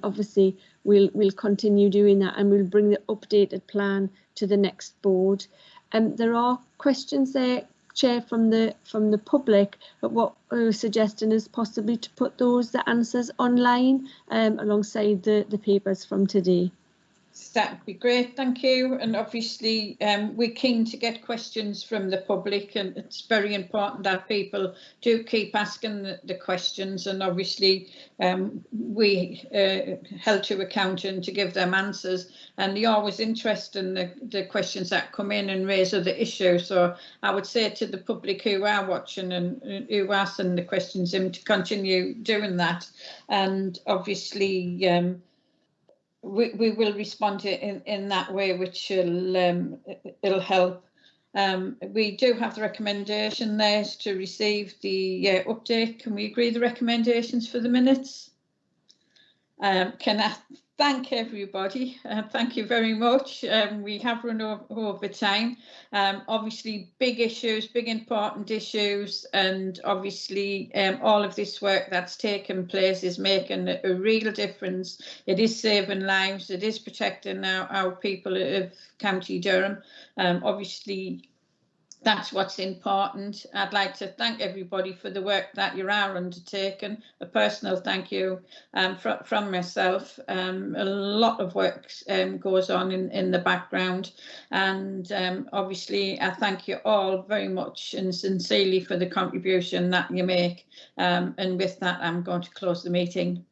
obviously we'll continue doing that, and we'll bring the updated plan to the next board. There are questions there, Chair, from the public, but what we're suggesting is possibly to put the answers online alongside the papers from today. That'd be great, thank you. And obviously we're keen to get questions from the public, and it's very important that people do keep asking the questions, and obviously we held to account and to give them answers, and they're always interested in the questions that come in and raise other issues. So I would say to the public who are watching and who are sending the questions in to continue doing that, and obviously we will respond to it in that way, which it'll help. We do have the recommendation there to receive the update. Can we agree the recommendations for the minutes? Can I thank everybody? Thank you very much. We have run over time. Obviously, big issues, big important issues, and obviously all of this work that's taken place is making a real difference. It is saving lives. It is protecting our people of County Durham. Obviously, that's what's important. I'd like to thank everybody for the work that you are undertaking. A personal thank you from myself. A lot of work goes on in the background, and obviously I thank you all very much and sincerely for the contribution that you make. And with that, I'm going to close the meeting.